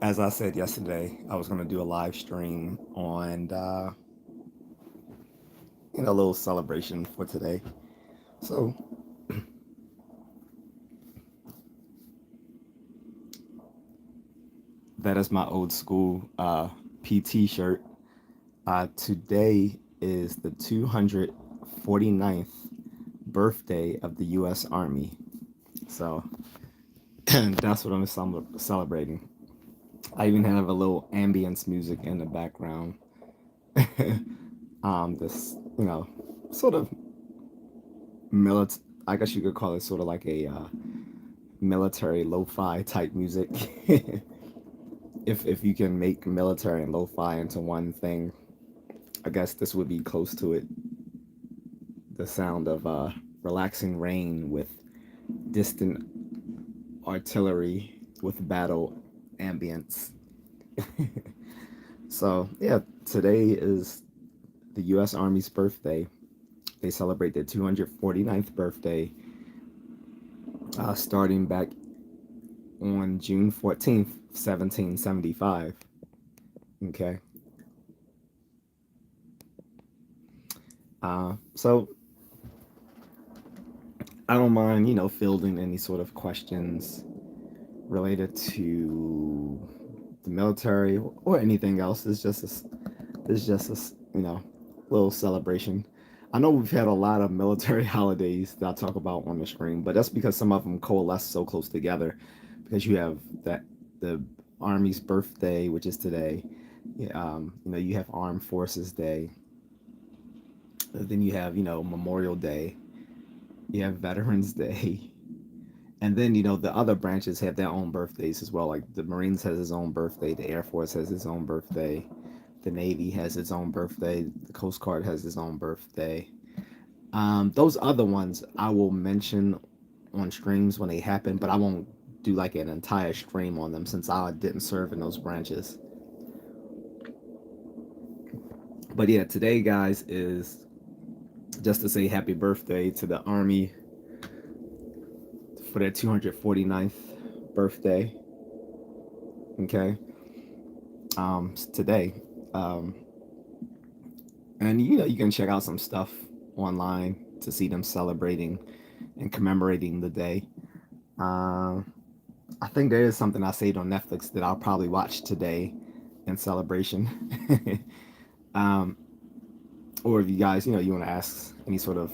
As I said yesterday, I was going to do a live stream on, a little celebration for today. So that is my old school PT shirt. Today is the 249th birthday of the U.S. Army. So that's what I'm celebrating. I even have a little ambience music in the background. This, sort of I guess you could call it sort of like a military lo-fi type music. If you can make military and lo-fi into one thing, I guess this would be close to it. The sound of relaxing rain with distant artillery with battle ambience. So yeah, today is the U.S. Army's birthday. They celebrate their 249th birthday, starting back on June 14th, 1775. Okay. So I don't mind, fielding any sort of questions related to the military or anything else. It's just a little celebration. I know we've had a lot of military holidays that I talk about on the screen, but that's because some of them coalesce so close together. Because you have the Army's birthday, which is today. You have Armed Forces Day. Then you have Memorial Day. You have Veterans Day. And then the other branches have their own birthdays as well. Like the Marines has its own birthday, the Air Force has its own birthday, the Navy has its own birthday, the Coast Guard has its own birthday. Those other ones I will mention on streams when they happen, but I won't do like an entire stream on them since I didn't serve in those branches. But yeah, today, guys, is just to say happy birthday to the Army for their 249th birthday. Okay. Today. Um, and you can check out some stuff online to see them celebrating and commemorating the day. Um, I think there is something I saved on Netflix that I'll probably watch today in celebration. um, or if you guys, you want to ask any sort of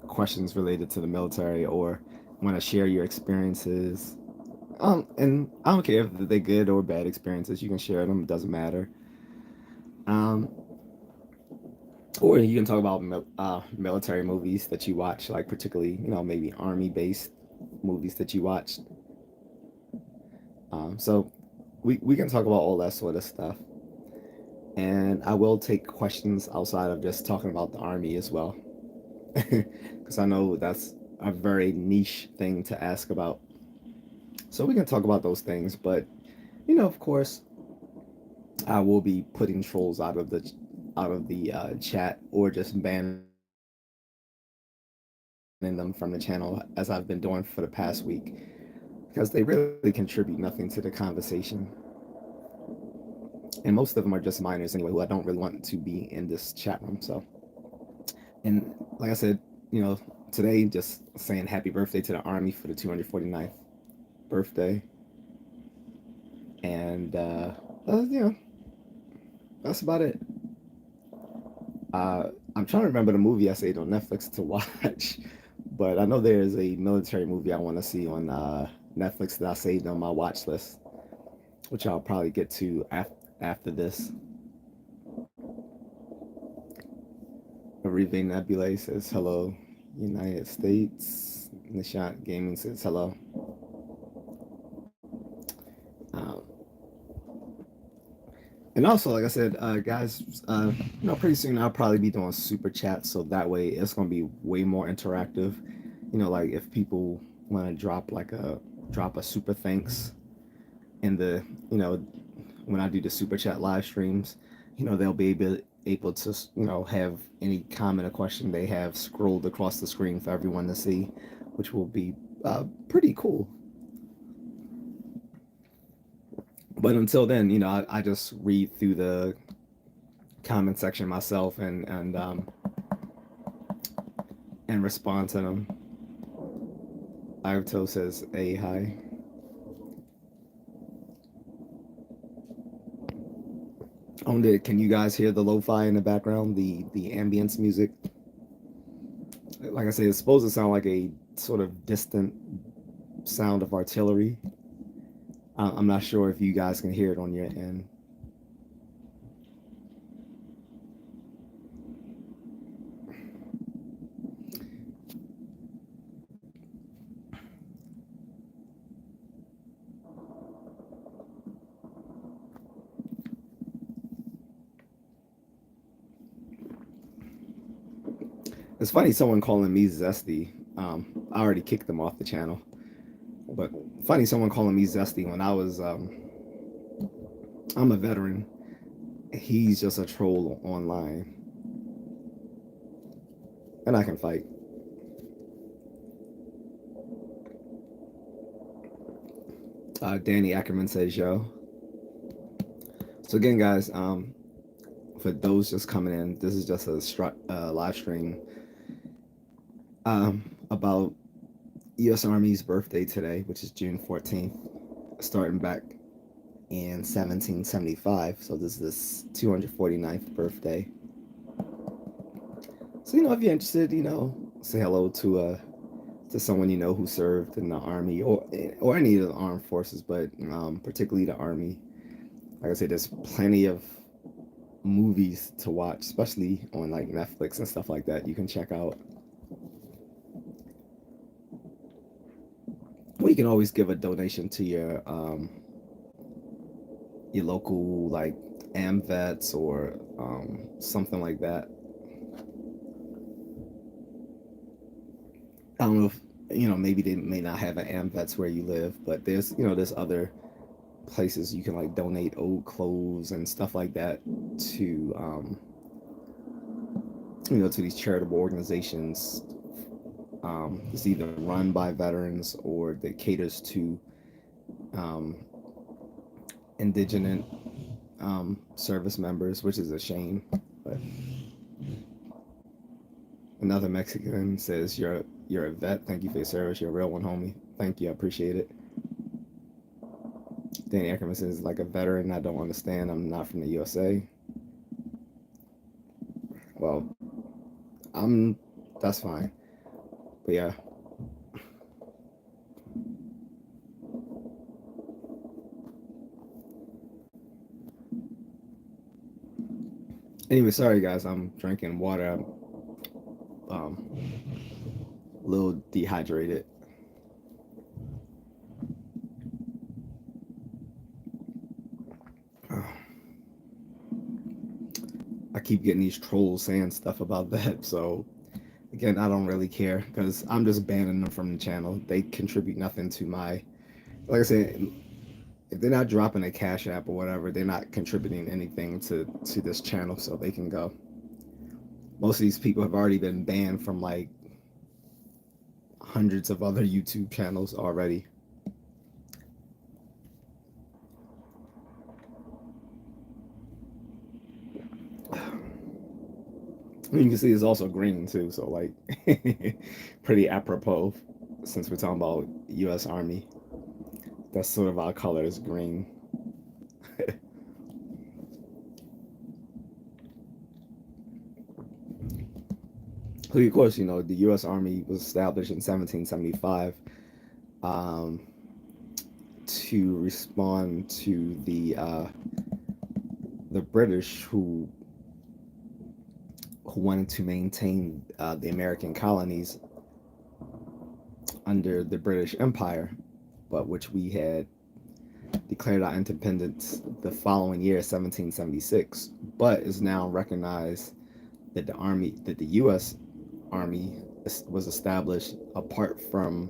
questions related to the military or want to share your experiences. And I don't care if they're good or bad experiences. You can share them. It doesn't matter. Um, or you can talk about military movies that you watch, like particularly, maybe army-based movies that you watch. So we can talk about all that sort of stuff. And I will take questions outside of just talking about the army as well, because I know that's a very niche thing to ask about. So we can talk about those things, but of course, I will be putting trolls out of the chat or just banning them from the channel as I've been doing for the past week because they really contribute nothing to the conversation, and most of them are just minors anyway who I don't really want to be in this chat room. So, and like I said, today just saying happy birthday to the Army for the 249th birthday, and that's about it. I'm trying to remember the movie I saved on Netflix to watch, but I know there's a military movie I want to see on Netflix that I saved on my watch list, which I'll probably get to after this. Arrive Nebulae says hello. United States. Nishant Gaming says hello. Um, and also, like I said, guys, pretty soon I'll probably be doing super chats, so that way it's gonna be way more interactive. Like if people want to drop a super thanks in the when I do the super chat live streams, they'll be able to have any comment or question they have scrolled across the screen for everyone to see, which will be pretty cool. But until then, I just read through the comment section myself and respond to them. Ivto says, "Hey, hi." Can you guys hear the lo-fi in the background? The ambience music. Like I said, it's supposed to sound like a sort of distant sound of artillery. I'm not sure if you guys can hear it on your end. It's funny someone calling me zesty. I already kicked them off the channel, but funny someone calling me zesty when I was I'm a veteran. He's just a troll online, and I can fight. Danny Ackerman says, "Yo." So again, guys, for those just coming in, this is just a live stream about U.S. Army's birthday today, which is June 14th, starting back in 1775. So this is this 249th birthday. So if you're interested, say hello to someone who served in the Army or any of the armed forces, but particularly the Army. Like I said, there's plenty of movies to watch, especially on like Netflix and stuff like that. You can check out. Well, you can always give a donation to your local like AmVets or something like that. I don't know if maybe they may not have an AmVets where you live, but there's other places you can like donate old clothes and stuff like that to to these charitable organizations. It's either run by veterans or that caters to um, indigent service members, which is a shame. But another Mexican says, "You're a vet. Thank you for your service. You're a real one, homie. Thank you. I appreciate it." Danny Ackerman says, "Like a veteran, I don't understand. I'm not from the USA." Well, I'm. That's fine. But yeah. Anyway, sorry guys. I'm drinking water. I'm a little dehydrated. I keep getting these trolls saying stuff about that. So again, I don't really care because I'm just banning them from the channel. They contribute nothing to my. Like I said, if they're not dropping a Cash App or whatever, they're not contributing anything to this channel, so they can go. Most of these people have already been banned from like hundreds of other YouTube channels already. You can see it's also green too, so like pretty apropos since we're talking about U.S. Army. That's sort of our color is green. So of course, the U.S. Army was established in 1775 um, to respond to the British who wanted to maintain the American colonies under the British Empire, but which we had declared our independence the following year, 1776, but is now recognized that the U.S. Army was established apart from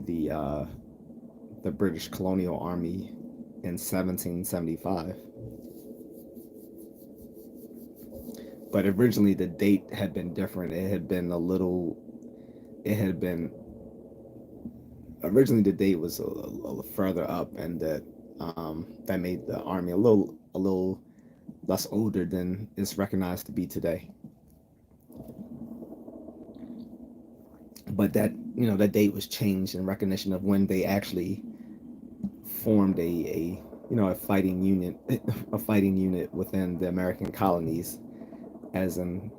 the uh, the British colonial army in 1775. But originally the date had been different. It had been originally the date was a little further up, and that that made the Army a little less older than it's recognized to be today. But that, that date was changed in recognition of when they actually formed a fighting unit a fighting unit within the American colonies, as in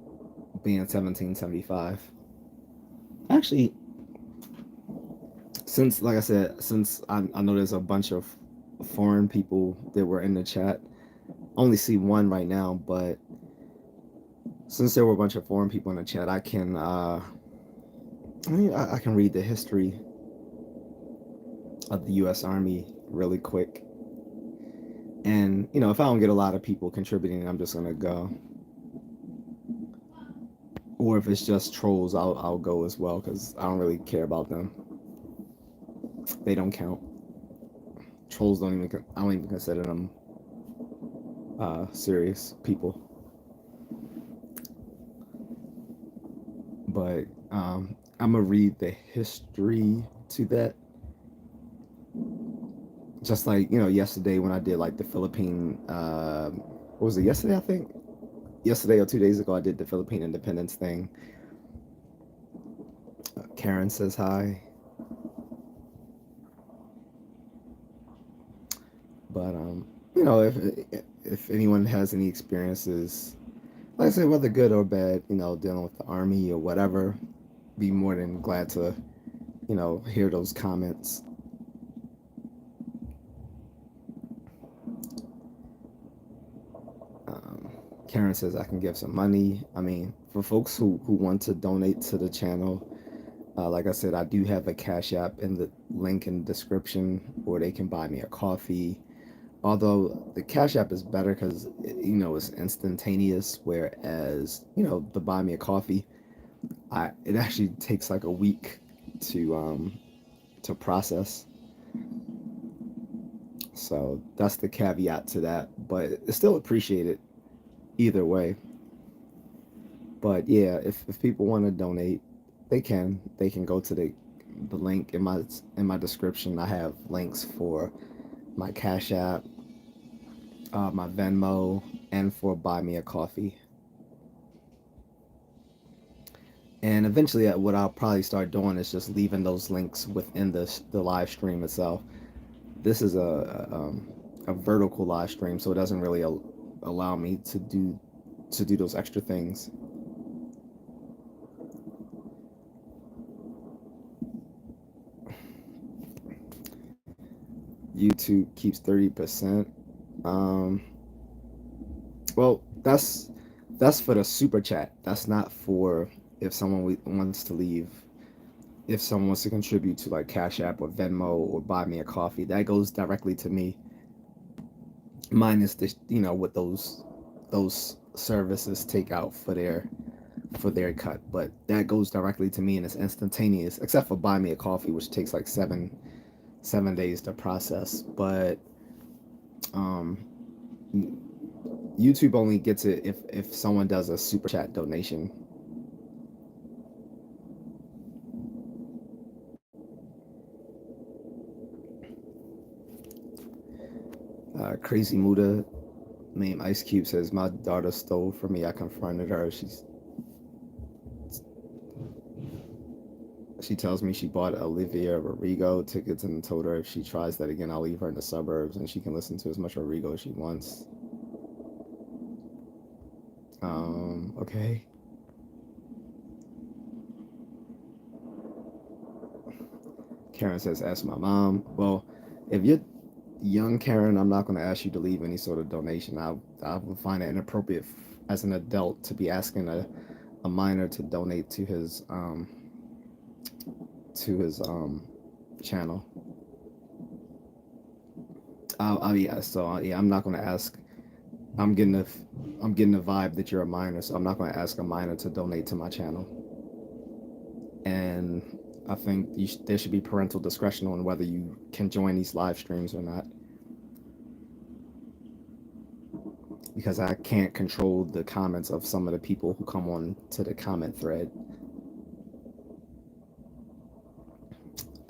being 1775. Actually, since like I said, since I know there's a bunch of foreign people that were in the chat. I only see one right now, but since there were a bunch of foreign people in the chat, I can read the history of the U.S. Army really quick. And if I don't get a lot of people contributing, I'm just gonna go. Or if it's just trolls, I'll go as well because I don't really care about them. They don't count. Trolls don't even. I don't even consider them serious people. But I'm gonna read the history to that. Just like yesterday when I did like the Philippine. What was it? Yesterday, I think. Yesterday or 2 days ago, I did the Philippine Independence thing. Karen says hi. But if anyone has any experiences, like I said, whether good or bad, dealing with the Army or whatever, be more than glad to hear those comments. Karen says I can give some money. I mean, for folks who want to donate to the channel, like I said, I do have a Cash App in the link in the description, or they can buy me a coffee. Although the Cash App is better because it's instantaneous, whereas the buy me a coffee, it actually takes like a week to process. So that's the caveat to that, but it's still appreciated either way. But yeah, if people want to donate, they can go to the link in my description. I have links for my Cash App, my Venmo, and for Buy Me a Coffee. And eventually, what I'll probably start doing is just leaving those links within the live stream itself. This is a vertical live stream, so it doesn't really allow me to do those extra things. YouTube keeps 30%. Um, well, that's for the super chat. That's not for if someone wants to leave. If someone wants to contribute to like Cash App or Venmo or buy me a coffee, that goes directly to me. Minus the what those services take out for their cut, but that goes directly to me and it's instantaneous. Except for buy me a coffee, which takes like 7 days to process. But um, YouTube only gets it if someone does a super chat donation. Crazy Muda named Ice Cube says my daughter stole from me. I confronted her. She tells me she bought Olivia Rodrigo tickets and told her if she tries that again, I'll leave her in the suburbs and she can listen to as much Rodrigo as she wants. Okay. Karen says, ask my mom. Well, if you're young, Karen, I'm not going to ask you to leave any sort of donation. I would find it inappropriate as an adult to be asking a minor to donate to his channel. Yeah, so yeah, I'm not going to ask. I'm getting the I'm getting the vibe that you're a minor, so I'm not going to ask a minor to donate to my channel. And I think there should be parental discretion on whether you can join these live streams or not, because I can't control the comments of some of the people who come on to the comment thread.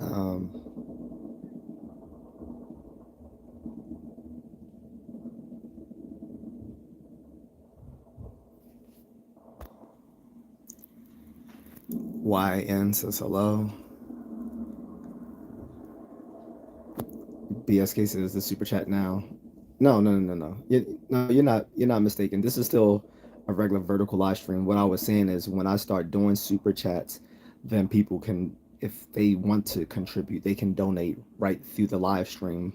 Um, YN says hello. BSK says the super chat now. No, no, no, no, no. No, you're not mistaken. This is still a regular vertical live stream. What I was saying is when I start doing super chats, then people can, if they want to contribute, they can donate right through the live stream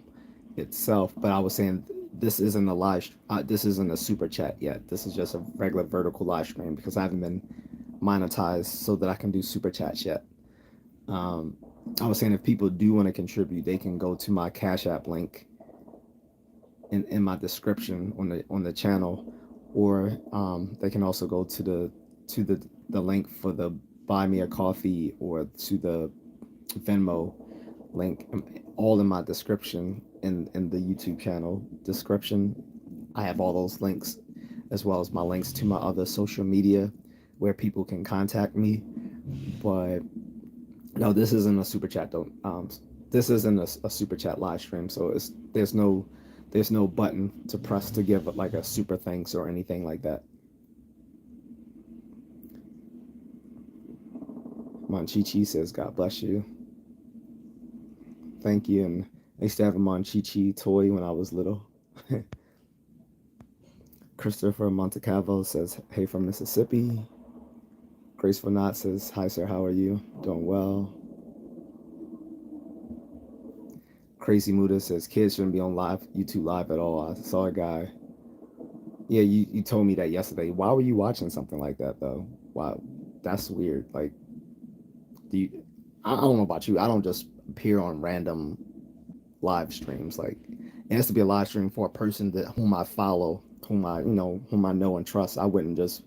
itself. But I was saying this isn't a this isn't a super chat yet. This is just a regular vertical live stream because I haven't been monetized so that I can do super chats yet. Um, I was saying if people do want to contribute, they can go to my Cash App link in my description on the channel, or they can also go to the link for the Buy Me a Coffee or to the Venmo link, all in my description in the YouTube channel description. I have all those links as well as my links to my other social media where people can contact me. But no, this isn't a super chat though. This isn't a super chat live stream, so there's no button to press to give like a super thanks or anything like that. Monchichi says, God bless you. Thank you. And I used to have a Monchichi toy when I was little. Christopher Montecalvo says, hey from Mississippi. Graceful Knot says, hi sir, how are you? Doing well. Crazy Muda says, kids shouldn't be on YouTube live at all. I saw a guy. Yeah, you told me that yesterday. Why were you watching something like that though? Wow, that's weird. Like, I don't know about you. I don't just appear on random live streams. Like, it has to be a live stream for a person that whom I follow, whom I know and trust. I wouldn't just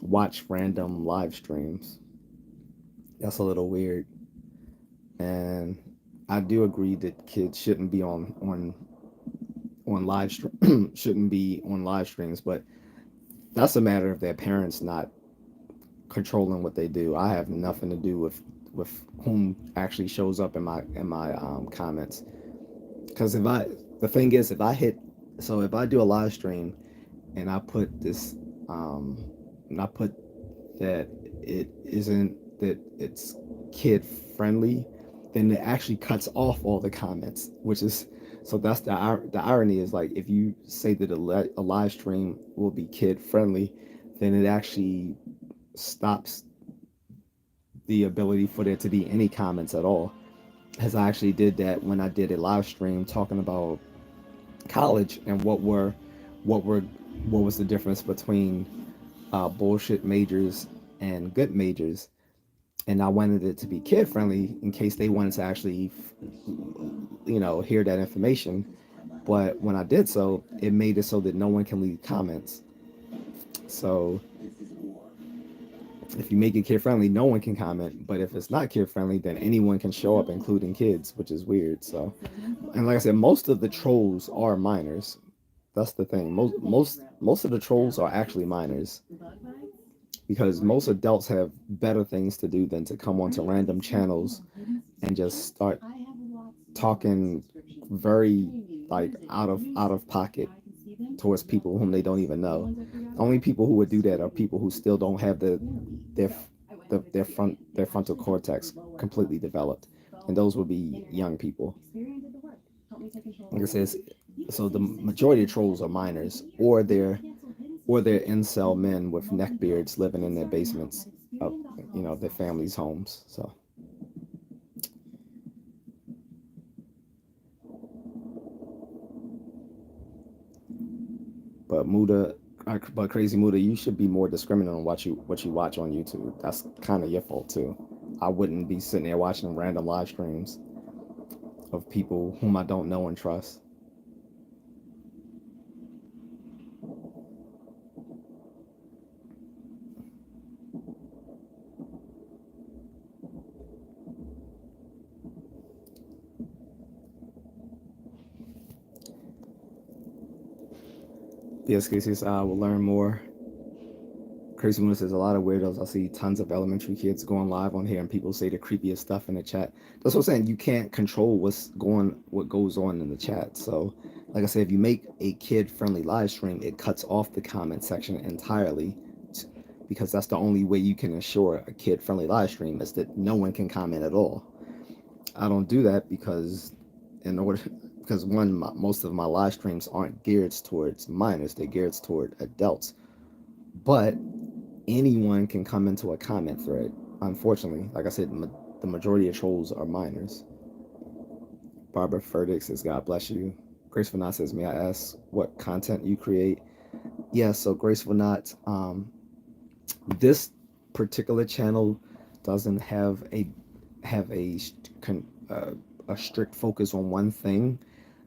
watch random live streams. That's a little weird. And I do agree that kids shouldn't be on live stream shouldn't be on live streams, but that's a matter of their parents not controlling what they do. I have nothing to do with whom actually shows up in my comments. Because the thing is, if I do a live stream and I put this, and I put that it's kid friendly, then it actually cuts off all the comments, which is so that's the irony is like if you say that a live stream will be kid friendly, then it actually stops the ability for there to be any comments at all. As I actually did that when I did a live stream talking about college and what was the difference between bullshit majors and good majors, and I wanted it to be kid friendly in case they wanted to actually hear that information. But when I did so, it made it so that no one can leave comments. So if you make it kid friendly, no one can comment. But if it's not kid friendly, then anyone can show up, including kids, which is weird. So, and like I said, most of the trolls are minors. That's the thing. Most of the trolls are actually minors, because most adults have better things to do than to come onto random channels and just start talking very like out of pocket towards people whom they don't even know. Only people who would do that are people who still don't have their their frontal cortex completely developed, and those would be young people. Like I says, so the majority of trolls are minors, or they're incel men with neckbeards living in their basements of their families' homes. So. But Crazy Muda, you should be more discriminate on what you watch on YouTube. That's kind of your fault too. I wouldn't be sitting there watching random live streams of people whom I don't know and trust. BSK says I will learn more. Crazy Moon says a lot of weirdos. I see tons of elementary kids going live on here, and people say the creepiest stuff in the chat. That's what I'm saying. You can't control what goes on in the chat. So, like I said, if you make a kid-friendly live stream, it cuts off the comment section entirely, because that's the only way you can ensure a kid-friendly live stream is that no one can comment at all. I don't do that because one, most of my live streams aren't geared towards minors; they're geared toward adults. But anyone can come into a comment thread. Unfortunately, like I said, the majority of trolls are minors. Barbara Furtick says, "God bless you." Graceful Not says, "May I ask what content you create?" Yeah, so Graceful Not, this particular channel doesn't have a strict focus on one thing,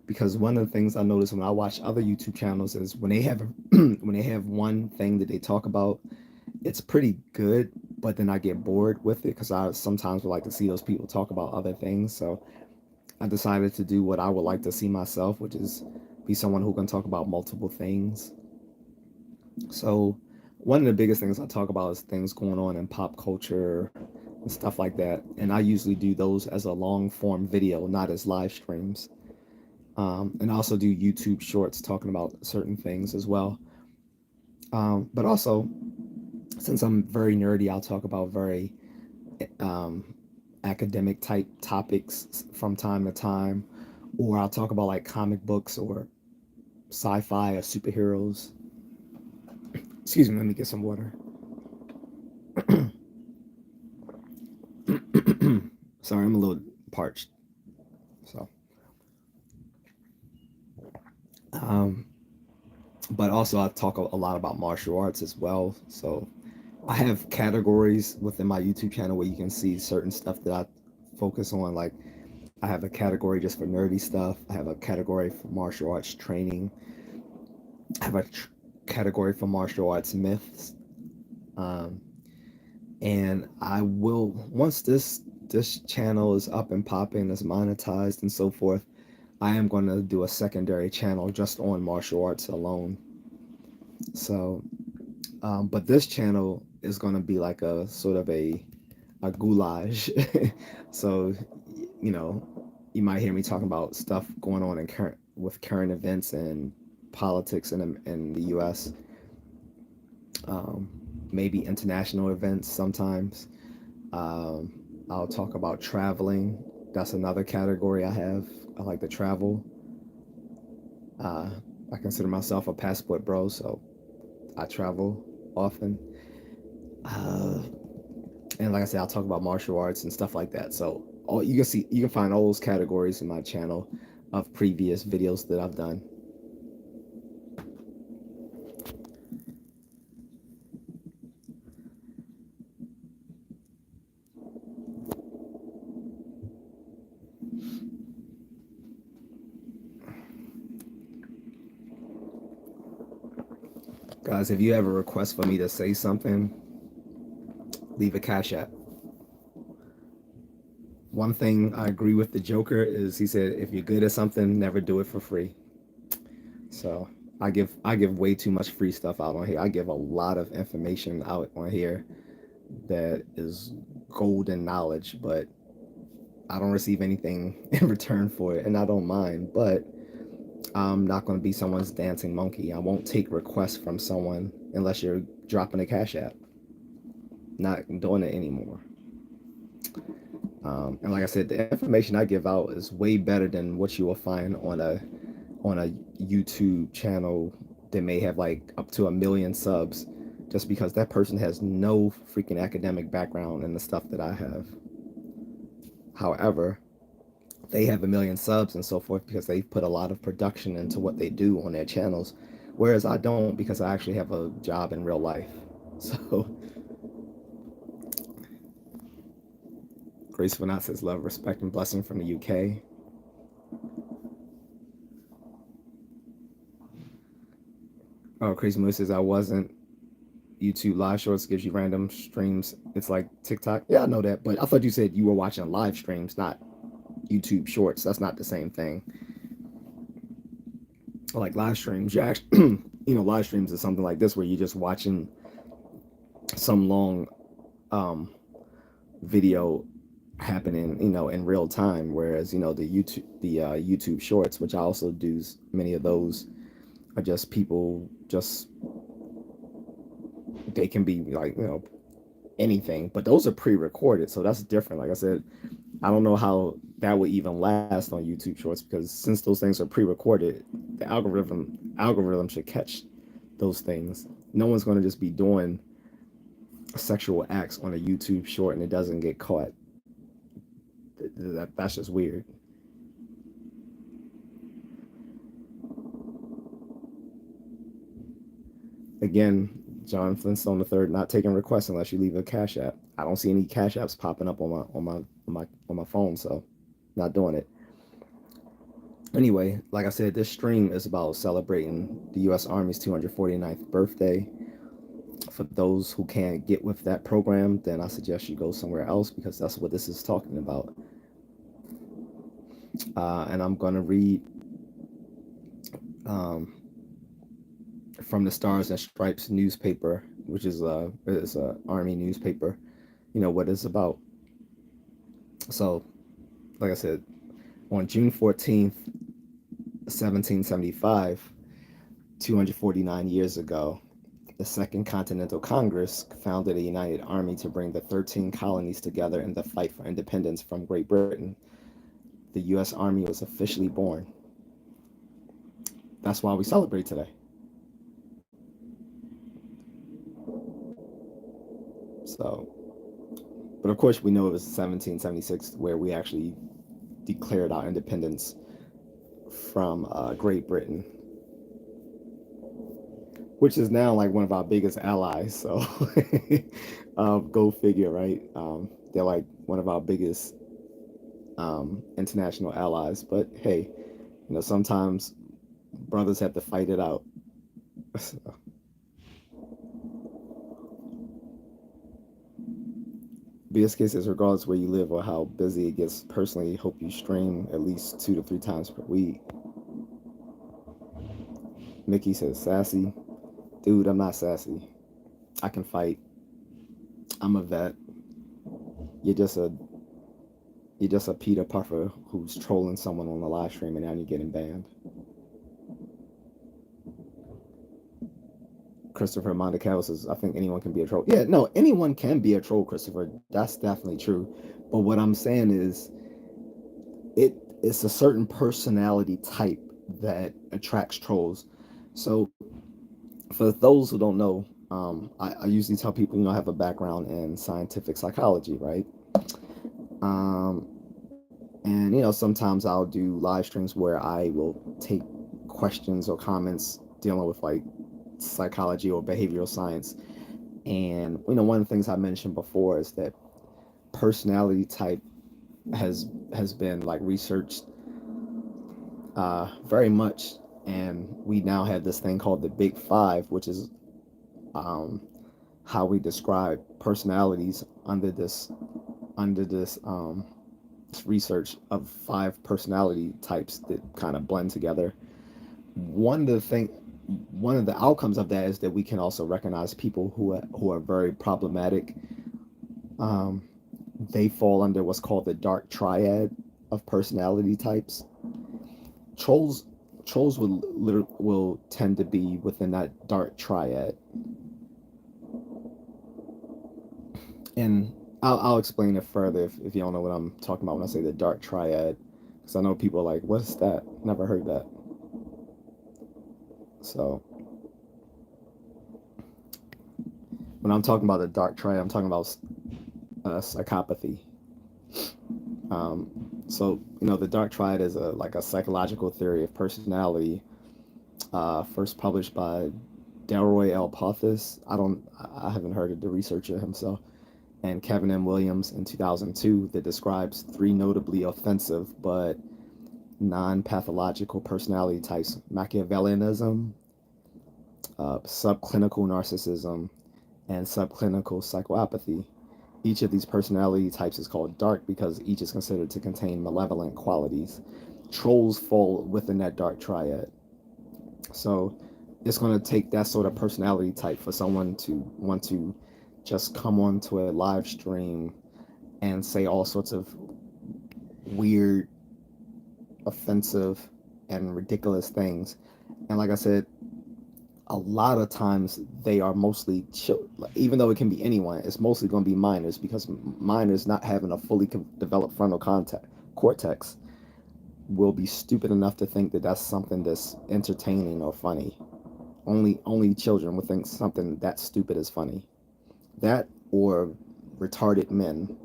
because one of the things I notice when I watch other YouTube channels is when they have when they have one thing that they talk about, it's pretty good, but then I get bored with it because I sometimes would like to see those people talk about other things. So I decided to do what I would like to see myself, which is be someone who can talk about multiple things. So one of the biggest things I talk about is things going on in pop culture and stuff like that. And I usually do those as a long form video, not as live streams. And I also do YouTube shorts talking about certain things as well. But also, since I'm very nerdy, I'll talk about very um, academic type topics from time to time, or I'll talk about like comic books or sci-fi or superheroes. Excuse me, let me get some water. Sorry, I'm a little parched. So, um, but also I talk a lot about martial arts as well. So I have categories within my YouTube channel where you can see certain stuff that I focus on. Like I have a category just for nerdy stuff. I have a category for martial arts training. I have a category for martial arts myths. Um, and I will, once this channel is up and popping, is monetized and so forth, I am going to do a secondary channel just on martial arts alone. So, but this channel is going to be like a sort of a goulash. So, you know, you might hear me talking about stuff going on in current events and politics in the U.S. Um, Maybe international events sometimes. Um, I'll talk about traveling. That's another category I have. I like to travel. Uh, I consider myself a passport bro, so I travel often. Uh, and like I said, I'll talk about martial arts and stuff like that. So all you can find all those categories in my channel of previous videos that I've done. Guys, if you have a request for me to say something, leave a cash app. One thing I agree with the Joker is he said, if you're good at something, never do it for free. So I give way too much free stuff out on here. I give a lot of information out on here that is golden knowledge, but I don't receive anything in return for it, and I don't mind. But I'm not going to be someone's dancing monkey. I won't take requests from someone unless you're dropping a cash app. Not doing it anymore. And like I said, the information I give out is way better than what you will find on a YouTube channel that may have like up to 1 million subs, just because that person has no freaking academic background in the stuff that I have. However, they have 1 million subs and so forth because they put a lot of production into what they do on their channels, whereas I don't, because I actually have a job in real life. So Grace Vanat says love, respect, and blessing from the UK. Oh, Crazy Moose says I wasn't. YouTube live shorts gives you random streams. It's like TikTok. Yeah, I know that, but I thought you said you were watching live streams, not YouTube shorts. That's not the same thing. Like live streams, you actually, live streams is something like this where you're just watching some long um, video happening, in real time. Whereas, the YouTube shorts, which I also do, many of those are just people just they can be like, anything, but those are pre-recorded, so that's different. Like I said, I don't know how that would even last on YouTube Shorts, because since those things are pre-recorded, the algorithm should catch those things. No one's going to just be doing sexual acts on a YouTube short and it doesn't get caught. That's just weird. Again, John Flintstone the third, not taking requests unless you leave a cash app. I don't see any cash apps popping up on my phone, so not doing it. Anyway, like I said, this stream is about celebrating the U.S. Army's 249th birthday. For those who can't get with that program, then I suggest you go somewhere else, because that's what this is talking about. And I'm going to read um, from the Stars and Stripes newspaper, which is a Army newspaper, what it's about. So, like I said, on June 14th, 1775, 249 years ago, the Second Continental Congress founded a united army to bring the 13 colonies together in the fight for independence from Great Britain. The U.S. Army was officially born. That's why we celebrate today. So, but of course, we know it was 1776 where we actually declared our independence from Great Britain, which is now like one of our biggest allies. So, go figure, right? They're like one of our biggest international allies. But hey, sometimes brothers have to fight it out. So, biggest cases, regardless where you live or how busy it gets, personally hope you stream at least 2 to 3 times per week. Mickey says, sassy. Dude, I'm not sassy. I can fight. I'm a vet. You're just a you're just a Peter Puffer who's trolling someone on the live stream and now you're getting banned. Christopher Montecarlo says, I think anyone can be a troll. Yeah, no, anyone can be a troll, Christopher. That's definitely true. But what I'm saying is it's a certain personality type that attracts trolls. So for those who don't know, I usually tell people, I have a background in scientific psychology, right? Um, and sometimes I'll do live streams where I will take questions or comments dealing with like psychology or behavioral science. And one of the things I mentioned before is that personality type has been like researched very much, and we now have this thing called the Big Five, which is um, how we describe personalities under this research of 5 personality types that kind of blend together. One of the thing, one of the outcomes of that is that we can also recognize people who are very problematic. Um, they fall under what's called the dark triad of personality types. Trolls trolls will tend to be within that dark triad, and I'll explain it further if you don't know what I'm talking about when I say the dark triad, because I know people are like, what's that? Never heard that. So when I'm talking about the dark triad, I'm talking about psychopathy. So the dark triad is like a psychological theory of personality, first published by Delroy L. Pothis. I haven't heard of the researcher himself, and Kevin M. Williams in 2002, that describes 3 notably offensive but non-pathological personality types: Machiavellianism, subclinical narcissism, and subclinical psychopathy. Each of these personality types is called dark because each is considered to contain malevolent qualities. Trolls fall within that dark triad. So it's going to take that sort of personality type for someone to want to just come onto a live stream and say all sorts of weird, offensive, and ridiculous things. And like I said, a lot of times they are mostly even though it can be anyone, it's mostly going to be minors, because minors not having a fully developed frontal contact cortex will be stupid enough to think that that's something that's entertaining or funny. Only children would think something that stupid is funny. That or retarded men.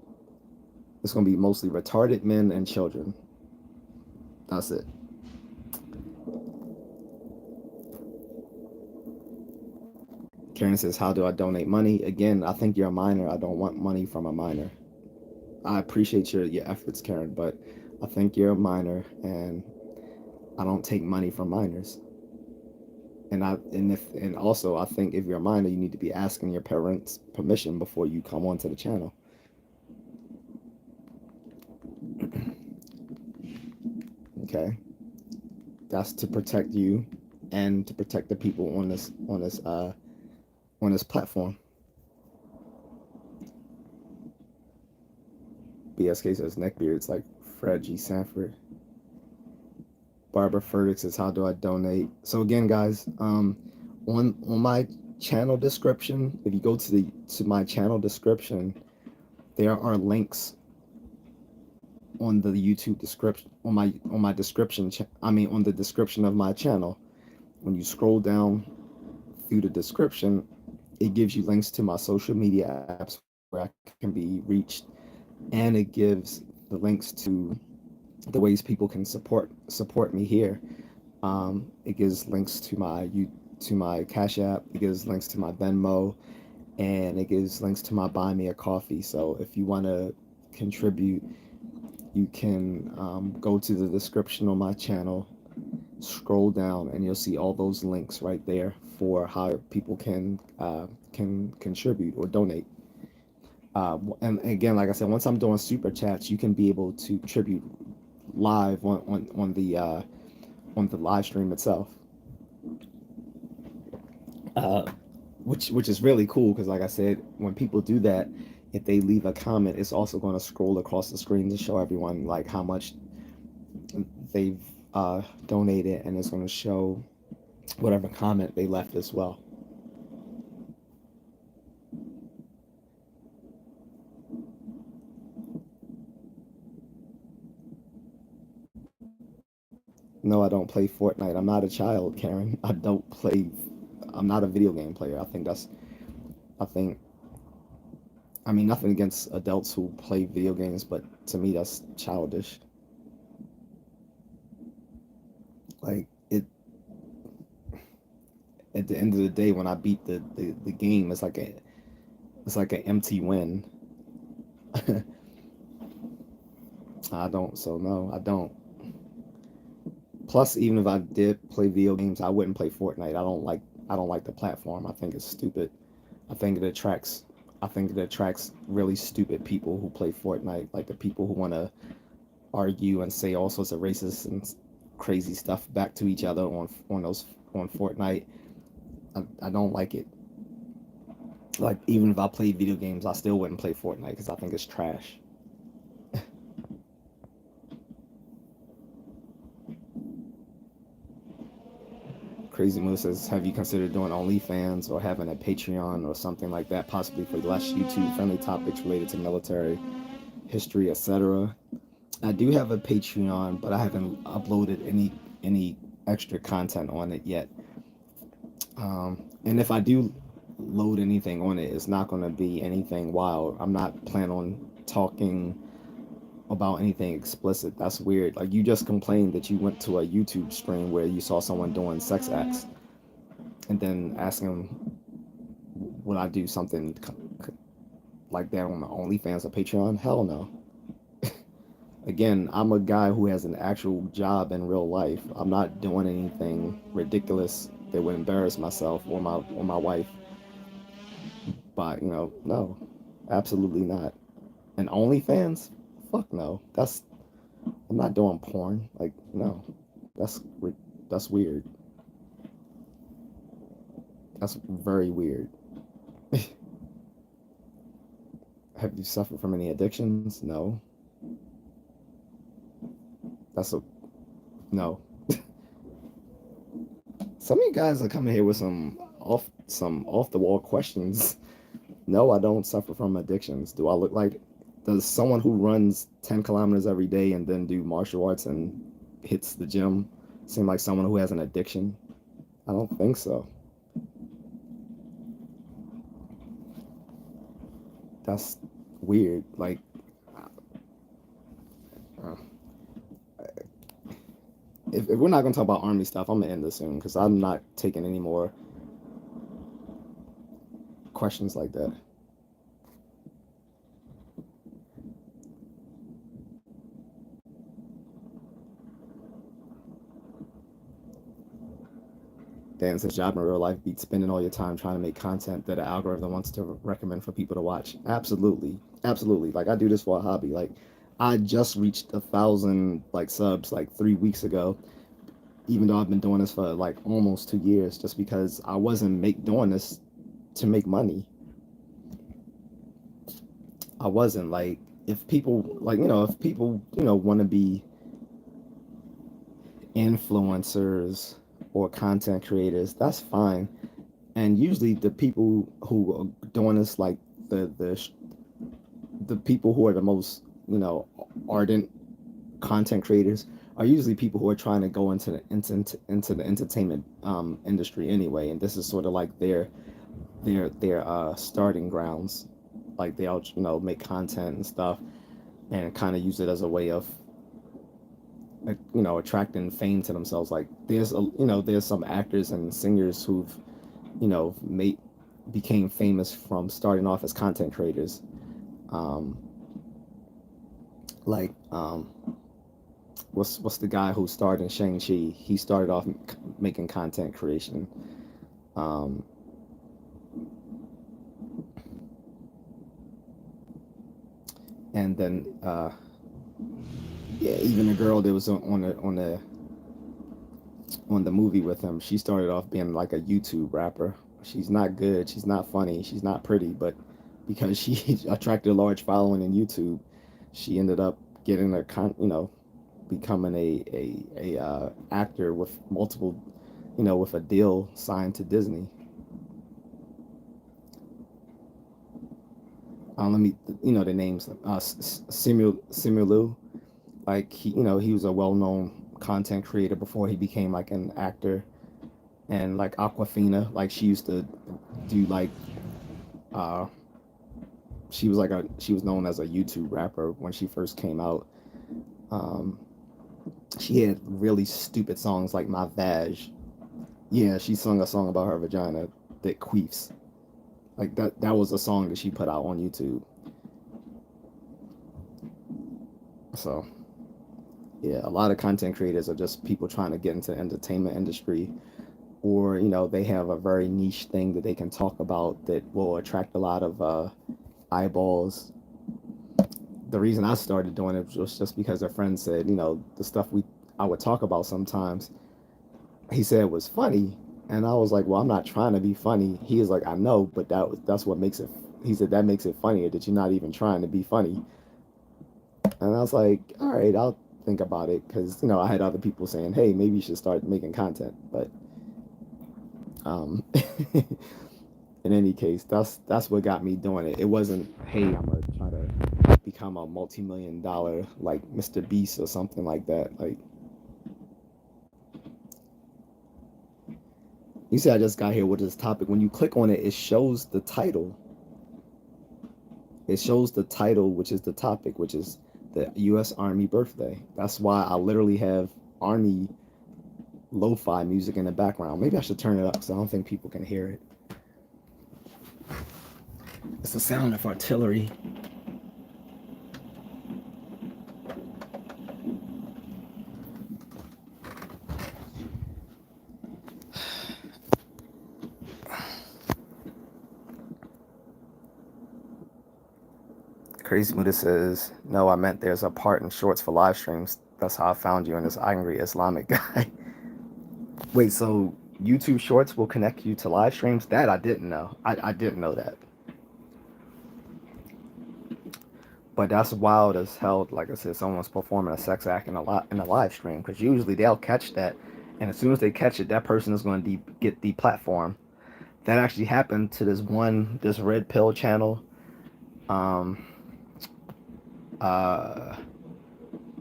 It's going to be mostly retarded men and children. That's it. Karen says, how do I donate money? Again, I think you're a minor. I don't want money from a minor. I appreciate your efforts, Karen, but I think you're a minor, and I don't take money from minors. And also I think if you're a minor, you need to be asking your parents' permission before you come onto the channel. Okay, that's to protect you and to protect the people on this platform. BSK says neckbeards like Fred G. Sanford. Barbara Furtick says, how do I donate? So again, guys, on my channel description, if you go to my channel description, there are links on the YouTube description, on my description. On the description of my channel. When you scroll down through the description, it gives you links to my social media apps where I can be reached, and it gives the links to the ways people can support me here. It gives links to my Cash App. It gives links to my Venmo, and it gives links to my Buy Me a Coffee. So if you want to contribute, you can go to the description on my channel, scroll down, and you'll see all those links right there for how people can contribute or donate. And again, like I said, once I'm doing super chats, you can be able to contribute live on the live stream itself, which is really cool, because like I said, when people do that, if they leave a comment, it's also going to scroll across the screen to show everyone like how much they've donated, and it's going to show whatever comment they left as well. No, I don't play Fortnite. I'm not a child, Karen. I don't play. I'm not a video game player. I think. I mean, nothing against adults who play video games, but to me, that's childish. Like it. At the end of the day, when I beat the game, it's like an empty win. I don't. So no, I don't. Plus, even if I did play video games, I wouldn't play Fortnite. I don't like the platform. I think it's stupid. I think it attracts I think it attracts really stupid people who play Fortnite, like the people who want to argue and say all sorts of racist and crazy stuff back to each other on Fortnite. I don't like it. Like, even if I played video games, I still wouldn't play Fortnite because I think it's trash. Crazy Moose says, have you considered doing OnlyFans or having a Patreon or something like that, possibly for less YouTube-friendly topics related to military history, etc.? I do have a Patreon, but I haven't uploaded any extra content on it yet. And if I do load anything on it, it's not going to be anything wild. I'm not planning on talking about anything explicit. That's weird. Like, you just complained that you went to a YouTube stream where you saw someone doing sex acts, and then asking them, would I do something like that on my OnlyFans or Patreon? Hell no. Again, I'm a guy who has an actual job in real life. I'm not doing anything ridiculous that would embarrass myself or my wife. But no, absolutely not. And OnlyFans? Fuck no. I'm not doing porn. Like, no. That's weird. That's very weird. Have you suffered from any addictions? No. That's a no. Some of you guys are coming here with some off the wall questions. No, I don't suffer from addictions. Do I look like does someone who runs 10 kilometers every day and then do martial arts and hits the gym seem like someone who has an addiction? I don't think so. That's weird. Like, uh, if we're not gonna talk about army stuff, I'm gonna end this soon because I'm not taking any more questions like that. Dan's job in real life beats spending all your time trying to make content that an algorithm wants to recommend for people to watch. Absolutely, absolutely. Like I do this for a hobby. Like I just reached 1,000 like subs like 3 weeks ago, even though I've been doing this for like almost 2 years, just because I wasn't make doing this to make money. I wasn't like if people like if people want to be influencers or content creators, that's fine. And usually the people who are doing this, like the the the people who are the most ardent content creators, are usually people who are trying to go into the entertainment industry anyway, and this is sort of like their starting grounds. Like they'll make content and stuff, and kind of use it as a way of attracting fame to themselves. Like there's some actors and singers who've made became famous from starting off as content creators. Um, like what's the guy who starred in Shang-Chi? He started off making content creation. Um, and then yeah, even the girl that was on the movie with him, she started off being like a YouTube rapper. She's not good, she's not funny, she's not pretty, but because she attracted a large following in YouTube, she ended up getting becoming a actor with multiple, with a deal signed to Disney. Let me, the names, Simulu, like he was a well-known content creator before he became like an actor. And like Aquafina, like she used to do like uh she was known as a YouTube rapper when she first came out. Um, she had really stupid songs like My Vag. Yeah, she sung a song about her vagina that queefs. Like that was a song that she put out on YouTube. So yeah, a lot of content creators are just people trying to get into the entertainment industry, or they have a very niche thing that they can talk about that will attract a lot of eyeballs. The reason I started doing it was just because a friend said, the stuff we I would talk about sometimes, he said it was funny, and I was like, well, I'm not trying to be funny. He was like, I know, but that's what makes it. He said that makes it funnier that you're not even trying to be funny. And I was like, all right, I'll think about it, because I had other people saying, hey, maybe you should start making content, but um, in any case, that's what got me doing it. It wasn't, hey, I'm gonna try to become a multi-million-dollar like Mr. Beast or something like that. Like you see, I just got here with this topic. When you click on it, it shows the title. It shows the title, which is the topic, which is the U.S. Army birthday. That's why I literally have Army lo-fi music in the background. Maybe I should turn it up because I don't think people can hear it. It's the sound of artillery. Crazy Buddha says, no, I meant there's a part in shorts for live streams. That's how I found you in this angry Islamic guy. Wait, so YouTube Shorts will connect you to live streams? That I didn't know. I didn't know that. But that's wild as hell. Like I said, someone's performing a sex act in a live stream, because usually they'll catch that And as soon as they catch it, that person is going to get deplatformed. That actually happened to this red pill channel. Um, uh,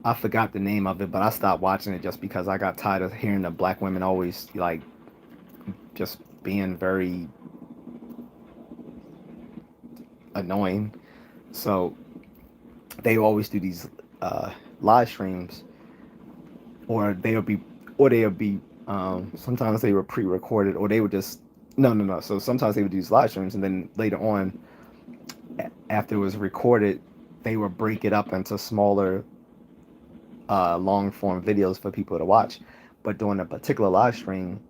I forgot the name of it, but I stopped watching it just because I got tired of hearing the black women always like just being very annoying. So they always do these live streams, or they'll be sometimes they were pre-recorded, or they would just no. So sometimes they would do these live streams, and then later on, after it was recorded, they would break it up into smaller, long form videos for people to watch. But during a particular live stream,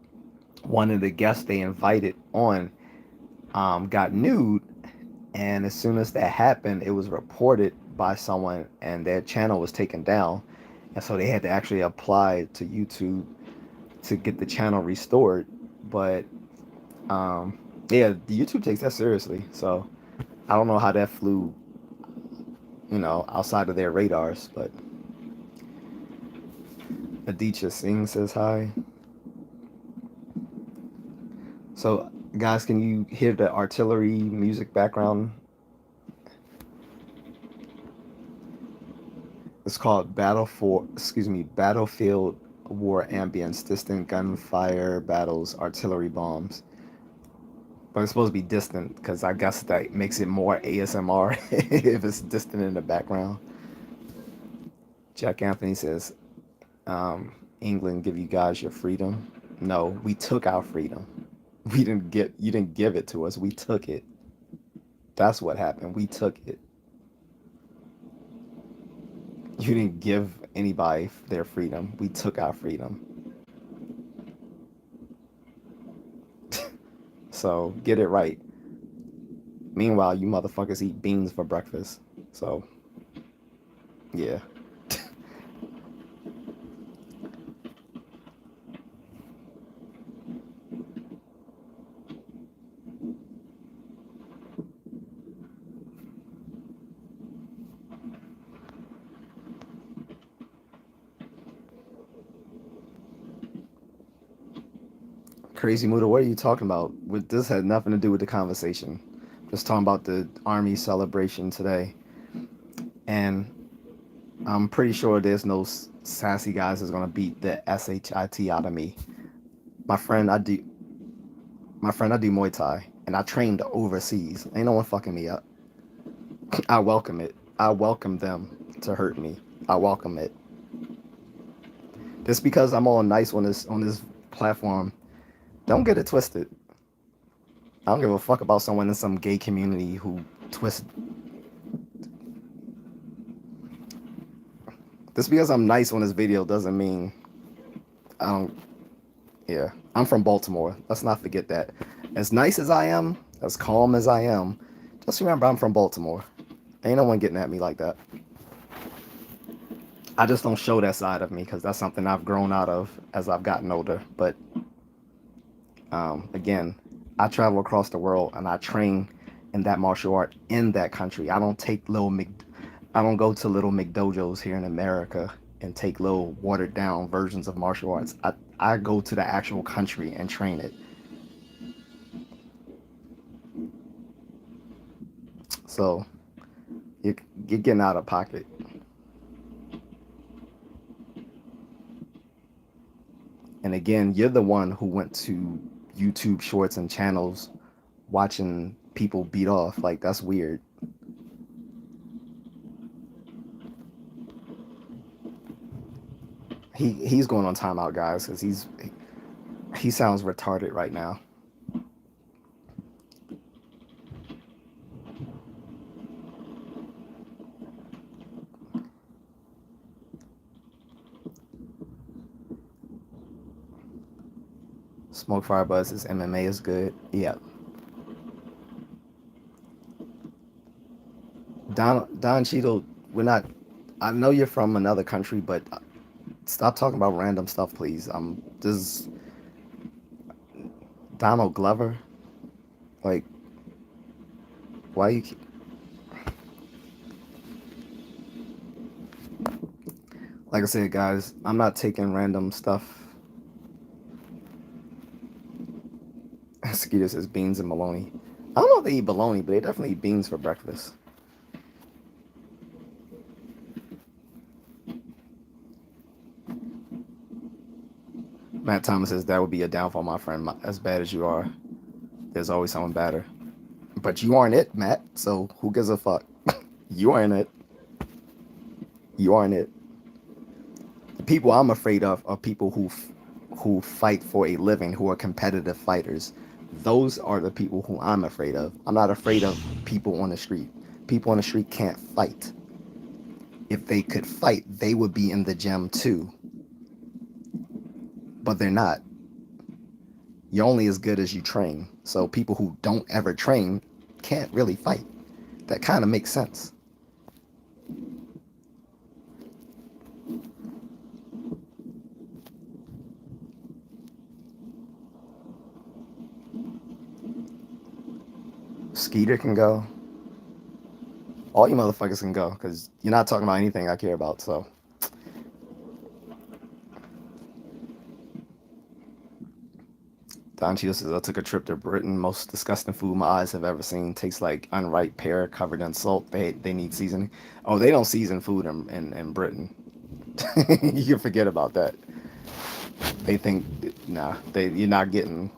one of the guests they invited on got nude, and as soon as that happened, it was reported by someone, and their channel was taken down, and so they had to actually apply to YouTube to get the channel restored. But yeah, the YouTube takes that seriously, so I don't know how that flew, outside of their radars. But Aditya Singh says hi. So, guys, can you hear the artillery music background? It's called Battlefield War Ambience, distant gunfire battles, artillery bombs. But it's supposed to be distant because I guess that makes it more ASMR if it's distant in the background. Jack Anthony says, England give you guys your freedom. No, we took our freedom. You didn't give it to us. We took it. That's what happened. We took it. You didn't give anybody their freedom. We took our freedom. So get it right. Meanwhile, you motherfuckers eat beans for breakfast. So, yeah. Crazy Muda, what are you talking about? This had nothing to do with the conversation. Just talking about the army celebration today. And I'm pretty sure there's no sassy guys that's gonna beat the shit out of me. My friend, I do. My friend, I do Muay Thai, and I trained overseas. Ain't no one fucking me up. I welcome it. I welcome them to hurt me. I welcome it. Just because I'm all nice on this platform, don't get it twisted. I don't give a fuck about someone in some gay community who twists. Just because I'm nice on this video doesn't mean I don't. Yeah, I'm from Baltimore. Let's not forget that. As nice as I am, as calm as I am, just remember I'm from Baltimore. Ain't no one getting at me like that. I just don't show that side of me because that's something I've grown out of as I've gotten older. But again, I travel across the world and I train in that martial art in that country. I don't go to little McDojos here in America and take little watered down versions of martial arts. I go to the actual country and train it. So you're getting out of pocket. And again, you're the one who went to YouTube shorts and channels watching people beat off. Like, that's weird. He's going on timeout, guys, because he sounds retarded right now. Smoke Fire Buzz says MMA is good. Yeah. Don Cheadle, we're not. I know you're from another country, but stop talking about random stuff, please. This is Donald Glover. Like, why you? Like I said, guys, I'm not taking random stuff Skeeter says beans and bologna. I don't know if they eat bologna, but they definitely eat beans for breakfast. Matt Thomas says that would be a downfall, my friend. As bad as you are, there's always someone better. But you aren't it, Matt. So who gives a fuck? You aren't it. You aren't it. The people I'm afraid of are people who fight for a living, who are competitive fighters. Those are the people who I'm afraid of. I'm not afraid of people on the street. People on the street can't fight. If they could fight, they would be in the gym too. But they're not. You're only as good as you train. So people who don't ever train can't really fight. That kind of makes sense. Skeeter can go. All you motherfuckers can go, because you're not talking about anything I care about, so. Don Cheadle says, I took a trip to Britain. Most disgusting food my eyes have ever seen. Tastes like unripe pear covered in salt. They need seasoning. Oh, they don't season food in Britain. You can forget about that. They think, nah, you're not getting,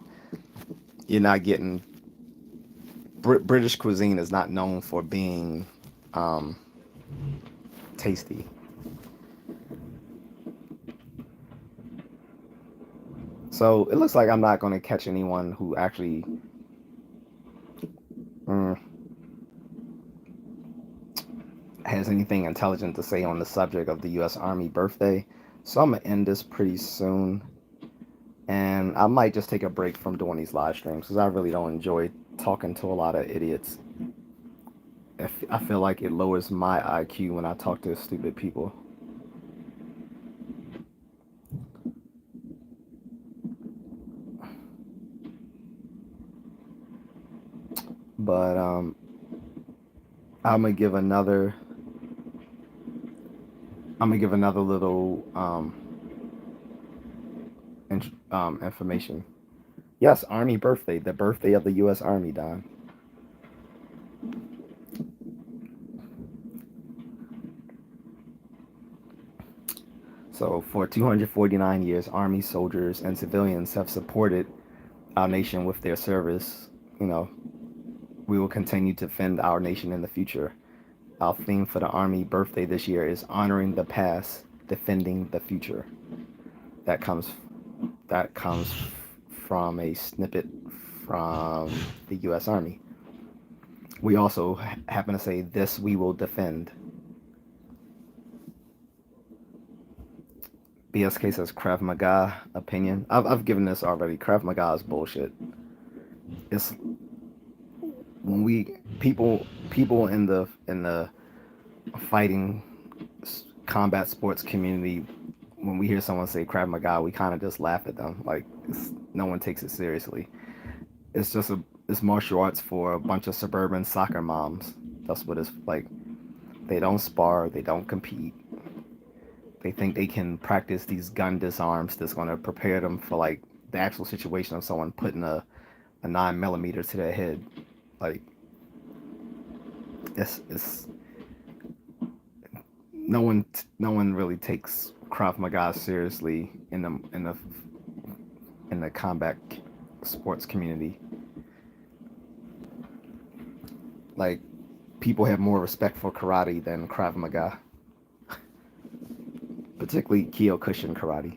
British cuisine is not known for being um, tasty. So it looks like I'm not going to catch anyone who actually mm, has anything intelligent to say on the subject of the U.S. Army birthday. So I'm going to end this pretty soon. And I might just take a break from doing these live streams because I really don't enjoy talking to a lot of idiots. I feel like it lowers my IQ when I talk to stupid people. But I'm gonna give another. I'm gonna give another little information. Yes, Army birthday, the birthday of the U.S. Army, Don. So for 249 years, Army soldiers and civilians have supported our nation with their service. You know, we will continue to defend our nation in the future. Our theme for the Army birthday this year is honoring the past, defending the future. That comes that comes from a snippet from the U.S. Army. We also happen to say, "This we will defend." BSK says Krav Maga opinion. I've given this already. Krav Maga is bullshit. It's when we people in the fighting combat sports community, when we hear someone say Krav Maga, we kind of just laugh at them. Like no one takes it seriously. It's just it's martial arts for a bunch of suburban soccer moms. That's what it's like. They don't spar. They don't compete. They think they can practice these gun disarms that's going to prepare them for like the actual situation of someone putting a 9mm to their head. Like it's no one really takes Krav Maga seriously in the combat sports community. Like people have more respect for karate than Krav Maga, particularly Kyokushin karate.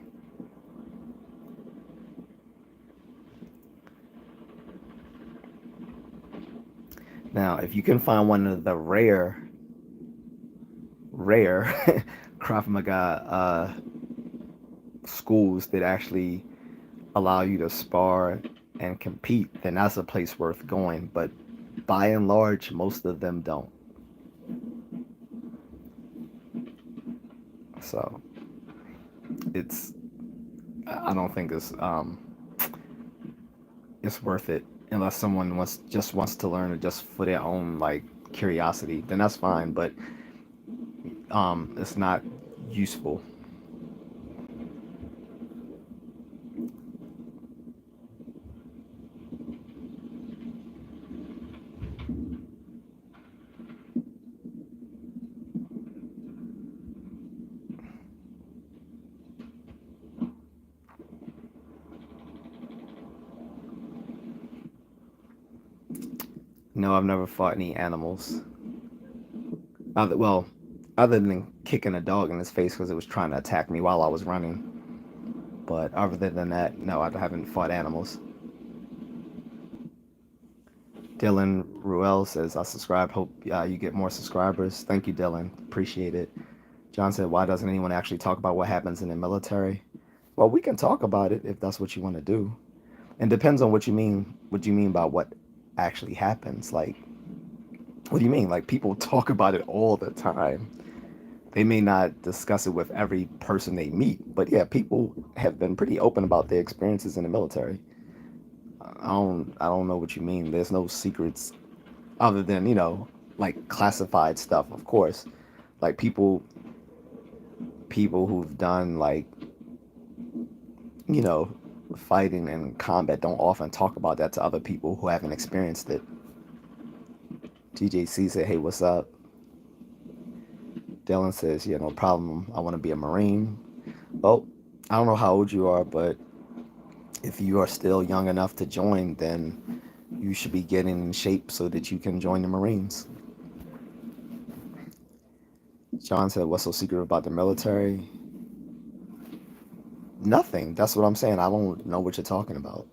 Now, if you can find one of the rare Krav Maga schools that actually allow you to spar and compete, then that's a place worth going. But by and large, most of them don't. So it's I don't think it's worth it unless someone wants to learn it just for their own like curiosity. Then that's fine, but it's not useful. No, I've never fought any animals. Well, other than kicking a dog in his face because it was trying to attack me while I was running. But other than that, no, I haven't fought animals. Dylan Ruel says, I subscribe. Hope you get more subscribers. Thank you, Dylan. Appreciate it. John said, why doesn't anyone actually talk about what happens in the military? Well, we can talk about it if that's what you want to do. And depends on what you mean. What do you mean by what actually happens? Like, what do you mean? Like, people talk about it all the time. They may not discuss it with every person they meet, but yeah, people have been pretty open about their experiences in the military. I don't know what you mean. There's no secrets other than, like classified stuff, of course. Like people who've done like, you know, fighting and combat don't often talk about that to other people who haven't experienced it. J.A.C said, "Hey, what's up?" Dylan says, "Yeah, no problem. I want to be a Marine." Well, I don't know how old you are, but if you are still young enough to join, then you should be getting in shape so that you can join the Marines. John said, "What's so secret about the military?" Nothing. That's what I'm saying. I don't know what you're talking about.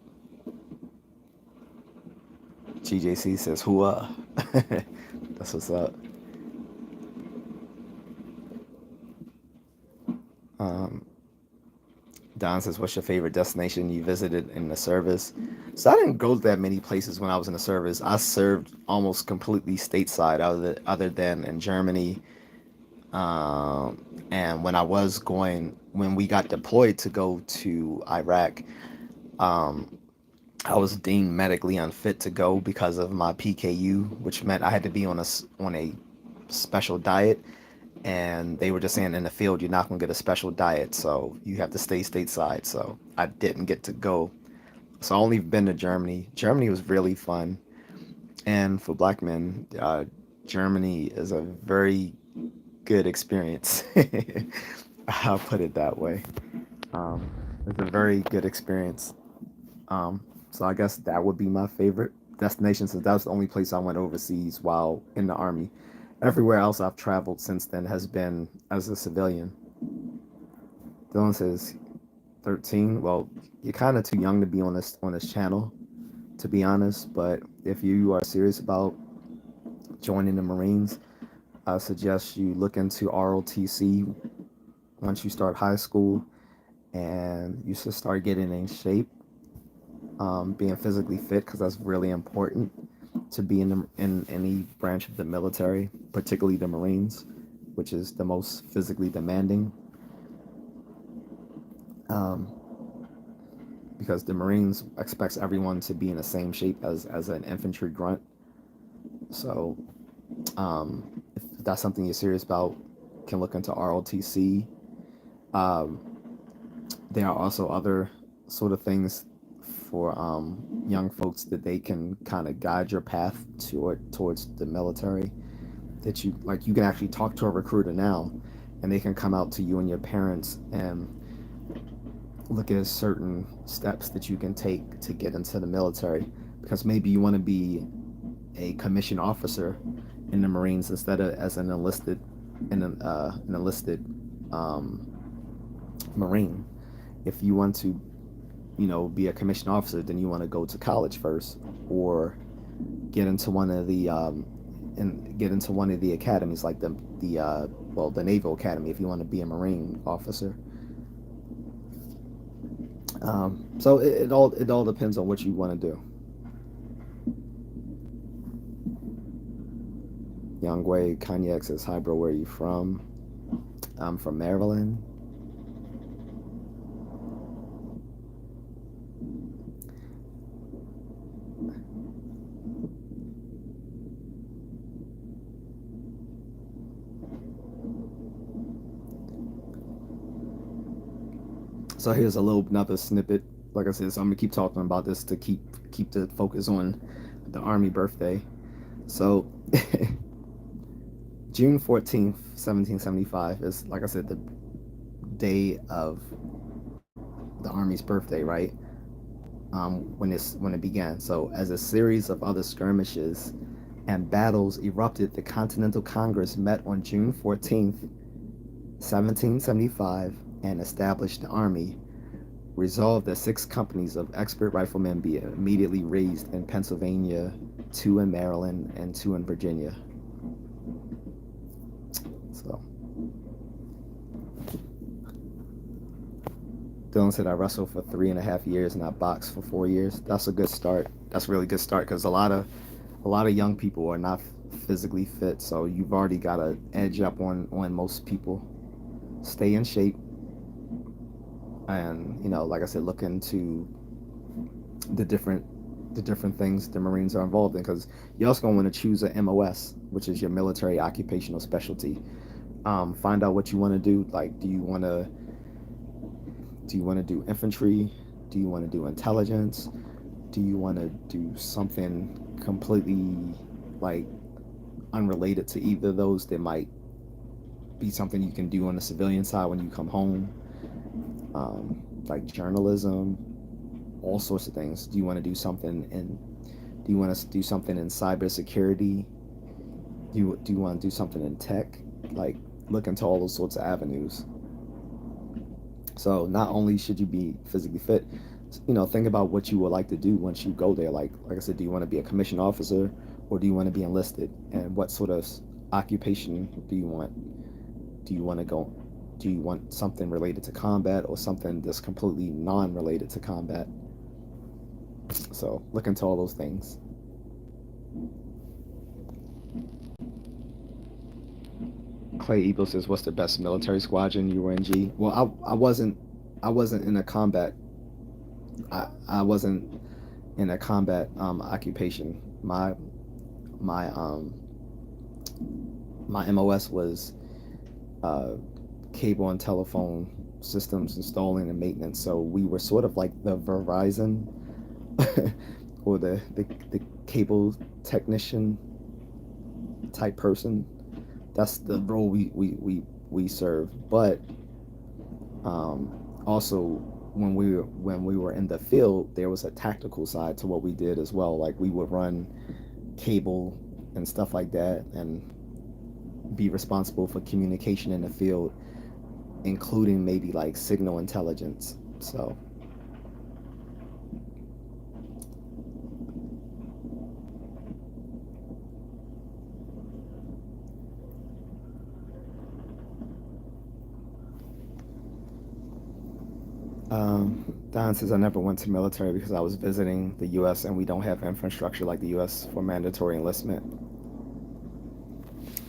GJC says, "Whoa." That's what's up. Um, Don says, "What's your favorite destination you visited in the service?" So I didn't go that many places when I was in the service. I served almost completely stateside, other than in Germany. And when we got deployed to go to Iraq, um, I was deemed medically unfit to go because of my PKU, which meant I had to be on a special diet. And they were just saying in the field, you're not going to get a special diet, so you have to stay stateside. So I didn't get to go. So I only been to Germany. Germany was really fun, and for black men, Germany is a very good experience. I'll put it that way. Um, it's a very good experience. So I guess that would be my favorite destination since that was the only place I went overseas while in the army. Everywhere else I've traveled since then has been as a civilian. Dylan says 13. Well, you're kind of too young to be on this channel, to be honest. But if you are serious about joining the Marines, I suggest you look into ROTC once you start high school, and you should start getting in shape, being physically fit, because that's really important to be in any branch of the military, particularly the Marines, which is the most physically demanding. Um, because the Marines expects everyone to be in the same shape as an infantry grunt. So if that's something you're serious about, can look into ROTC. Um, there are also other sort of things for young folks that they can kind of guide your path towards the military. That you can actually talk to a recruiter now, and they can come out to you and your parents and look at certain steps that you can take to get into the military, because maybe you want to be a commissioned officer in the Marines instead of as an enlisted um, Marine. If you want to, be a commissioned officer, then you want to go to college first, or get into one of the academies, like the Naval Academy, if you want to be a Marine officer. So it all depends on what you want to do. Young Way Cognac says, "Hi, bro. Where are you from?" I'm from Maryland. So here's a little another snippet. Like I said, so I'm gonna keep talking about this to keep the focus on the Army birthday. So June 14th, 1775 is, like I said, the day of the Army's birthday, right? when it began. So, as a series of other skirmishes and battles erupted, the Continental Congress met on June 14th, 1775, and established the Army, resolved that 6 companies of expert riflemen be immediately raised in Pennsylvania, 2 in Maryland, and 2 in Virginia. So, Dylan said I wrestled for 3.5 years and I boxed for 4 years. That's a good start. That's a really good start because a lot of young people are not physically fit, so you've already got an edge up on most people. Stay in shape, and like I said, look into the different the different things the Marines are involved in, because you're also going to want to choose a MOS, which is your military occupational specialty. Find out what you want to do. Like, do you want to do infantry? Do you want to do intelligence? Do you want to do something completely like unrelated to either of those that might be something you can do on the civilian side when you come home? Like journalism, all sorts of things. Do you want to do something in cybersecurity? Do you want to do something in tech? Like, look into all those sorts of avenues. So not only should you be physically fit, think about what you would like to do once you go there. Like I said, do you want to be a commissioned officer, or do you want to be enlisted? And what sort of occupation do you want? Do you want to go? Do you want something related to combat, or something that's completely non-related to combat? So look into all those things. Clay Eagle says, "What's the best military squadron you were in?" G. Well, I wasn't in a combat. I wasn't in a combat occupation. My my MOS was uh, cable and telephone systems installing and maintenance. So we were sort of like the Verizon or the cable technician type person. That's the role we serve. But also, when we were in the field, there was a tactical side to what we did as well. Like, we would run cable and stuff like that, and be responsible for communication in the field, including maybe like signal intelligence. So, Don says, I never went to military because I was visiting the U.S. and we don't have infrastructure like the U.S. for mandatory enlistment.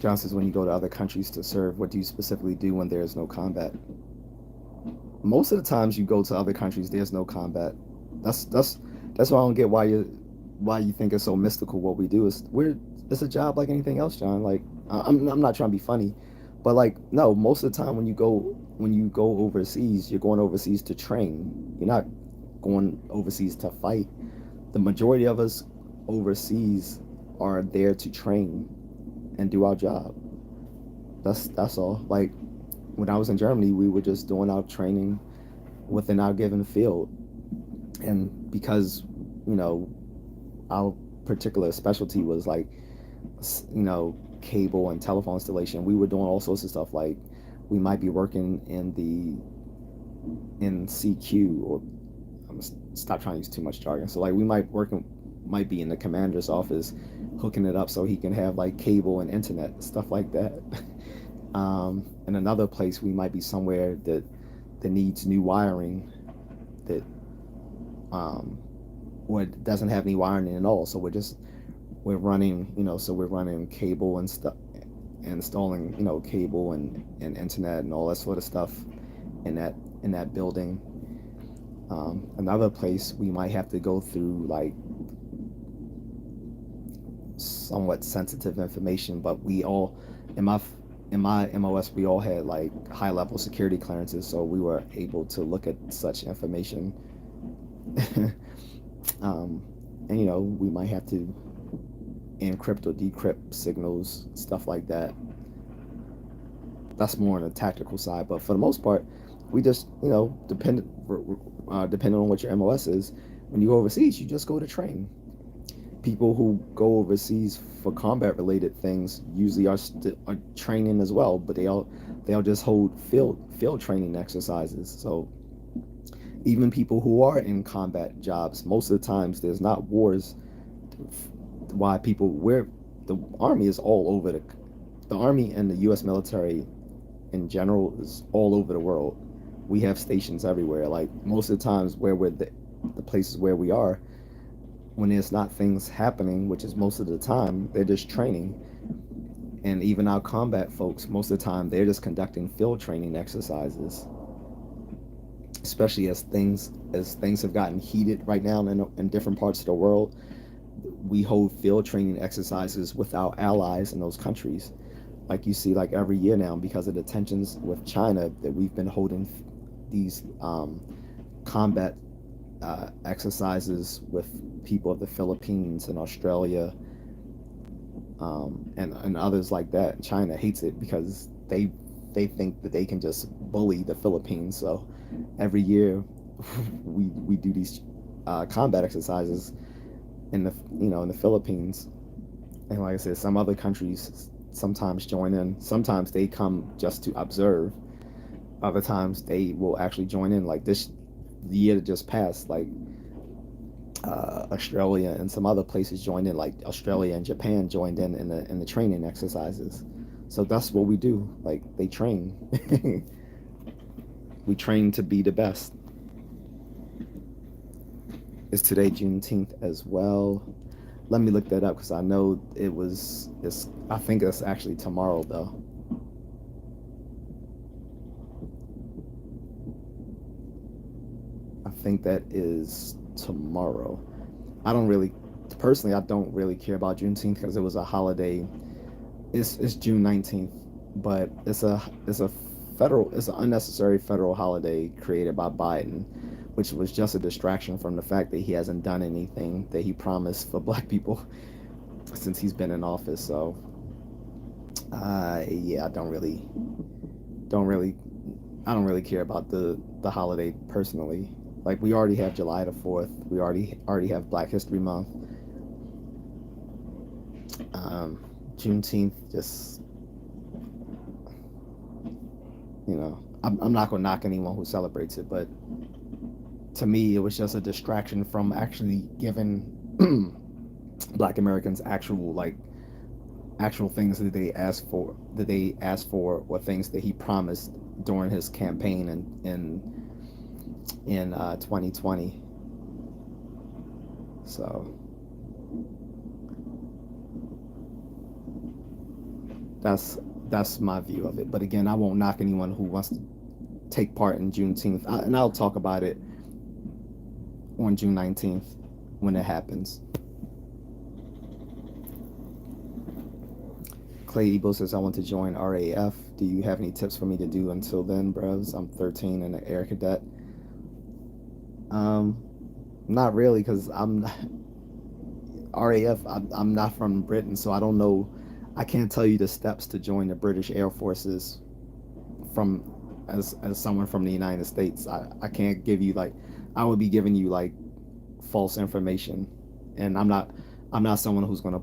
John says, when you go to other countries to serve, what do you specifically do when there is no combat? Most of the times you go to other countries, there's no combat. That's why I don't get why you think it's so mystical. What we do is it's a job like anything else, John. Like, I'm not trying to be funny, but like, no, most of the time when you go overseas, you're going overseas to train. You're not going overseas to fight. The majority of us overseas are there to train and do our job. That's all. Like, when I was in Germany, we were just doing our training within our given field, and because you know our particular specialty was like cable and telephone installation, we were doing all sorts of stuff. Like, we might be working in CQ, or I'm gonna stop trying to use too much jargon. So like, we might be in the commander's office hooking it up so he can have like cable and internet, stuff like that. In another place, we might be somewhere that needs new wiring, that um, or it doesn't have any wiring at all. So we're running cable and stuff, installing cable and internet and all that sort of stuff in that building. Another place, we might have to go through like somewhat sensitive information, but we all in my MOS, we all had like high level security clearances, so we were able to look at such information. um, and we might have to encrypt or decrypt signals, stuff like that. That's more on the tactical side, but for the most part, we just depending on what your MOS is, When you go overseas, you just go to train. People who go overseas for combat related things usually are training as well, but they'll just hold field training exercises. So even people who are in combat jobs, most of the times there's not wars. Why people where the army is all over the army and the U.S. military in general is all over the world. We have stations everywhere. Like most of the times where we're the places where we are, when there's not things happening, which is most of the time, they're just training. And even our combat folks, most of the time, they're just conducting field training exercises. Especially as things have gotten heated right now in different parts of the world, we hold field training exercises with our allies in those countries. Like you see, like every year now, because of the tensions with China, that we've been holding these combat exercises with people of the Philippines and Australia, and others like that. China hates it because they think that they can just bully the Philippines. So every year we do these combat exercises in the Philippines, and like I said, some other countries sometimes join in. Sometimes they come just to observe. Other times they will actually join in. Like this, the year that just passed, like Australia and some other places joined in. Like Australia and Japan joined in the training exercises. So that's what we do. Like they train. We train to be the best. Is today Juneteenth as well? Let me look that up because I know I think it's actually tomorrow though. I think that is tomorrow. I don't really, personally, I don't really care about Juneteenth because it was a holiday. It's June 19th, but it's an unnecessary federal holiday created by Biden, which was just a distraction from the fact that he hasn't done anything that he promised for black people since he's been in office. So, yeah, don't really, I don't really care about the holiday personally. Like we already have July the 4th. We already have Black History Month. Juneteenth, just I'm not gonna knock anyone who celebrates it, but to me, it was just a distraction from actually giving Black Americans actual things that they asked for, or things that he promised during his campaign in 2020. So that's my view of it. But again, I won't knock anyone who wants to take part in Juneteenth, and I'll talk about it on June 19th when it happens. Clay Ebo says, I want to join RAF. Do you have any tips for me to do until then, bros? I'm 13 and an air cadet. Not really, because I'm RAF. I'm not from Britain, so I don't know. I can't tell you the steps to join the British Air Forces from as someone from the United States. I can't give you I would be giving you false information, and I'm not someone who's going to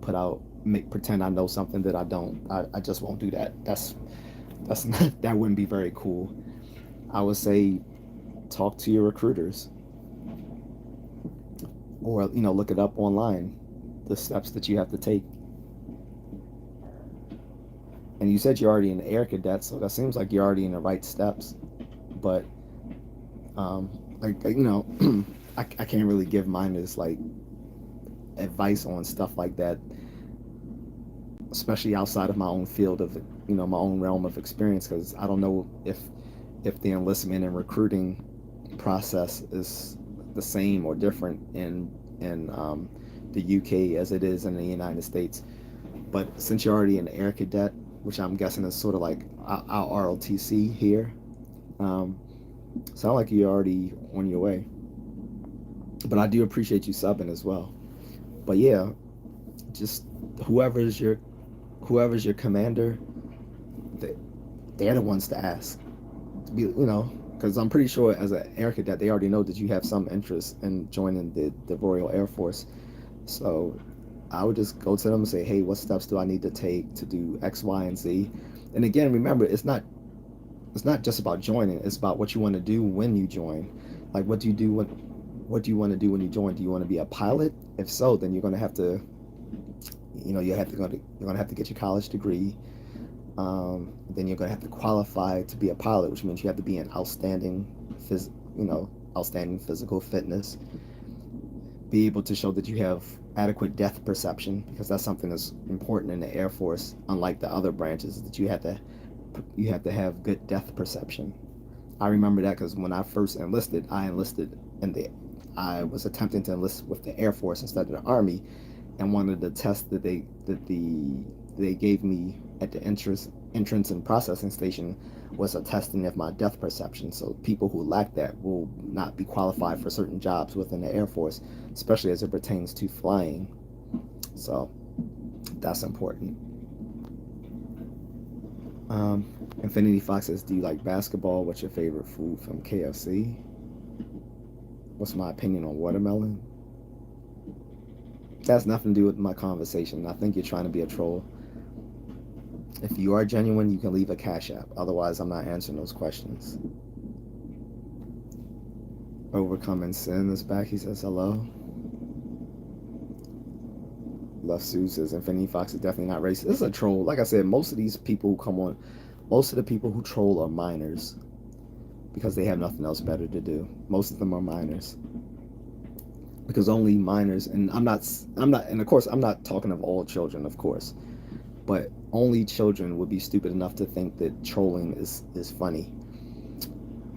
pretend I know something that I don't. I just won't do that. That's not, that wouldn't be very cool. I would say talk to your recruiters, or look it up online, the steps that you have to take. And you said you're already an air cadet, so that seems like you're already in the right steps. But I can't really give mine as advice on stuff like that, especially outside of my own field of my own realm of experience, because I don't know if the enlistment and recruiting process is the same or different in the UK as it is in the United States. But since you're already an air cadet, which I'm guessing is sort of like our ROTC here, sound like you're already on your way. But I do appreciate you subbing as well. But yeah, just whoever's your commander, they're the ones to ask. because I'm pretty sure as an air cadet they already know that you have some interest in joining the Royal Air Force. So I would just go to them and say, hey, what steps do I need to take to do X, Y, and Z? And again, remember, it's not just about joining. It's about what you want to do when you join. Like, what do you want to do when you join? Do you want to be a pilot? If so, then you're going to have to, you're going to have to get your college degree. Then you're going to have to qualify to be a pilot, which means you have to be in outstanding physical fitness, be able to show that you have adequate depth perception, because that's something that's important in the Air Force, unlike the other branches, that you have to have good depth perception. I remember that because when I first enlisted, I was attempting to enlist with the Air Force instead of the Army, and one of the tests that they gave me at the entrance and processing station was a testing of my depth perception. So people who lack that will not be qualified for certain jobs within the Air Force, especially as it pertains to flying. So that's important. Infinity Fox says, do you like basketball? What's your favorite food from KFC? What's my opinion on watermelon? That has nothing to do with my conversation. I think you're trying to be a troll. If you are genuine, you can leave a Cash App. Otherwise, I'm not answering those questions. Overcoming Sin is back. He says hello. Love Sue says Infinity Fox is definitely not racist. This is a troll. Like I said, most of these people who come on, most of the people who troll are minors because they have nothing else better to do. Most of them are minors. Because only minors, and and of course, I'm not talking of all children, of course, but only children would be stupid enough to think that trolling is funny.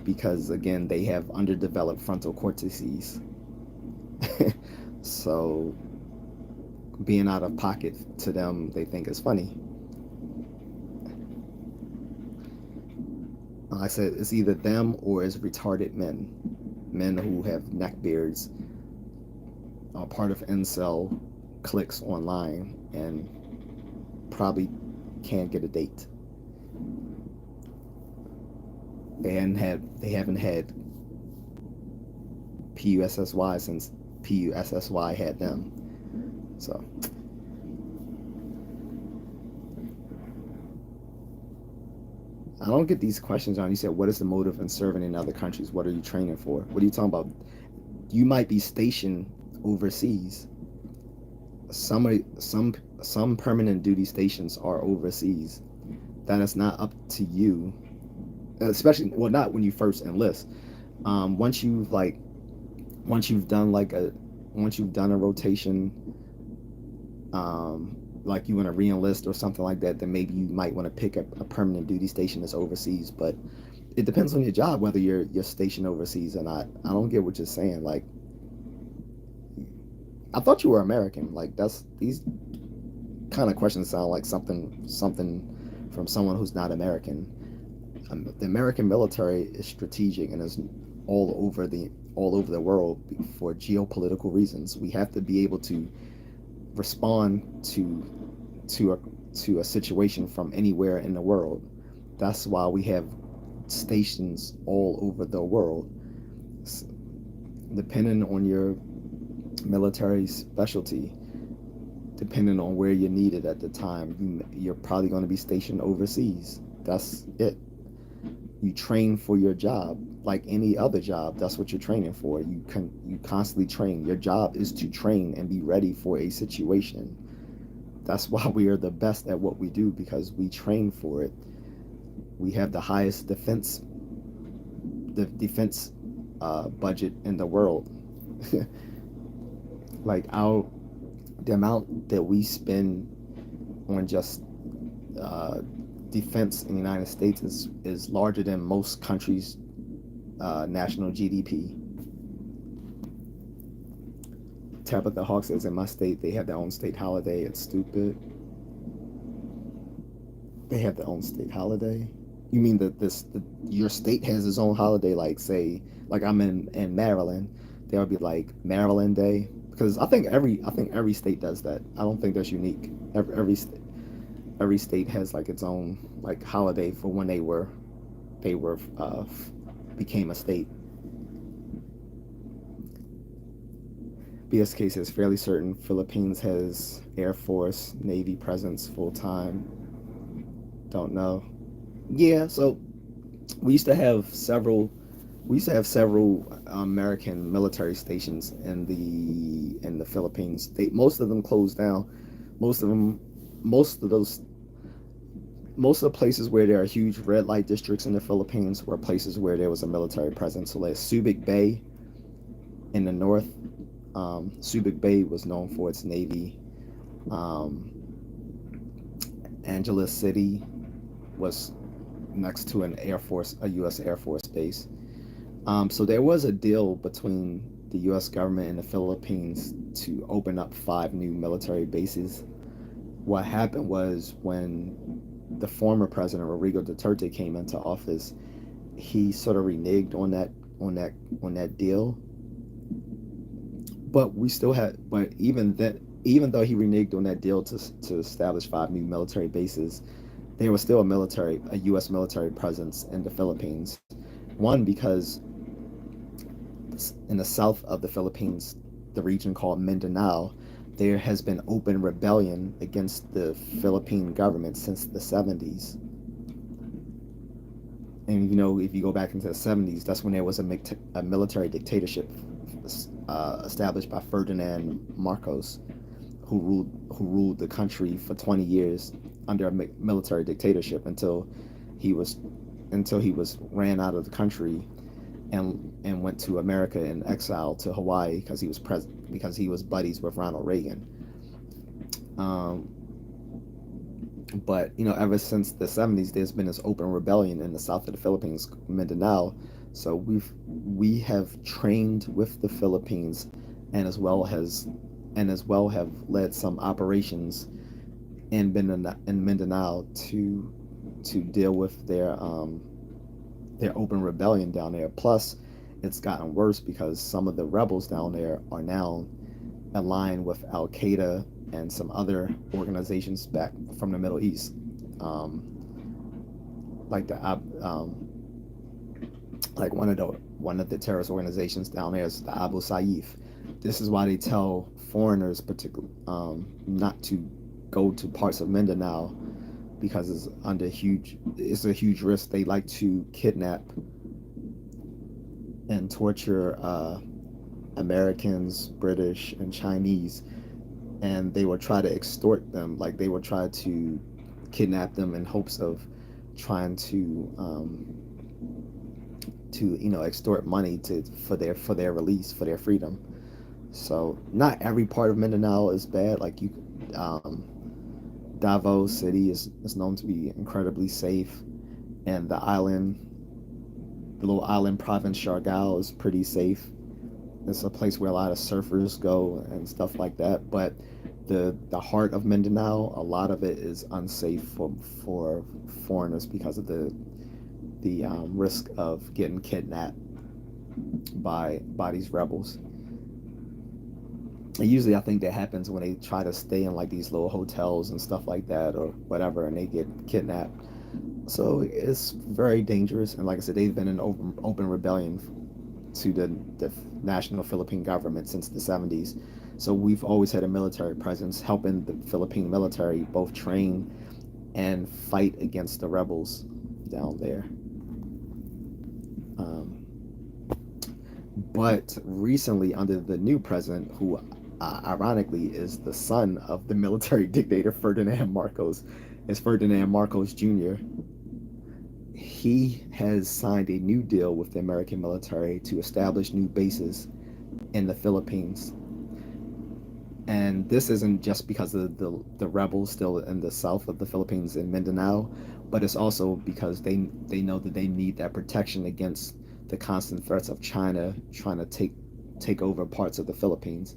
Because again, they have underdeveloped frontal cortices. So being out of pocket to them, they think is funny. I said it's either them or it's retarded men who have neck beards, are part of incel cliques online, and probably can't get a date. They haven't had PUSSY since PUSSY had them. So I don't get these questions, John. You said, what is the motive in serving in other countries? What are you training for? What are you talking about? You might be stationed overseas. Some permanent duty stations are overseas. That is not up to you, especially, well, not when you first enlist. Once you've done a rotation, like you want to re-enlist or something like that, then maybe you might want to pick up a permanent duty station that's overseas. But it depends on your job whether you're stationed overseas or not. I don't get what you're saying. Like, I thought you were American. Like, these kind of questions sound like something from someone who's not American. The American military is strategic and is all over the world for geopolitical reasons. We have to be able to respond to a situation from anywhere in the world. That's why we have stations all over the world. Depending on your military specialty, depending on where you're needed at the time, you're probably going to be stationed overseas. That's it. You train for your job like any other job. That's what you're training for. You constantly train. Your job is to train and be ready for a situation. That's why we are the best at what we do, because we train for it. We have the highest defense budget in the world. Like the amount that we spend on just defense in the United States is larger than most countries' national GDP. Tabitha Hawk says, in my state, they have their own state holiday. It's stupid. They have their own state holiday? You mean that your state has its own holiday? Like, say, like I'm in Maryland, there would be like Maryland Day, because I think every state does that. I don't think that's unique. Every state has like its own like holiday for when they were became a state. BS case is fairly certain Philippines has Air Force, Navy presence full time. Don't know. Yeah, so we used to have several American military stations in the Philippines. Most of them closed down. Most of them, most of those, most of the places where there are huge red light districts in the Philippines were places where there was a military presence. So like Subic Bay in the north, Subic Bay was known for its navy. Um, Angeles City was next to a U.S. Air Force base. So there was a deal between the U.S. government and the Philippines to open up 5 new military bases. What happened was when the former president Rodrigo Duterte came into office, he sort of reneged on that deal. But we still had, but even though he reneged on that deal to establish 5 new military bases, there was still a U.S. military presence in the Philippines. One, because in the south of the Philippines, the region called Mindanao, there has been open rebellion against the Philippine government since the 70s. And if you go back into the 70s, that's when there was a military dictatorship established by Ferdinand Marcos, who ruled the country for 20 years under a military dictatorship he was until he was ran out of the country and went to America in exile to Hawaii because he was buddies with Ronald Reagan. But ever since the 70s, there's been this open rebellion in the south of the Philippines, Mindanao. So we have trained with the Philippines, and as well have led some operations in Mindanao to deal with their open rebellion down there. Plus, it's gotten worse because some of the rebels down there are now aligned with Al Qaeda and some other organizations back from the Middle East, like like one of the terrorist organizations down there is the Abu Sayyaf. This is why they tell foreigners, particularly, not to go to parts of Mindanao because it's a huge risk. They like to kidnap and torture Americans, British, and Chinese, and they will try to extort them. Like they will try to kidnap them in hopes of trying to extort money for their release, for their freedom. So not every part of Mindanao is bad. Like Davao City is known to be incredibly safe, and the little island province Siargao is pretty safe. It's a place where a lot of surfers go and stuff like that. But the heart of Mindanao, a lot of it is unsafe for foreigners because of the risk of getting kidnapped by these rebels. And usually, I think that happens when they try to stay in like these little hotels and stuff like that, or whatever, and they get kidnapped. So it's very dangerous. And like I said, they've been in open rebellion to the national Philippine government since the 70s. So we've always had a military presence helping the Philippine military both train and fight against the rebels down there. But recently, under the new president, who ironically is the son of the military dictator Ferdinand Marcos, is Ferdinand Marcos Jr., he has signed a new deal with the American military to establish new bases in the Philippines. And this isn't just because of the rebels still in the south of the Philippines in Mindanao, but it's also because they know that they need that protection against the constant threats of China trying to take over parts of the Philippines.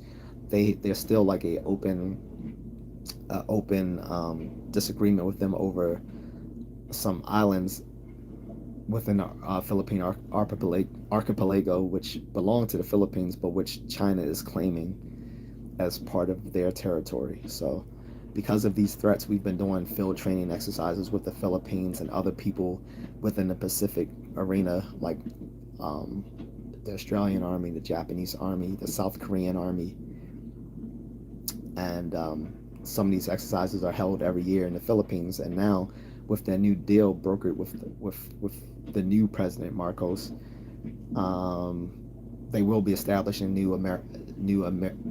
They're still like a open disagreement with them over some islands within the Philippine archipelago, which belong to the Philippines, but which China is claiming as part of their territory. So because of these threats, we've been doing field training exercises with the Philippines and other people within the Pacific arena, like the Australian Army, the Japanese Army, the South Korean Army, and some of these exercises are held every year in the Philippines. And now, with that new deal brokered with the new president Marcos, um, they will be establishing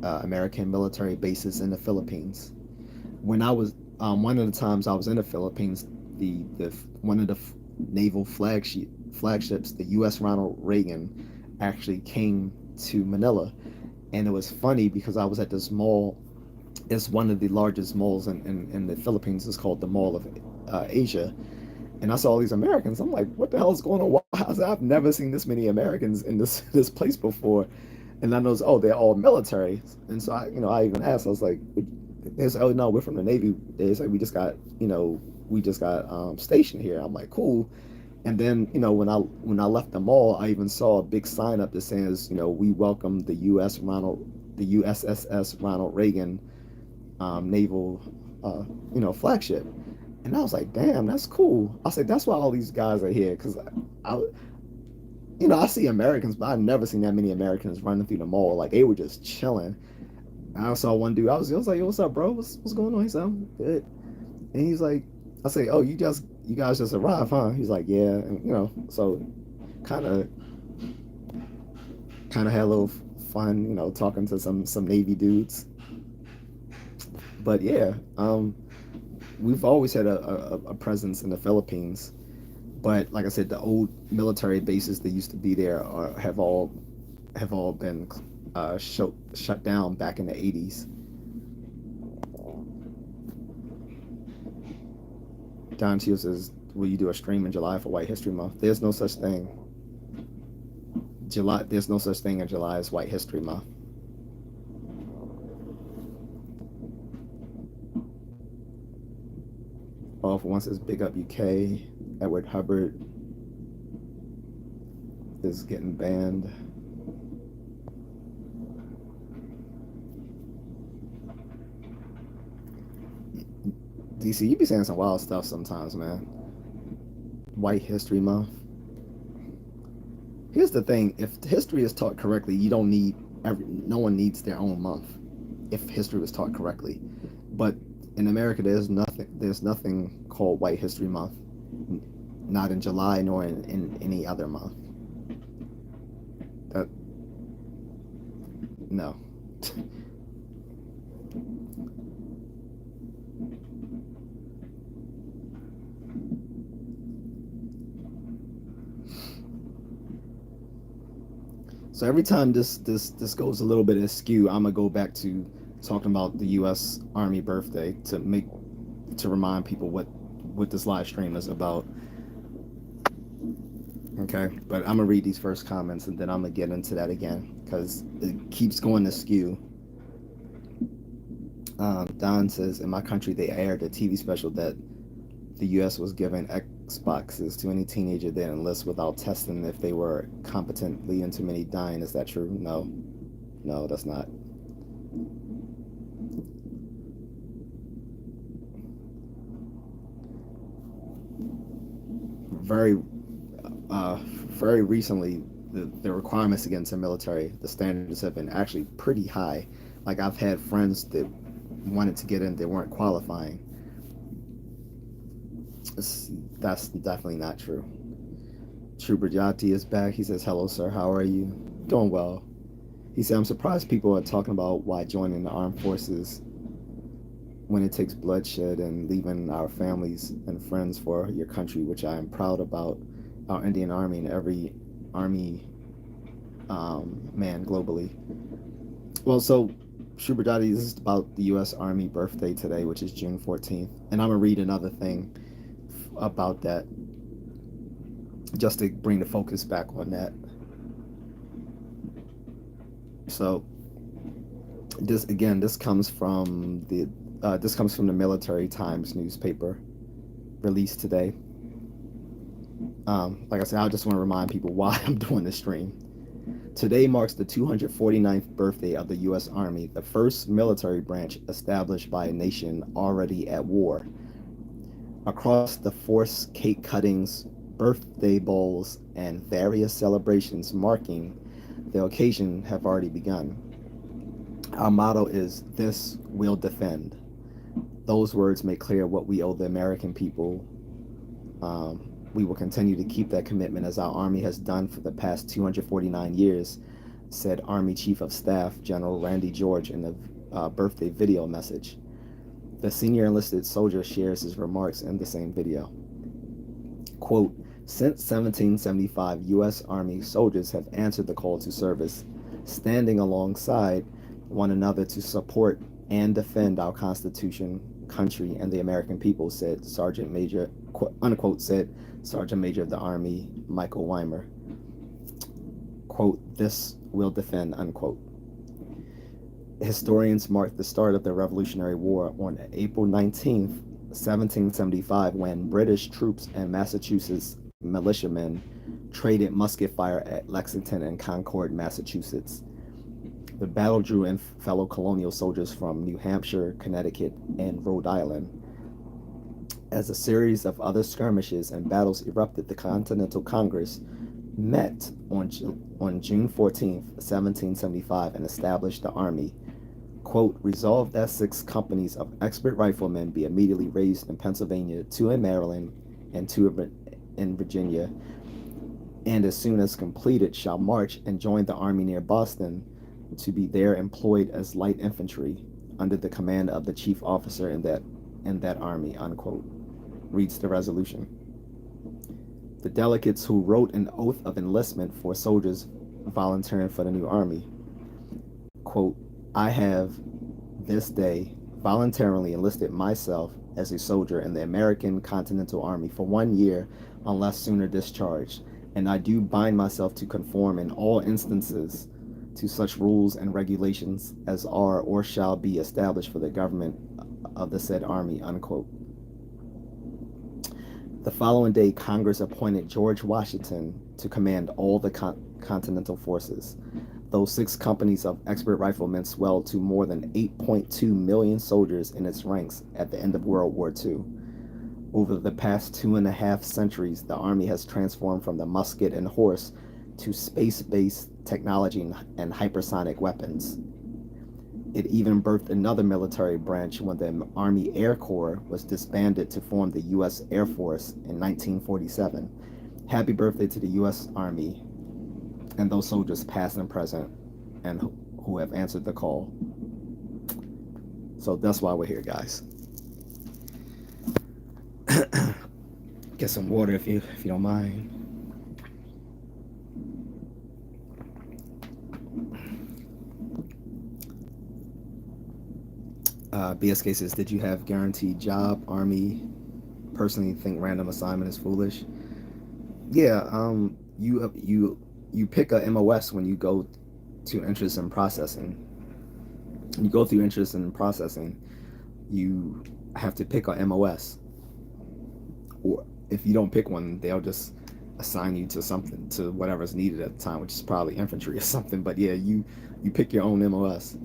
American military bases in the Philippines. When I was one of the times I was in the Philippines, the one of the naval flagships, the U.S. Ronald Reagan, actually came to Manila, and it was funny because I was at this mall. It's one of the largest malls in the Philippines. It's called the Mall of Asia, and I saw all these Americans. I'm like, what the hell is going on? I've never seen this many Americans in this place before. And I noticed, oh, they're all military. And so I even asked, I was like, they said, oh no, we're from the Navy. They said we just got stationed here. I'm like, cool. And then when I left the mall, I even saw a big sign up that says, we welcome the USSS Ronald Reagan naval flagship. And I was like, damn, that's cool. I said, that's why all these guys are here, because I see Americans, but I've never seen that many Americans running through the mall. Like, they were just chilling. And I saw one dude. I was like, yo, what's up, bro? What's going on? He said, I'm good. And he's like, I say, oh, you guys just arrived, huh? He's like, yeah. And so kind of had a little fun, talking to some Navy dudes. But yeah, we've always had a presence in the Philippines. But like I said, the old military bases that used to be there have all been shut down back in the 80s. Don Teo says, will you do a stream in July for White History Month? There's no such thing. There's no such thing in July as White History Month. All for one says, big up UK. Edward Hubbard is getting banned. DC, you be saying some wild stuff sometimes, man. White History Month. Here's the thing: if history is taught correctly, no one needs their own month. If history was taught correctly, but in America, there's nothing called White History Month, not in July nor in any other month. No. So every time this goes a little bit askew, I'm gonna go back to talking about the U.S. Army birthday to remind people what this live stream is about. Okay, but I'm gonna read these first comments and then I'm gonna get into that again because it keeps going askew. Don says, in my country, they aired a TV special that the U.S. was giving Xboxes to any teenager they enlist without testing if they were competent, leading to many dying. Is that true? No, that's not. Very recently, the requirements against the military, the standards have been actually pretty high. Like, I've had friends that wanted to get in, they weren't qualifying. That's definitely not true. Trooper Jati is back. He says, hello, sir. How are you? Doing well. He said, I'm surprised people are talking about why joining the armed forces when it takes bloodshed and leaving our families and friends for your country, which I am proud about our Indian Army and every Army man globally. Well, so Trooper Jati, this is about the U.S. Army birthday today, which is June 14th. And I'm going to read another thing about that just to bring the focus back on that. So this comes from the Military Times newspaper released today. Like I said, I just want to remind people why I'm doing this stream. Today marks the 249th birthday of the U.S. Army, the first military branch established by a nation already at war. Across the forced cake cuttings, birthday balls, and various celebrations marking the occasion have already begun. Our motto is "This we'll defend." Those words make clear what we owe the American people. We will continue to keep that commitment as our Army has done for the past 249 years, said Army Chief of Staff General Randy George in the birthday video message. The senior enlisted soldier shares his remarks in the same video. Quote, since 1775, U.S. Army soldiers have answered the call to service, standing alongside one another to support and defend our Constitution, country, and the American people, said Sergeant Major, unquote, said Sergeant Major of the Army, Michael Weimer. Quote, this will defend, unquote. Historians mark the start of the Revolutionary War on April 19th, 1775, when British troops and Massachusetts militiamen traded musket fire at Lexington and Concord, Massachusetts. The battle drew in fellow colonial soldiers from New Hampshire, Connecticut, and Rhode Island. As a series of other skirmishes and battles erupted, the Continental Congress met on June 14, 1775, and established the Army. Quote, resolved that 6 companies of expert riflemen be immediately raised in Pennsylvania, 2 in Maryland, and 2 in Virginia, and as soon as completed shall march and join the army near Boston, to be there employed as light infantry under the command of the chief officer in that army, unquote, reads the resolution. The delegates who wrote an oath of enlistment for soldiers volunteering for the new army, quote, I have this day voluntarily enlisted myself as a soldier in the American Continental Army for 1 year unless sooner discharged, and I do bind myself to conform in all instances to such rules and regulations as are or shall be established for the government of the said army, unquote. The following day, Congress appointed George Washington to command all the Continental forces. Those 6 companies of expert riflemen swelled to more than 8.2 million soldiers in its ranks at the end of World War II. Over the past 2.5 centuries, the Army has transformed from the musket and horse to space-based technology and hypersonic weapons. It even birthed another military branch when the Army Air Corps was disbanded to form the U.S. Air Force in 1947. Happy birthday to the U.S. Army and those soldiers past and present and who have answered the call. So that's why we're here, guys. Get some water if you don't mind. BSK says, did you have guaranteed job? Army personally think random assignment is foolish. Yeah, you pick a MOS when you go to interest in processing. You go through interest in processing, you have to pick a MOS. Or if you don't pick one, they'll just assign you to something, to whatever's needed at the time, which is probably infantry or something. But yeah, you pick your own MOS.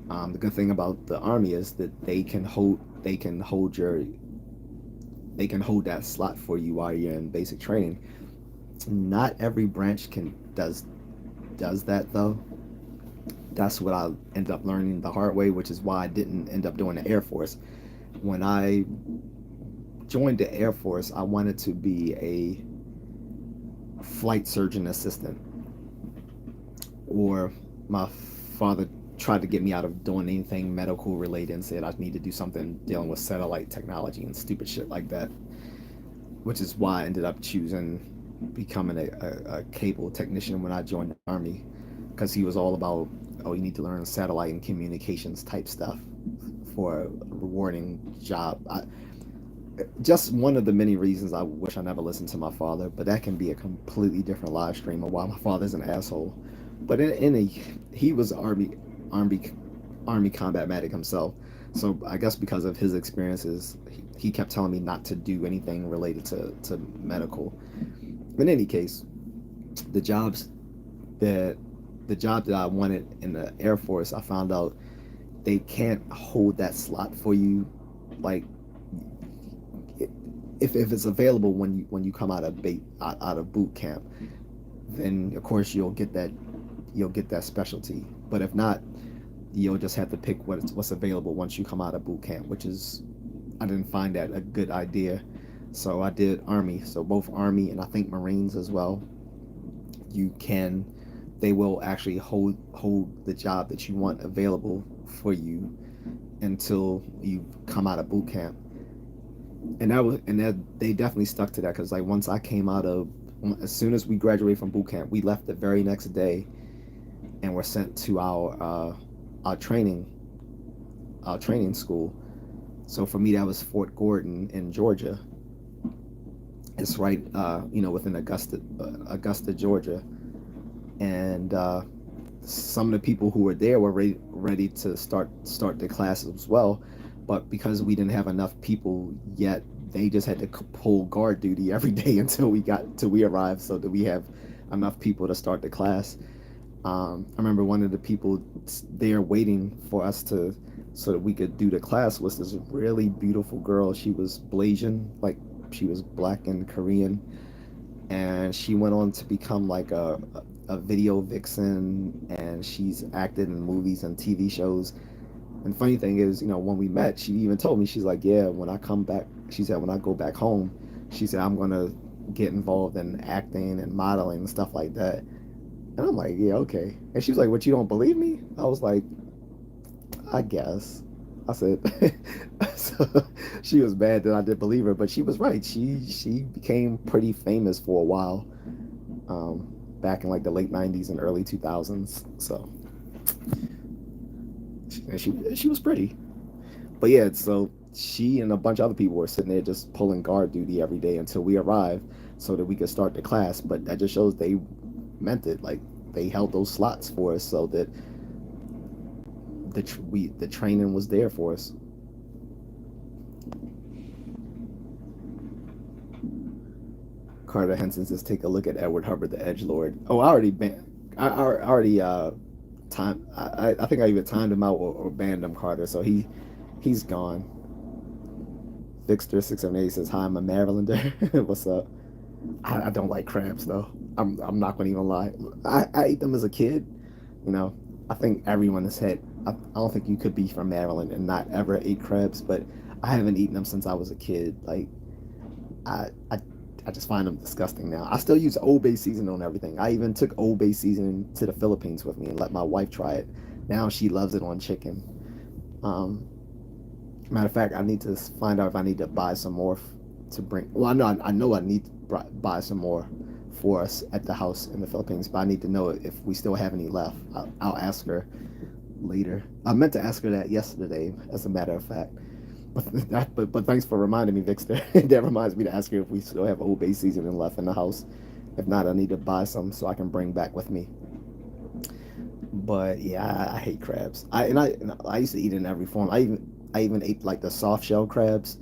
The good thing about the Army is that they can hold that slot for you while you're in basic training. Not every branch does that though. That's what I ended up learning the hard way, which is why I didn't end up doing the Air Force. When I joined the Air Force, I wanted to be a flight surgeon assistant, or my father tried to get me out of doing anything medical related and said I need to do something dealing with satellite technology and stupid shit like that, which is why I ended up choosing becoming a cable technician when I joined the Army, because he was all about, oh, you need to learn satellite and communications type stuff for a rewarding job. Just one of the many reasons I wish I never listened to my father, but that can be a completely different live stream of why my father's an asshole. But he was Army combat medic himself, so I guess because of his experiences, he kept telling me not to do anything related to medical. In any case, the job that I wanted in the Air Force, I found out they can't hold that slot for you. Like, if it's available when you come out of boot camp, then of course you'll get that specialty. But if not, you'll just have to pick what's available once you come out of boot camp, which is I didn't find that a good idea. So I did Army. So both Army and I think Marines as well. You can they will actually hold the job that you want available for you until you come out of boot camp. And that they definitely stuck to that because like once I came out of as soon as we graduated from boot camp, we left the very next day and were sent to our training our training school. So for me, that was Fort Gordon in Georgia. It's right, within Augusta, Georgia, and some of the people who were there were ready to start the classes as well, but because we didn't have enough people yet, they just had to pull guard duty every day until we arrived, so that we have enough people to start the class. I remember one of the people there waiting for us to so that we could do the class was this really beautiful girl. She was Blasian, like she was black and Korean, and she went on to become like a video vixen, and she's acted in movies and TV shows. And funny thing is, when we met, she even told me, she's like, yeah, when I come back, she said, when I go back home, she said, I'm gonna get involved in acting and modeling and stuff like that. And I'm like, yeah, okay. And she was like, what, you don't believe me? I was like, I guess. I said, so she was mad that I didn't believe her, but she was right. She became pretty famous for a while, back in like the late '90s and early 2000s. So she was pretty. But yeah, so she and a bunch of other people were sitting there just pulling guard duty every day until we arrived, so that we could start the class. But that just shows they meant it. Like they held those slots for us so that the training was there for us. Carter Henson says, "Take a look at Edward Hubbard, the Edge Lord." Oh, I already time. I think I either timed him out or banned him, Carter. So he's gone. Vixter678 says, "Hi, I'm a Marylander." What's up? I don't like crabs though. I'm not gonna even lie. I ate them as a kid. You know, I think everyone has had. I don't think you could be from Maryland and not ever eat crabs, but I haven't eaten them since I was a kid. Like I I I just find them disgusting now. I still use Old Bay seasoning on everything. I even took Old Bay seasoning to the Philippines with me and let my wife try it. Now she loves it on chicken. Um, Matter of fact, I need to find out if I need to buy some more to bring. Well, I know I need to buy some more for us at the house in the Philippines, but I need to know if we still have any left. I'll ask her later. I meant to ask her that yesterday, as a matter of fact. But thanks for reminding me, Vixter. That reminds me to ask her if we still have Old Bay seasoning left in the house. If not, I need to buy some so I can bring back with me. But yeah, I hate crabs. I used to eat it in every form. I even ate like the soft shell crabs.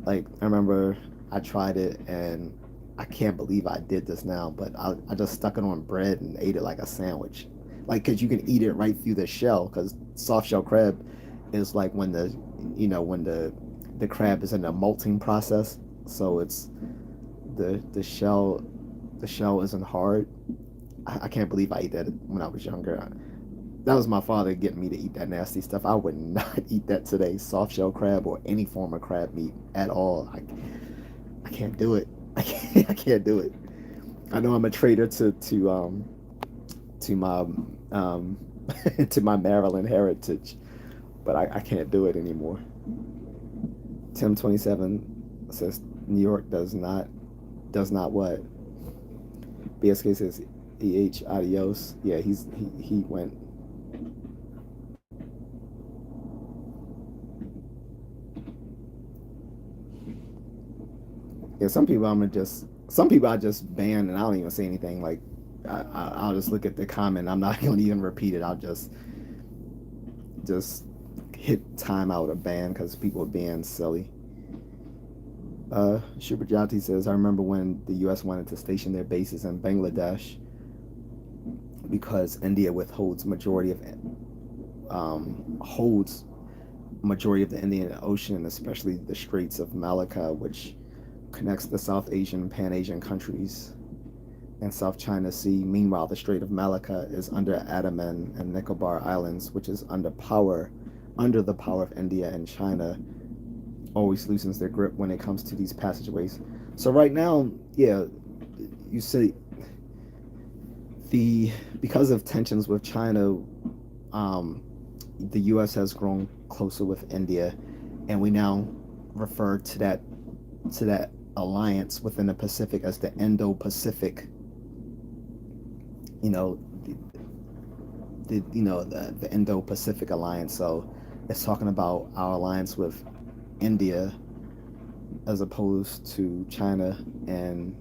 Like I remember I tried it and I can't believe I did this now, but I just stuck it on bread and ate it like a sandwich. Like, cause you can eat it right through the shell. Cause soft shell crab is like when the crab is in the molting process. So it's the shell the shell isn't hard. I can't believe I ate that when I was younger. That was my father getting me to eat that nasty stuff. I would not eat that today. Soft shell crab or any form of crab meat at all. I can't do it. I can't do it. I know I'm a traitor to my um, to my Maryland heritage, but I can't do it anymore. Tim27 says New York does not what? BSK says adios. Yeah, he went. Yeah, some people I just ban and I don't even say anything. Like I'll just look at the comment. I'm not gonna even repeat it. I'll just hit timeout or ban because people are being silly. Shubhajati says, I remember when the U.S. wanted to station their bases in Bangladesh because India holds majority of the Indian Ocean, especially the Straits of Malacca, which connects the South Asian, Pan-Asian countries and South China Sea. Meanwhile, the Strait of Malacca is under Andaman and Nicobar Islands, which is under the power of India and China, always loosens their grip when it comes to these passageways. So right now, yeah, you see the because of tensions with China, the U.S. has grown closer with India, and we now refer to that alliance within the Pacific as the Indo-Pacific. You know, the Indo-Pacific alliance. So it's talking about our alliance with India as opposed to China and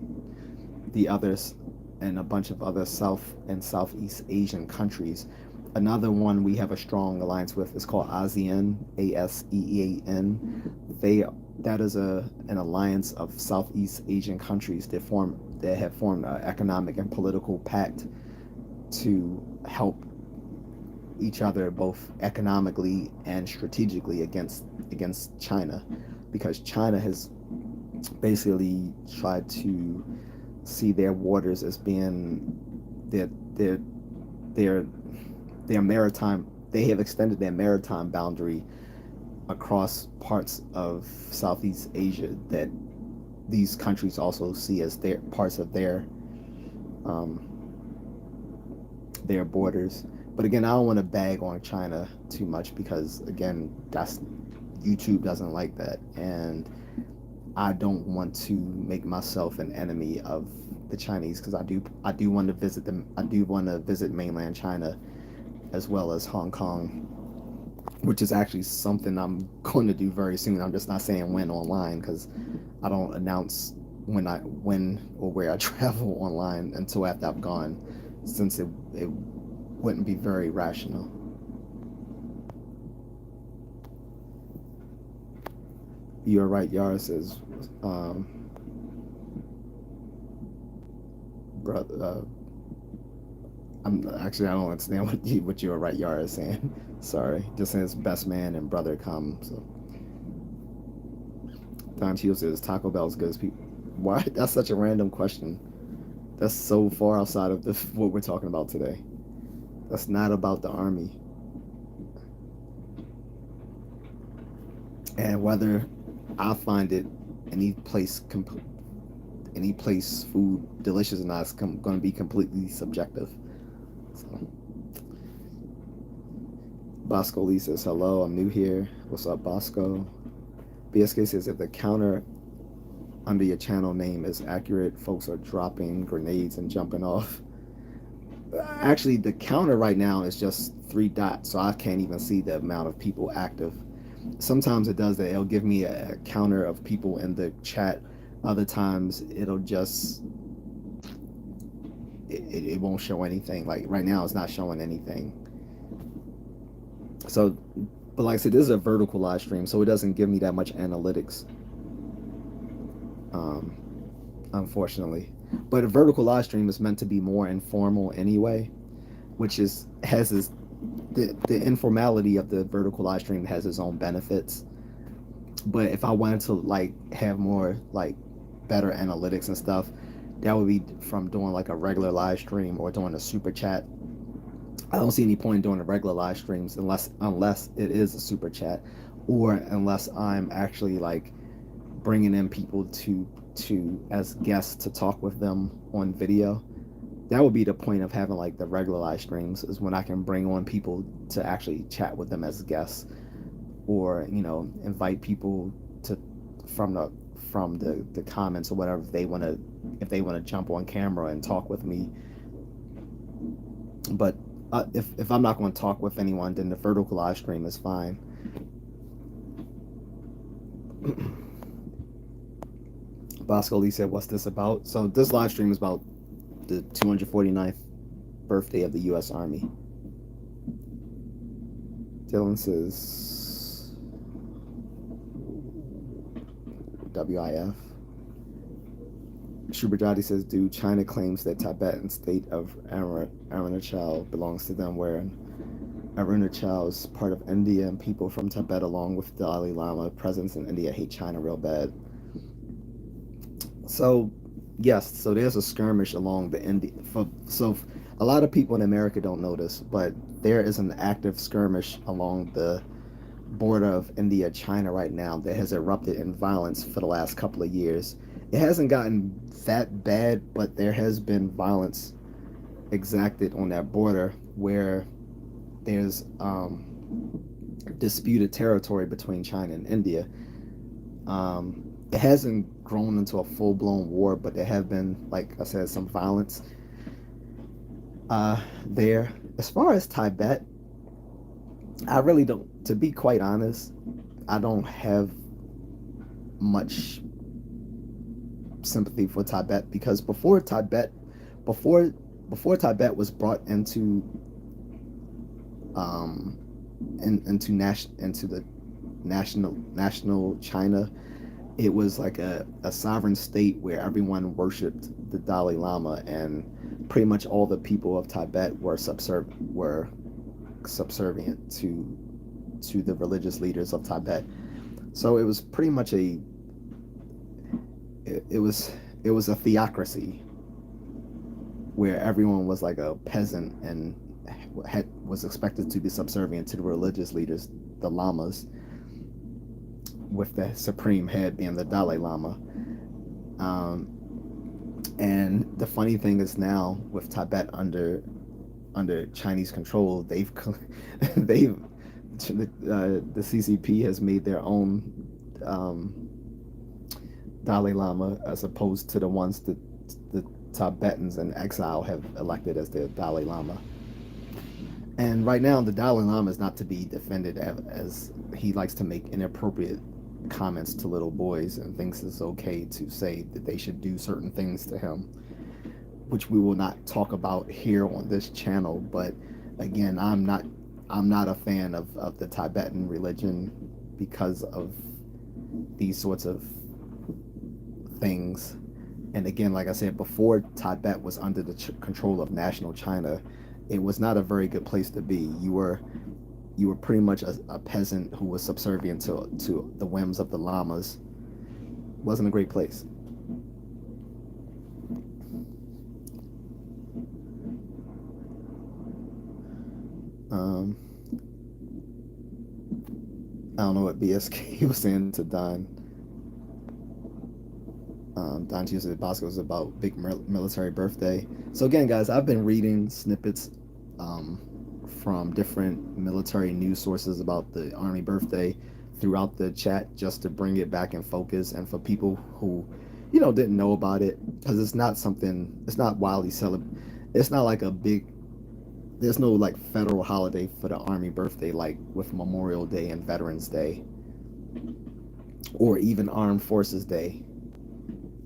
the others and a bunch of other South and Southeast Asian countries. Another one we have a strong alliance with is called ASEAN, ASEAN. They that is an alliance of Southeast Asian countries that have formed an economic and political pact to help each other both economically and strategically against China, because China has basically tried to see their waters as being their their maritime. They have extended their maritime boundary across parts of Southeast Asia that these countries also see as their parts of um, their borders. But again, I don't want to bag on China too much because again, that's YouTube doesn't like that, and I don't want to make myself an enemy of the Chinese because I do want to visit them. I do want to visit mainland China as well as Hong Kong, which is actually something I'm going to do very soon. I'm just not saying when online because I don't announce when or where I travel online until after I've gone, since it wouldn't be very rational. You're right, Yara says, brother. I don't understand what you're right, Yara is saying. Sorry, just saying it's best man and brother come. So Don Tio says Taco Bell's good as people. Why? That's such a random question. That's so far outside of what we're talking about today. That's not about the army. And whether I find it any place any place food delicious or not is going to be completely subjective. So, Bosco Lee says hello. I'm new here. What's up, Bosco? BSK says if the counter under your channel name is accurate, folks are dropping grenades and jumping off. Actually, the counter right now is just 3 dots, so I can't even see the amount of people active. Sometimes it does that. It'll give me a counter of people in the chat. Other times it'll just it won't show anything. Like right now, it's not showing anything. So, but like I said, this is a vertical live stream, so it doesn't give me that much analytics. Unfortunately, but a vertical live stream is meant to be more informal anyway, which has the informality of the vertical live stream has its own benefits. But if I wanted to like have more like better analytics and stuff, that would be from doing like a regular live stream or doing a super chat. I don't see any point in doing a regular live streams unless it is a super chat, or unless I'm actually like bringing in people to as guests to talk with them on video. That would be the point of having like the regular live streams, is when I can bring on people to actually chat with them as guests, or invite people to from the comments or whatever, if they want to jump on camera and talk with me. But if I'm not going to talk with anyone, then the vertical live stream is fine. Bosco Lee said, what's this about? So this live stream is about the 249th birthday of the U.S. Army. Dylan says, WIF. Shuberjati says, dude, China claims that Tibetan state of Arunachal belongs to them, where Arunachal is part of India, and people from Tibet, along with Dalai Lama presence in India, hate China real bad. So, yes, so there's a skirmish along the India. So, a lot of people in America don't know this, but there is an active skirmish along the border of India China right now that has erupted in violence for the last couple of years. It hasn't gotten that bad, but there has been violence exacted on that border where there's disputed territory between China and India. It hasn't grown into a full blown war, but there have been, like I said, some violence there. As far as Tibet, I really don't, to be quite honest, I don't have much sympathy for Tibet because before before Tibet was brought into into the national China, it was like a sovereign state where everyone worshipped the Dalai Lama, and pretty much all the people of Tibet were subservient to the religious leaders of Tibet. So it was pretty much it was a theocracy where everyone was like a peasant and was expected to be subservient to the religious leaders, the lamas, with the supreme head being the Dalai Lama. And the funny thing is now with Tibet under Chinese control, they've the CCP has made their own Dalai Lama as opposed to the ones that the Tibetans in exile have elected as their Dalai Lama. And right now, the Dalai Lama is not to be defended as he likes to make inappropriate comments to little boys and thinks it's okay to say that they should do certain things to him, which we will not talk about here on this channel. But again, I'm not a fan of the Tibetan religion because of these sorts of things. And again, like I said, before Tibet was under the control of national China, it was not a very good place to be. You were pretty much a peasant who was subservient to the whims of the lamas. Wasn't a great place. I don't know what BSK was saying to Don. Don Tuesday Bosco was about big military birthday. So again, guys, I've been reading snippets from different military news sources about the Army birthday throughout the chat just to bring it back in focus and for people who, didn't know about it, because it's not widely celebrated. It's not like there's no like federal holiday for the Army birthday like with Memorial Day and Veterans Day or even Armed Forces Day.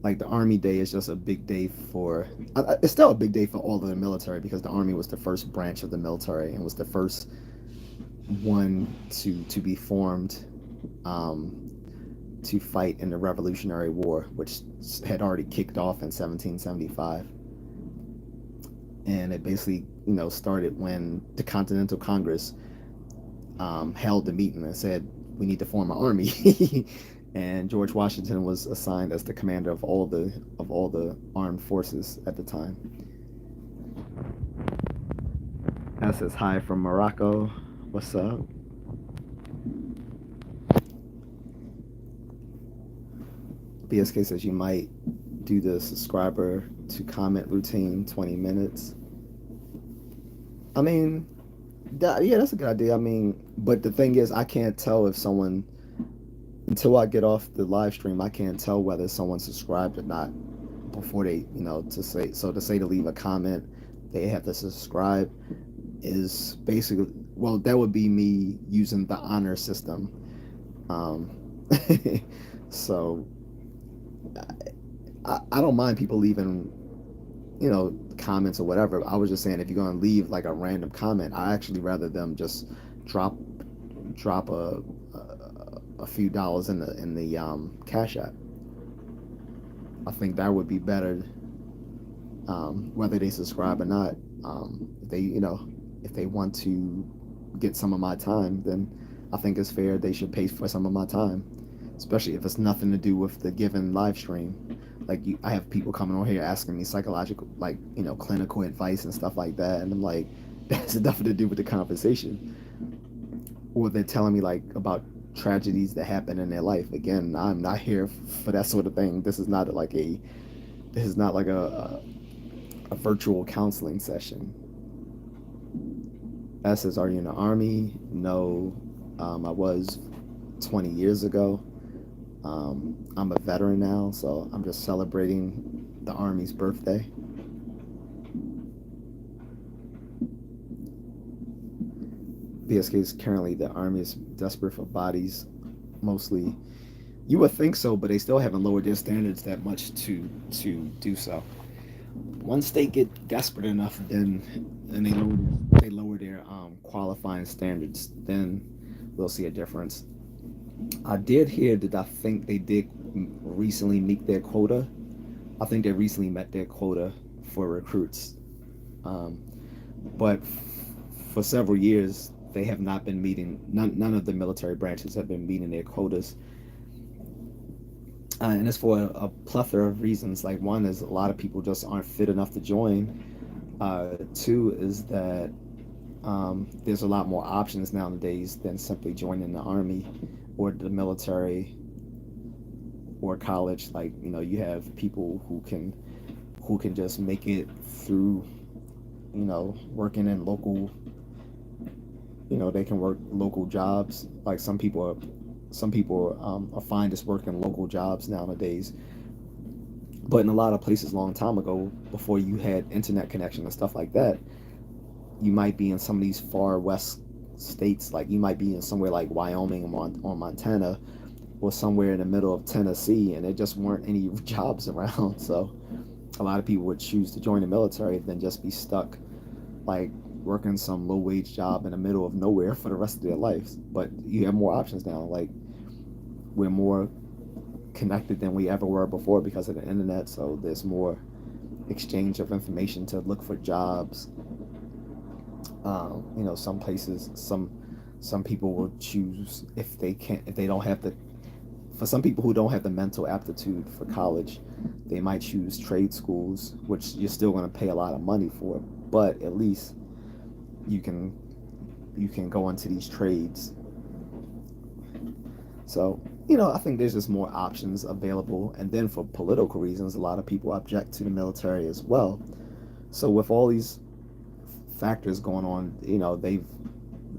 Like the Army Day is just a big day it's still a big day for all of the military because the Army was the first branch of the military and was the first one to be formed to fight in the Revolutionary War, which had already kicked off in 1775. And it basically, started when the Continental Congress held the meeting and said, we need to form an army. And George Washington was assigned as the commander of all the armed forces at the time. That says hi from Morocco. What's up? BSK says you might do the subscriber to comment routine 20 minutes. I mean, yeah, that's a good idea. I mean, but the thing is, I can't tell if someone, until I get off the live stream, I can't tell whether someone subscribed or not before they, to leave a comment, they have to subscribe is basically, well, that would be me using the honor system. So I don't mind people leaving, comments or whatever. I was just saying if you're going to leave like a random comment, I actually rather them just drop a few dollars in the Cash App. I think that would be better, whether they subscribe or not. If they want to get some of my time, then I think it's fair they should pay for some of my time, especially if it's nothing to do with the given live stream. like I have people coming on here asking me psychological, like, clinical advice and stuff like that, and I'm like, that's nothing to do with the conversation. Or they're telling me like about tragedies that happen in their life. Again, I'm not here for that sort of thing. This is not like a virtual counseling session. S says, are you in the army? No, I was 20 years ago. I'm a veteran now, so I'm just celebrating the Army's birthday. BSK is currently the Army is desperate for bodies, mostly. You would think so, but they still haven't lowered their standards that much to do so. Once they get desperate enough, then they lower their qualifying standards. Then we'll see a difference. I did hear that I think they did recently meet their quota. I think they recently met their quota for recruits. Um, but for several years, they have not been meeting, none of the military branches have been meeting their quotas. And it's for a plethora of reasons. Like, one is a lot of people just aren't fit enough to join. Two is that there's a lot more options nowadays than simply joining the army or the military or college. Like, you have people who can just make it through, working in local, they can work local jobs. Like, some people are fine just working local jobs nowadays. But in a lot of places, a long time ago, before you had internet connection and stuff like that, you might be in some of these far west states. Like, you might be in somewhere like Wyoming or Montana, or somewhere in the middle of Tennessee, and there just weren't any jobs around. So a lot of people would choose to join the military than just be stuck, like, working some low wage job in the middle of nowhere for the rest of their lives. But you have more options now. Like, we're more connected than we ever were before because of the internet. So there's more exchange of information to look for jobs. Some places, some people will choose, if they don't have the, for some people who don't have the mental aptitude for college, they might choose trade schools, which you're still going to pay a lot of money for, but at least you can go into these trades. So, I think there's just more options available. And then for political reasons, a lot of people object to the military as well. So with all these factors going on,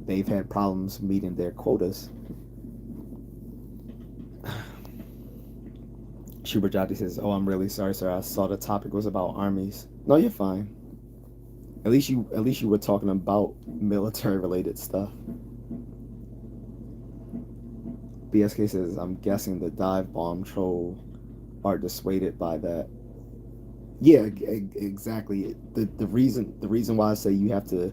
they've had problems meeting their quotas. Schubert Jati says, "Oh, I'm really sorry, sir. I saw the topic was about armies." No, you're fine. At least you were talking about military related stuff. BSK says, "I'm guessing the dive bomb troll are dissuaded by that." Yeah, exactly. The reason why I say you have to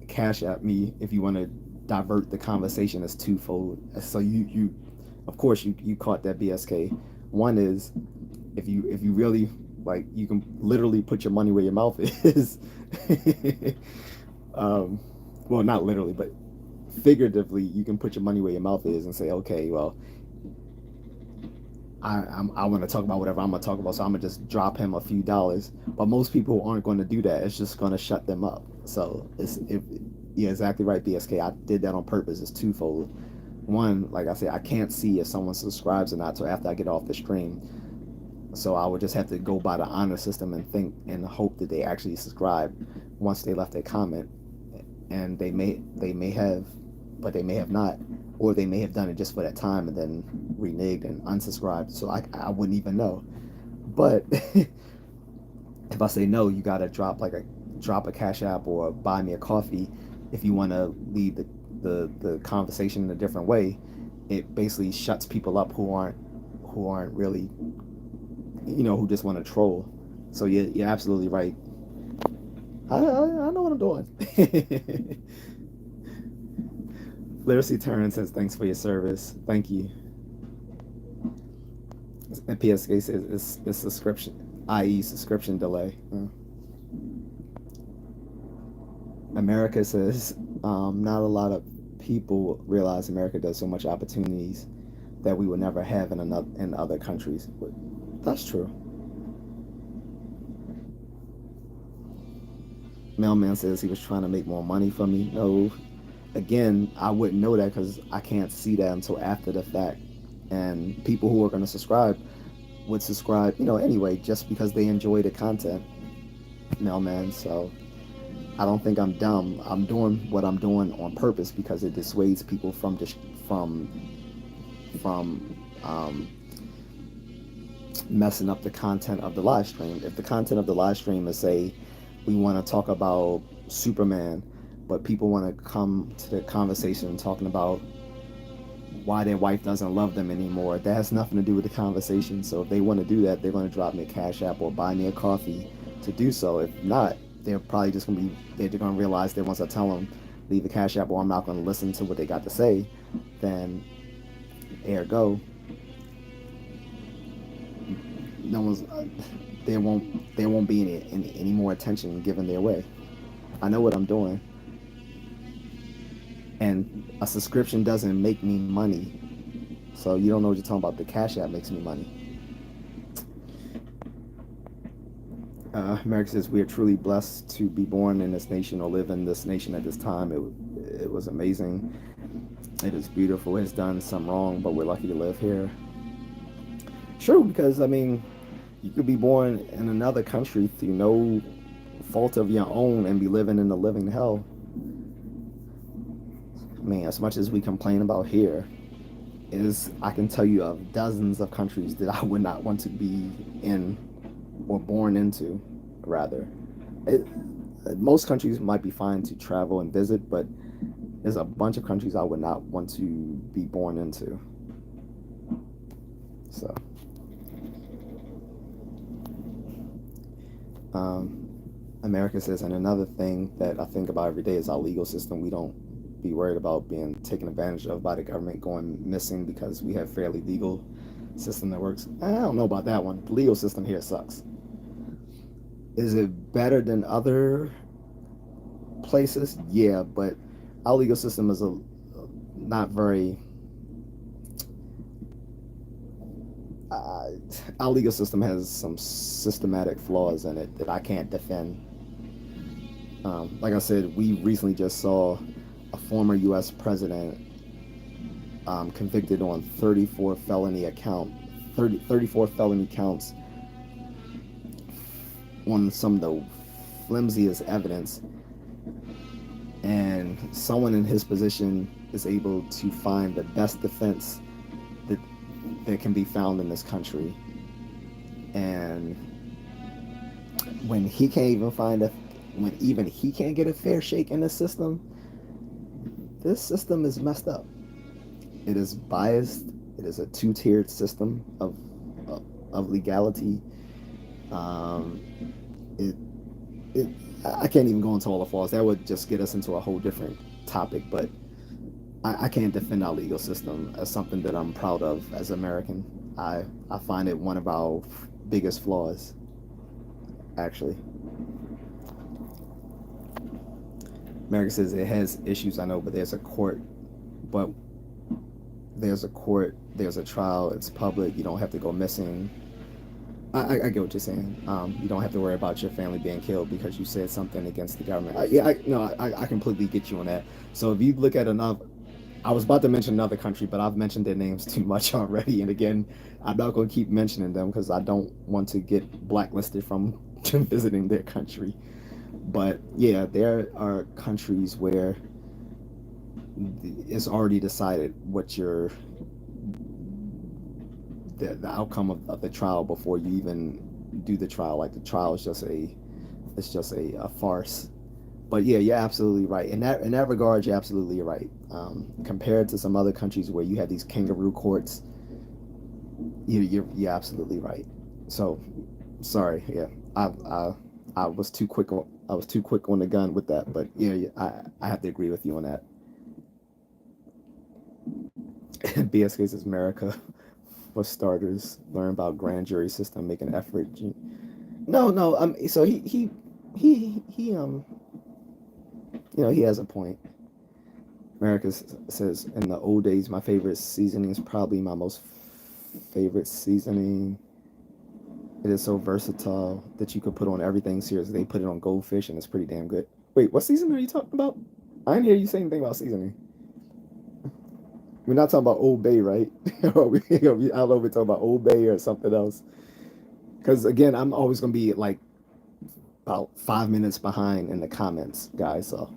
cash at me if you want to divert the conversation is twofold. So you of course you caught that, BSK. One is, if you really, like, you can literally put your money where your mouth is. um, well, not literally, but figuratively, you can put your money where your mouth is and say, okay, well, I want to talk about whatever I'm going to talk about, so I'm going to just drop him a few dollars. But most people aren't going to do that. It's just going to shut them up. So you're exactly right, BSK. I did that on purpose. It's twofold. One, like I said, I can't see if someone subscribes or not till after I get off the stream. So I would just have to go by the honor system and think and hope that they actually subscribe once they left a comment. And they may have, but they may have not, or they may have done it just for that time and then reneged and unsubscribed. So I wouldn't even know. But if I say no, you gotta drop a cash app or buy me a coffee if you want to lead the conversation in a different way. It basically shuts people up who aren't really, who just want to troll. So you're absolutely right. I know what I'm doing. Literacy Turn says, thanks for your service. Thank you. And PSK says it's subscription, i.e. subscription delay. America says, not a lot of people realize America does so much opportunities that we would never have in other countries. But that's true. Mailman says he was trying to make more money from me. No, again, I wouldn't know that because I can't see that until after the fact. And people who are going to subscribe would subscribe, anyway, just because they enjoy the content, Mailman. So I don't think I'm dumb. I'm doing what I'm doing on purpose because it dissuades people from messing up the content of the live stream. If the content of the live stream is, say, we want to talk about Superman, but people want to come to the conversation talking about why their wife doesn't love them anymore, that has nothing to do with the conversation. So if they want to do that, they're going to drop me a Cash App or buy me a coffee to do so. If not, they're probably just going to they're going to realize that once I tell them leave a Cash App or I'm not going to listen to what they got to say, then ergo, no one's there won't be any more attention given their way. I know what I'm doing, and a subscription doesn't make me money. So you don't know what you're talking about. The Cash App makes me money. America says we are truly blessed to be born in this nation or live in this nation at this time. It was amazing. It is beautiful. It's done some wrong, but we're lucky to live here. True, because I mean, you could be born in another country through no fault of your own and be living in the living hell. I mean, as much as we complain about here, I can tell you of dozens of countries that I would not want to be in or born into, rather. It, most countries might be fine to travel and visit, but there's a bunch of countries I would not want to be born into. So, America says, and another thing that I think about every day is our legal system. We don't be worried about being taken advantage of by the government, going missing because we have fairly legal system that works. I don't know about that one. The legal system here sucks. Is it better than other places? Yeah, but our legal system is not very. Uh, our legal system has some systematic flaws in it that I can't defend. Like I said, we recently just saw a former U.S. president convicted on 34 felony counts on some of the flimsiest evidence, and someone in his position is able to find the best defense that can be found in this country, and when he can't even when even he can't get a fair shake in the system, this system is messed up. It is biased. It is a two-tiered system of legality. Um, it it I can't even go into all the flaws. That would just get us into a whole different topic. But I can't defend our legal system as something that I'm proud of as an American. I find it one of our biggest flaws, actually. America says it has issues, I know, but but there's a trial, it's public, you don't have to go missing. I get what you're saying. You don't have to worry about your family being killed because you said something against the government. I completely get you on that. So if you look at another, I was about to mention another country, but I've mentioned their names too much already. And again, I'm not going to keep mentioning them because I don't want to get blacklisted from visiting their country. But yeah, there are countries where it's already decided what the outcome of the trial before you even do the trial. Like the trial is just a farce. But yeah, you're absolutely right. In that regard, you're absolutely right. Compared to some other countries where you have these kangaroo courts, you're absolutely right. So sorry, yeah, I was too quick on the gun with that, but yeah, I have to agree with you on that. BSK says America, for starters, learn about grand jury system, make an effort. No, no. So he he has a point. America says in the old days, my favorite seasoning is probably my most favorite seasoning. It is so versatile that you could put on everything. Seriously, they put it on goldfish, and it's pretty damn good. Wait, what season are you talking about? I didn't hear you say anything about seasoning. We're not talking about Old Bay, right? I don't know if we're talking about Old Bay or something else. Because again, I'm always gonna be like about 5 minutes behind in the comments, guys. So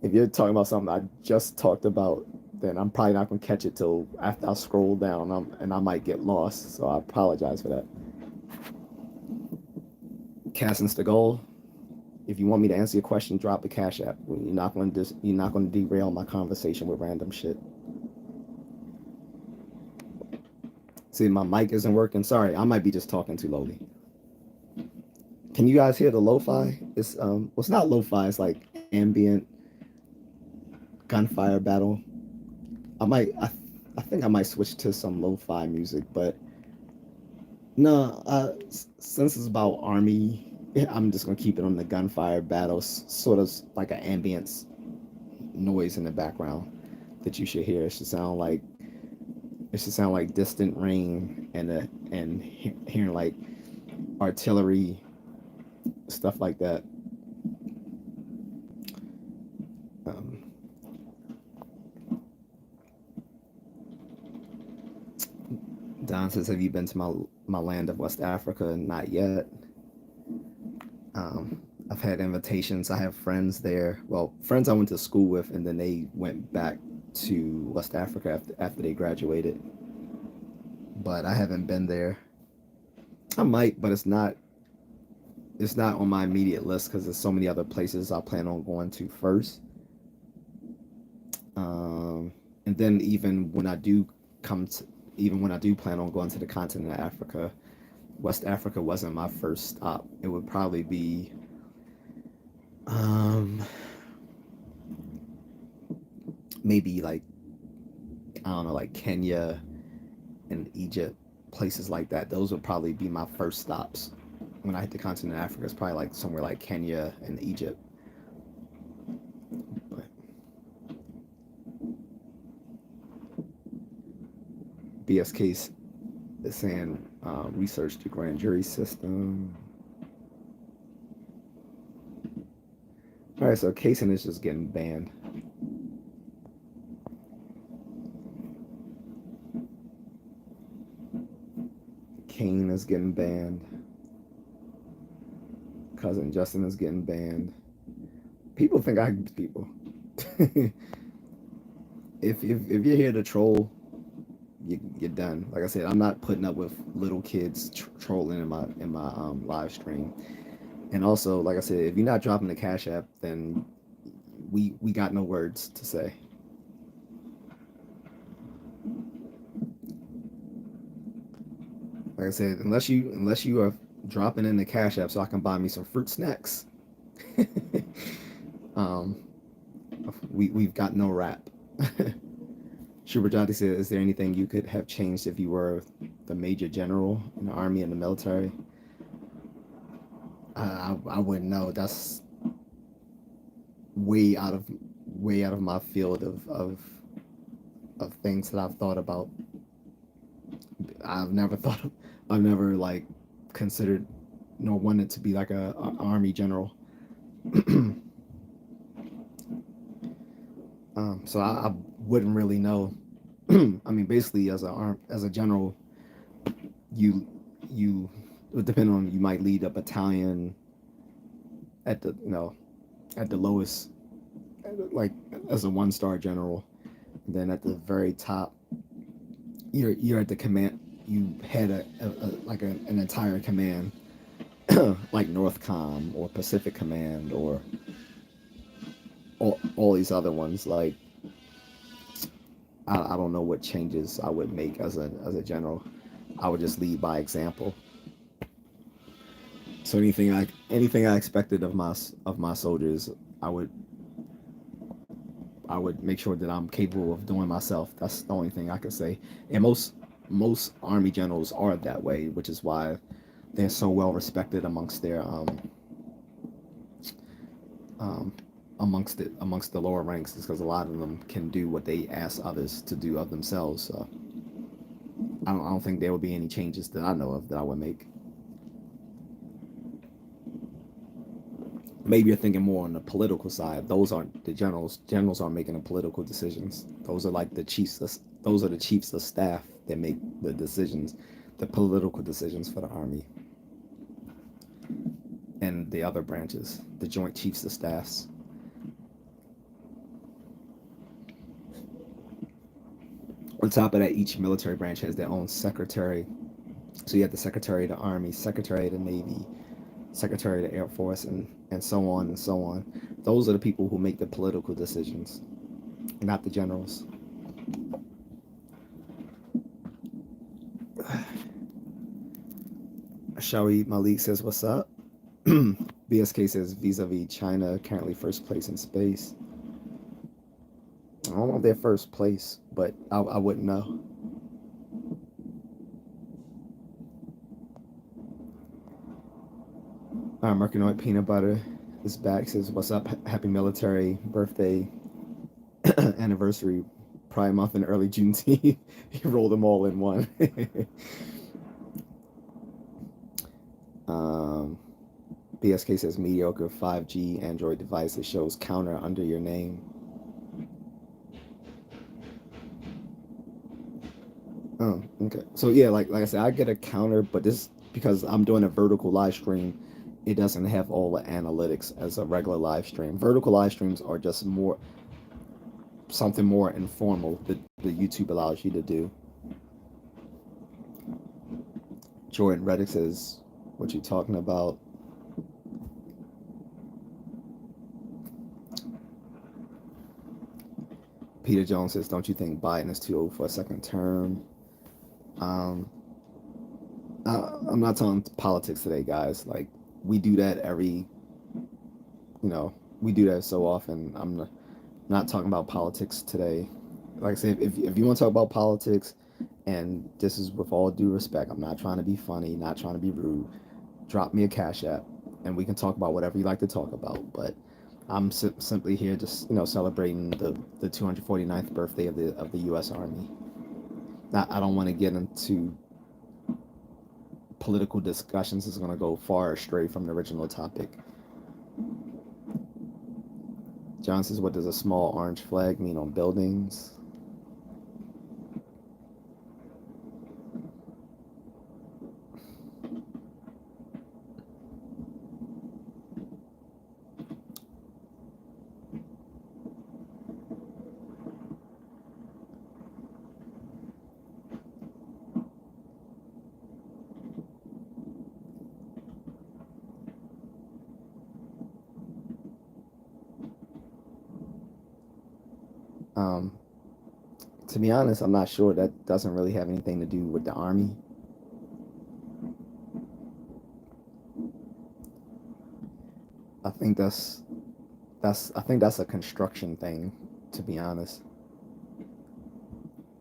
if you're talking about something I just talked about, then I'm probably not gonna catch it till after I scroll down, and I might get lost. So I apologize for that. Cassin's the goal. If you want me to answer your question, drop a cash app. You're not gonna derail my conversation with random shit. See, my mic isn't working. Sorry, I might be just talking too lowly. Can you guys hear the lo-fi? Well, it's not lo-fi. It's like ambient gunfire battle. I think I might switch to some lo-fi music, but no. Since it's about army, I'm just gonna keep it on the gunfire battles, sort of like an ambience noise in the background that you should hear. It should sound like distant rain and hearing like artillery stuff like that. Um, Don says, "Have you been to my land of West Africa?" Not yet. I've had invitations. I have friends there. Well, friends I went to school with, and then they went back to West Africa after they graduated. But I haven't been there. I might, but it's not on my immediate list because there's so many other places I plan on going to first. And then come to even when I do plan on going to the continent of Africa, West Africa wasn't my first stop. It would probably be um, maybe like I don't know, like Kenya and Egypt, places like that. Those would probably be my first stops when I hit the continent of Africa. It's probably like somewhere like Kenya and Egypt. But BSK is saying research the grand jury system. All right, so casing is just getting banned. Kane is getting banned. Cousin Justin is getting banned. People think I people. if you're here to troll, you're done. Like I said, I'm not putting up with little kids trolling in my live stream. And also, like I said, if you're not dropping the Cash App, then we got no words to say. Like I said, unless you are dropping in the Cash App so I can buy me some fruit snacks, um, we've got no rap. Shubert said, "Is there anything you could have changed if you were the major general in the army and the military?" I wouldn't know. That's way out of my field of things that I've thought about. I've never thought of, I've never like considered nor wanted to be like a army general. So I wouldn't really know. I mean, basically, as a general, you it would depend on, you might lead a battalion at the at the lowest, like as a 1-star general. And then at the very top, you're at the command. You head an entire command, like Northcom or Pacific Command or all these other ones. Like I don't know what changes I would make as a general. I would just lead by example. So anything I expected of my soldiers, I would make sure that I'm capable of doing myself. That's the only thing I could say. And most army generals are that way, which is why they're so well respected amongst their amongst the lower ranks, is because a lot of them can do what they ask others to do of themselves. So I don't think there would be any changes that I know of that I would make. Maybe you're thinking more on the political side. Those aren't the generals. Generals aren't making the political decisions. Those are like the chiefs. Those are the chiefs of staff that make the decisions, the political decisions for the army and the other branches, the joint chiefs of staffs. On top of that, each military branch has their own secretary. So you have the Secretary of the Army, Secretary of the Navy, Secretary of the Air Force, and so on and so on. Those are the people who make the political decisions, not the generals. Shawi Malik says, "What's up?" BSK says, vis-a-vis China, currently first place in space. I don't know if they're first place, but I wouldn't know. Mercanoid Peanut Butter is back. Says, "What's up? Happy military birthday anniversary, Pride Month, and early Juneteenth." He rolled them all in one. BSK says, mediocre 5G Android device that shows counter under your name. Oh, okay. So yeah, like I said, I get a counter, but this because I'm doing a vertical live stream, it doesn't have all the analytics as a regular live stream. Vertical live streams are just more something more informal that the YouTube allows you to do. Jordan Reddick says, "What you talking about?" Peter Jones says, "Don't you think Biden is too old for a second term?" Um, I'm not talking politics today, guys. Like we do that we do that so often. I'm not talking about politics today. Like I said, if you want to talk about politics, and this is with all due respect, I'm not trying to be funny, not trying to be rude. Drop me a cash app, and we can talk about whatever you like to talk about. But I'm simply here just celebrating the 249th birthday of the U.S. Army. I don't want to get into political discussions. It's going to go far astray from the original topic. John says, "What does a small orange flag mean on buildings?" Um, to be honest, I'm not sure. That doesn't really have anything to do with the army. I think I think that's a construction thing, to be honest.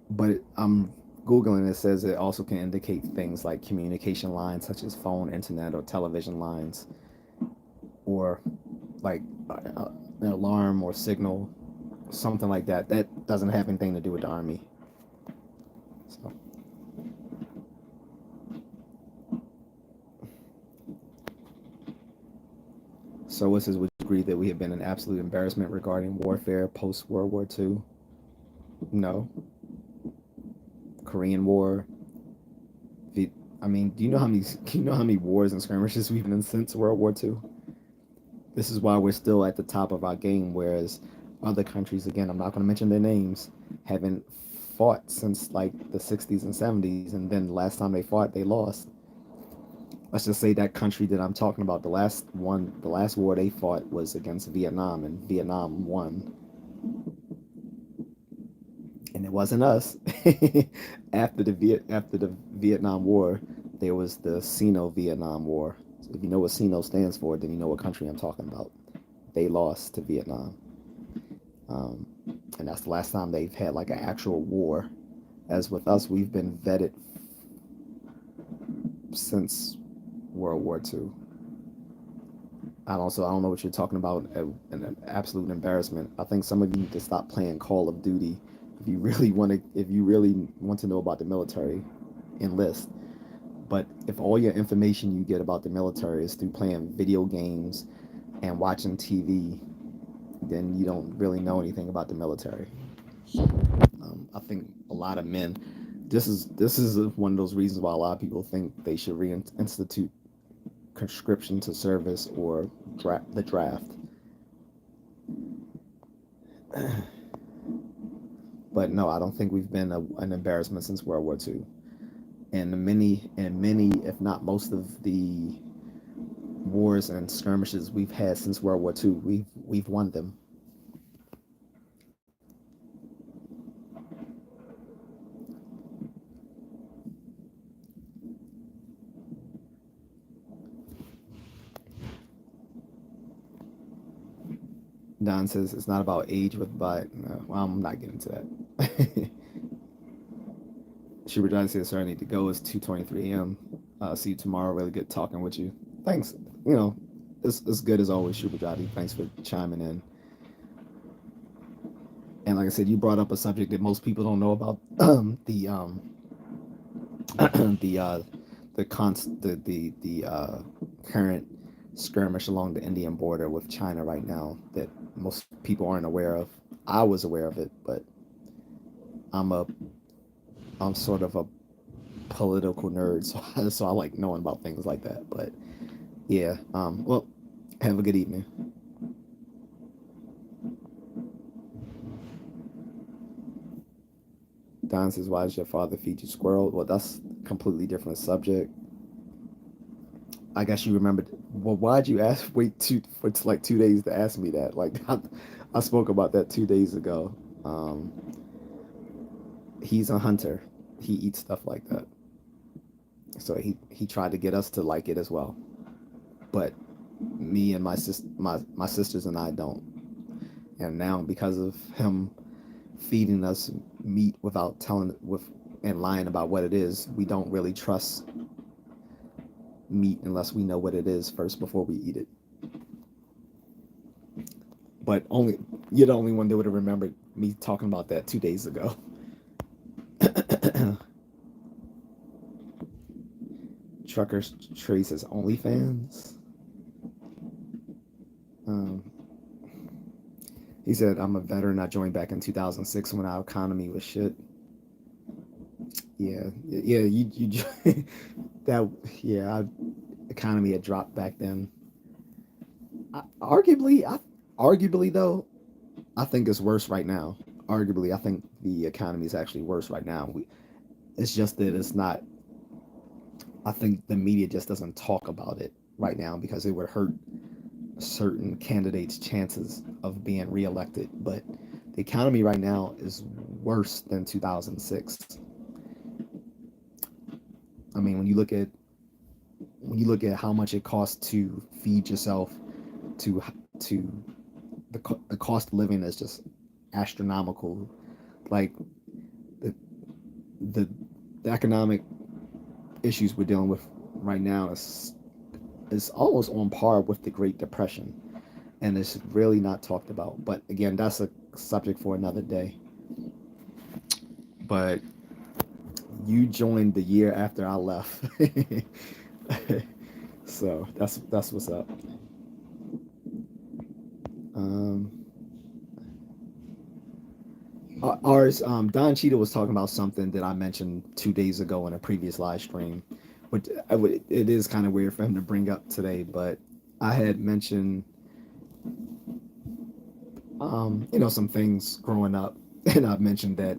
But I'm googling. It says it also can indicate things like communication lines, such as phone, internet, or television lines, or like an alarm or signal, something like that. That doesn't have anything to do with the army. So. So this is would you agree that we have been an absolute embarrassment regarding warfare post World War II? No. Korean War. I mean, do you know how many wars and skirmishes we've been in since World War II? This is why we're still at the top of our game, whereas other countries, again, I'm not going to mention their names, haven't fought since like the 60s and 70s, and then the last time they fought, they lost. Let's just say that country that I'm talking about, the last war they fought was against Vietnam, and Vietnam won. And it wasn't us. After the Vietnam War, there was the Sino-Vietnam War. So if you know what Sino stands for, then you know what country I'm talking about. They lost to Vietnam, um, and that's the last time they've had like an actual war. As with us, we've been vetted since World War II. I don't know what you're talking about. An absolute embarrassment. I think some of you need to stop playing Call of Duty if you really want to know about the military, enlist. But if all your information you get about the military is through playing video games, and watching TV, then you don't really know anything about the military. I think a lot of men. This is one of those reasons why a lot of people think they should reinstitute conscription to service or the draft. But no, I don't think we've been an embarrassment since World War II. And many, if not most of the wars and skirmishes we've had since World War II, we've won them. Don says it's not about age with but no, well, I'm not getting to that. Schubert Johnny says, "Sir, I need to go. It's 2:23 a.m. See you tomorrow. Really good talking with you. Thanks. You know, it's good as always, Schubert Johnny. Thanks for chiming in. And like I said, you brought up a subject that most people don't know about the current skirmish along the Indian border with China right now that most people aren't aware of. I was aware of it, but I'm a I'm sort of a political nerd, so I like knowing about things like that. But yeah, well, have a good evening. Don says, "Why does your father feed you squirrel?" Well, that's a completely different subject. I guess you remembered. Well, why'd you ask? Wait for like 2 days to ask me that. Like I spoke about that 2 days ago. Um, he's a hunter. He eats stuff like that. So he tried to get us to like it as well. But me and my sisters and I don't. And now because of him feeding us meat without telling with and lying about what it is, we don't really trust meat unless we know what it is first before we eat it. But only you're the only one that would have remembered me talking about that 2 days ago. Trucker Traces OnlyFans. Um, he said, "I'm a veteran. I joined back in 2006 when our economy was shit." Yeah. You that yeah, our economy had dropped back then. I, arguably, I arguably though, I think it's worse right now. Arguably, I think the economy is actually worse right now. It's just that it's not. I think the media just doesn't talk about it right now because it would hurt certain candidates' chances of being reelected. But the economy right now is worse than 2006. I mean, when you look at how much it costs to feed yourself, to to the cost of living is just astronomical. Like the the, the economic issues we're dealing with right now is almost on par with the Great Depression, and it's really not talked about. But again, that's a subject for another day. But you joined the year after I left, so that's what's up. Um, ours, Don Cheetah was talking about something that I mentioned 2 days ago in a previous live stream, which it is kind of weird for him to bring up today, but I had mentioned, some things growing up, and I mentioned that,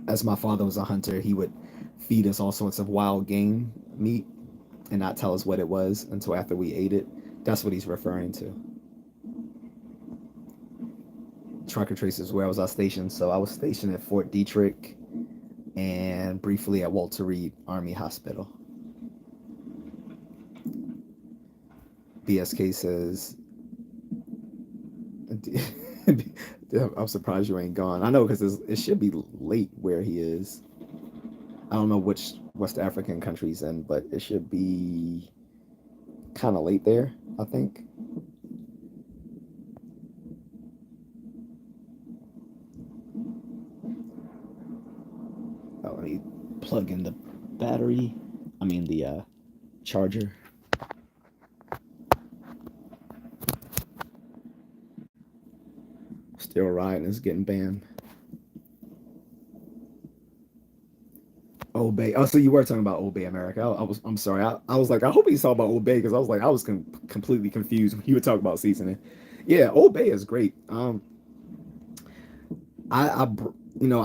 as my father was a hunter, he would feed us all sorts of wild game meat and not tell us what it was until after we ate it. That's what he's referring to. Trucker Traces, where I was stationed. So I was stationed at Fort Detrick and briefly at Walter Reed Army Hospital. BSK says, "I'm surprised you ain't gone." I know because it should be late where he is. I don't know which West African countries in, but it should be kind of late there, I think. Oh, let me plug in the battery. I mean the charger. still riding. It's getting banned. Obey. Oh, so you were talking about Obey America. I'm sorry. I was like, I hope he's talking about Obey because I was like, I was completely confused when you were talking about seasoning. Yeah, Obey is great. I I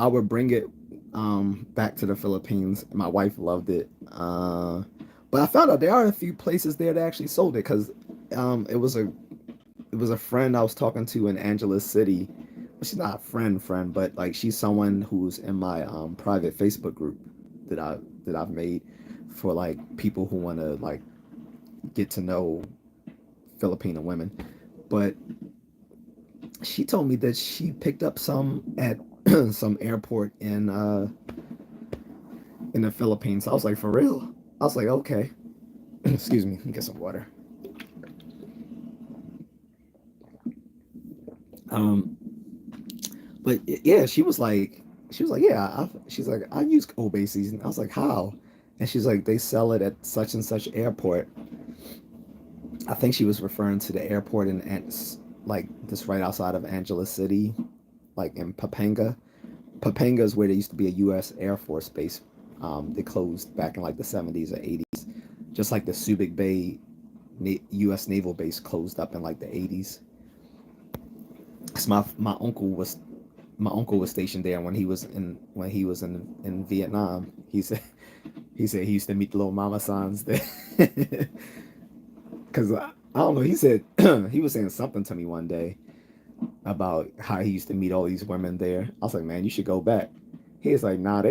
would bring it back to the Philippines. My wife loved it. But I found out there are a few places there that actually sold it because it was a friend I was talking to in Angeles City. Well, she's not a friend, but like she's someone who's in my private Facebook group that I've made for like people who want to like get to know Filipino women. But she told me that she picked up some at some airport in the Philippines. I was like, for real? I was like, okay. Excuse me, let me get some water. Um, but yeah, she was like, yeah, she's like, I use Obey season. I was like, how? And she's like, they sell it at such and such airport. I think she was referring to the airport in like just right outside of Angeles City, like in Pampanga. Pampanga is where there used to be a U.S. Air Force base. They closed back in like the 70s or 80s, just like the Subic Bay U.S. Naval Base closed up in like the 80s. So my uncle was stationed there when he was in Vietnam. He said he used to meet the little mama sons there. Because I don't know. He said he was saying something to me one day about how he used to meet all these women there. I was like, man, you should go back. He was like, nah,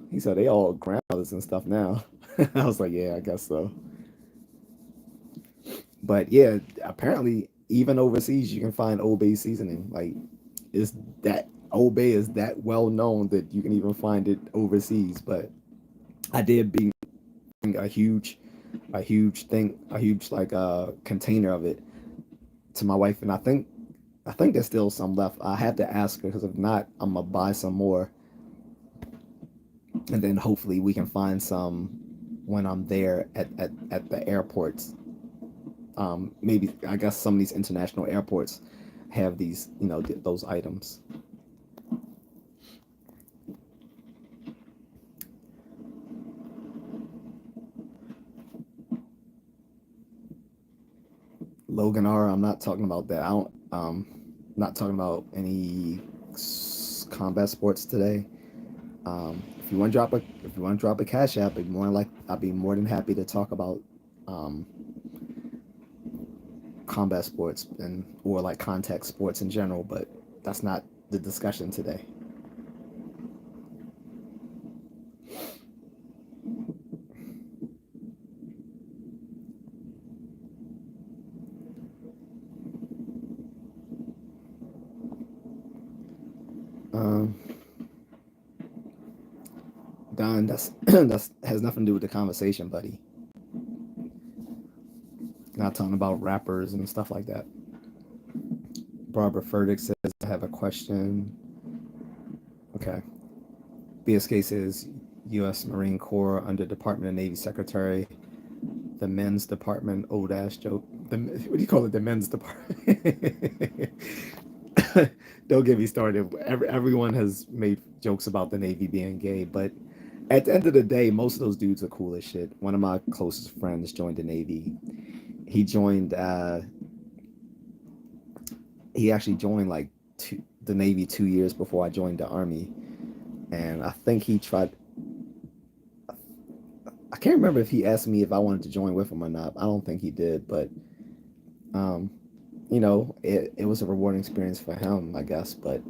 he said they all grandmothers and stuff now. I was like, yeah, I guess so. But yeah, apparently even overseas you can find Old Bay seasoning. Like, is that Old Bay is that well known that you can even find it overseas. But I did bring a huge like container of it to my wife, and I think there's still some left. I have to ask her because if not, I'm gonna buy some more, and then hopefully we can find some when I'm there at the airports. Maybe I guess some of these international airports have these, those items. Logan R. I'm not talking about that. I don't. Not talking about any combat sports today. If you want to drop a cash app, I'd be more than happy to talk about um, combat sports and or like contact sports in general. But that's not the discussion today. Um, Don, that's that's has nothing to do with the conversation, buddy. Not talking about rappers and stuff like that. Barbara Furtick says, I have a question. Okay. BSK says, U.S. Marine Corps under Department of Navy Secretary, the men's department, old ass joke. What do you call it? The men's department. Don't get me started. Everyone has made jokes about the Navy being gay, but at the end of the day, most of those dudes are cool as shit. One of my closest friends joined the Navy. He joined. He actually joined like the Navy 2 years before I joined the Army, and I think he tried. I can't remember if he asked me if I wanted to join with him or not. I don't think he did, but um, it was a rewarding experience for him, I guess. But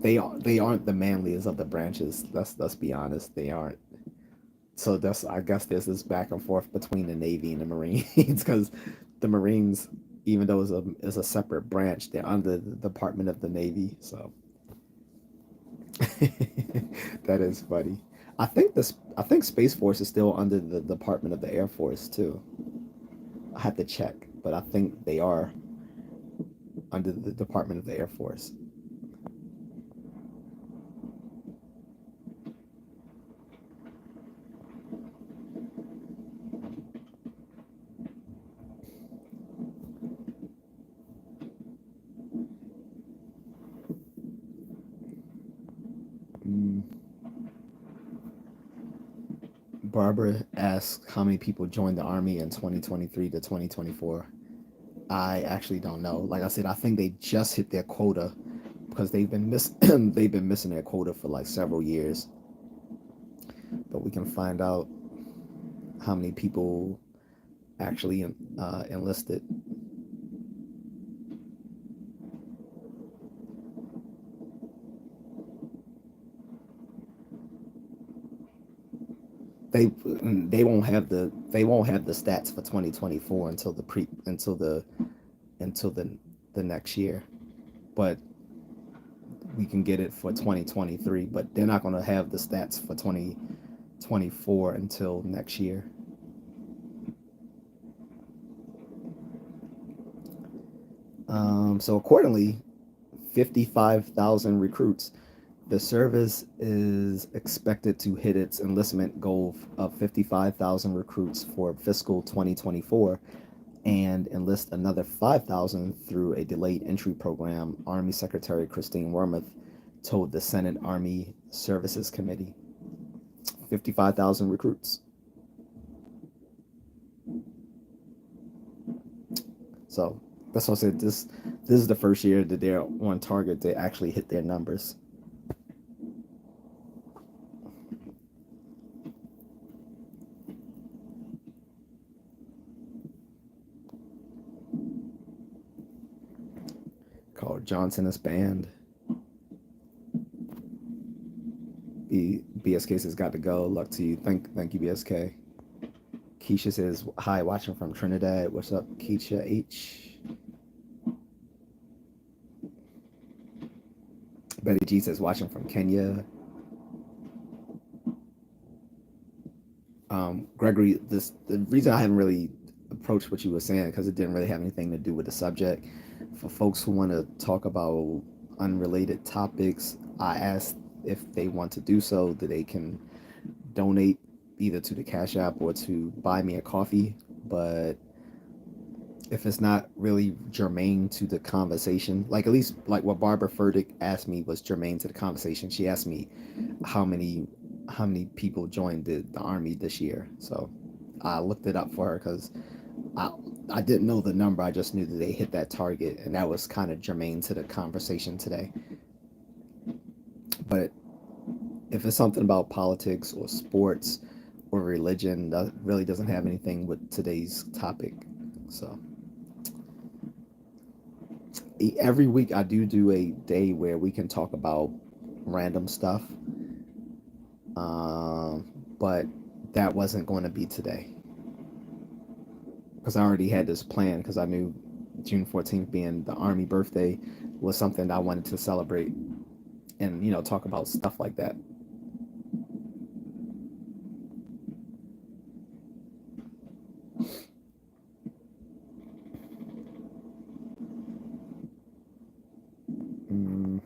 they aren't the manliest of the branches. Let's be honest, they aren't. So that's I guess there's this back and forth between the Navy and the Marines because the Marines, even though it's a separate branch, they're under the Department of the Navy. So that is funny. I think Space Force is still under the Department of the Air Force too. I have to check, but I think they are under the Department of the Air Force. Barbara asked how many people joined the army in 2023 to 2024. I actually don't know. Like I said, I think they just hit their quota because they've been missing their quota for like several years. But we can find out how many people actually enlisted. They won't have the stats for 2024 until the next year. But we can get it for 2023. But they're not going to have the stats for 2024 until next year. So accordingly, 55,000 recruits. The service is expected to hit its enlistment goal of 55,000 recruits for fiscal 2024 and enlist another 5,000 through a delayed entry program, Army Secretary Christine Wormuth told the Senate Army Services Committee. 55,000 recruits. So that's what I said. This is the first year that they're on target to actually hit their numbers. Called Johnson's Band. BSK says got to go. Luck to you. Thank you, BSK. Keisha says hi, watching from Trinidad. What's up, Keisha H? Betty G says watching from Kenya. Gregory, the reason I haven't really approached what you were saying because it didn't really have anything to do with the subject. For folks who want to talk about unrelated topics, I asked if they want to do so, that they can donate either to the Cash App or to buy me a coffee. But if it's not really germane to the conversation, like at least like what Barbara Furtick asked me was germane to the conversation. She asked me how many people joined the army this year. So I looked it up for her because I I didn't know the number. I just knew that they hit that target, and that was kind of germane to the conversation today. But if it's something about politics or sports or religion, that really doesn't have anything with today's topic. So every week I do a day where we can talk about random stuff, but that wasn't going to be today because I already had this plan because I knew June 14th being the Army birthday was something I wanted to celebrate and talk about stuff like that. Mm,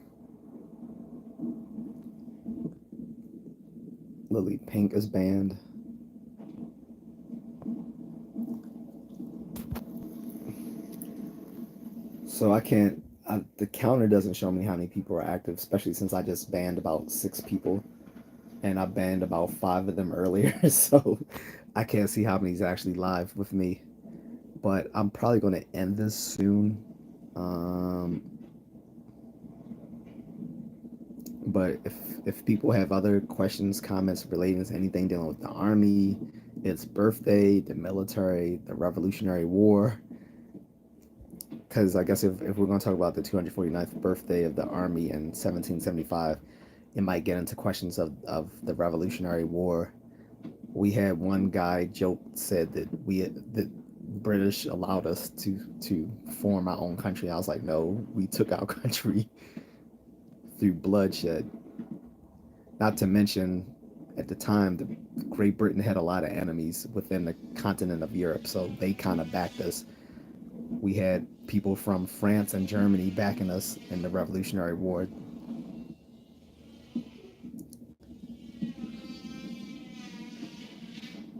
Lily Pink is banned. So I can't. The counter doesn't show me how many people are active, especially since I just banned about 6 people, and I banned about 5 of them earlier. So I can't see how many's actually live with me. But I'm probably going to end this soon. Um, but if people have other questions, comments relating to anything dealing with the army, its birthday, the military, the Revolutionary War, because I guess if we're going to talk about the 249th birthday of the Army in 1775, it might get into questions of the Revolutionary War. We had one guy joke said that the British allowed us to form our own country. I was like, no, we took our country through bloodshed. Not to mention, at the time, Great Britain had a lot of enemies within the continent of Europe, so they kind of backed us. We had people from France and Germany backing us in the Revolutionary War.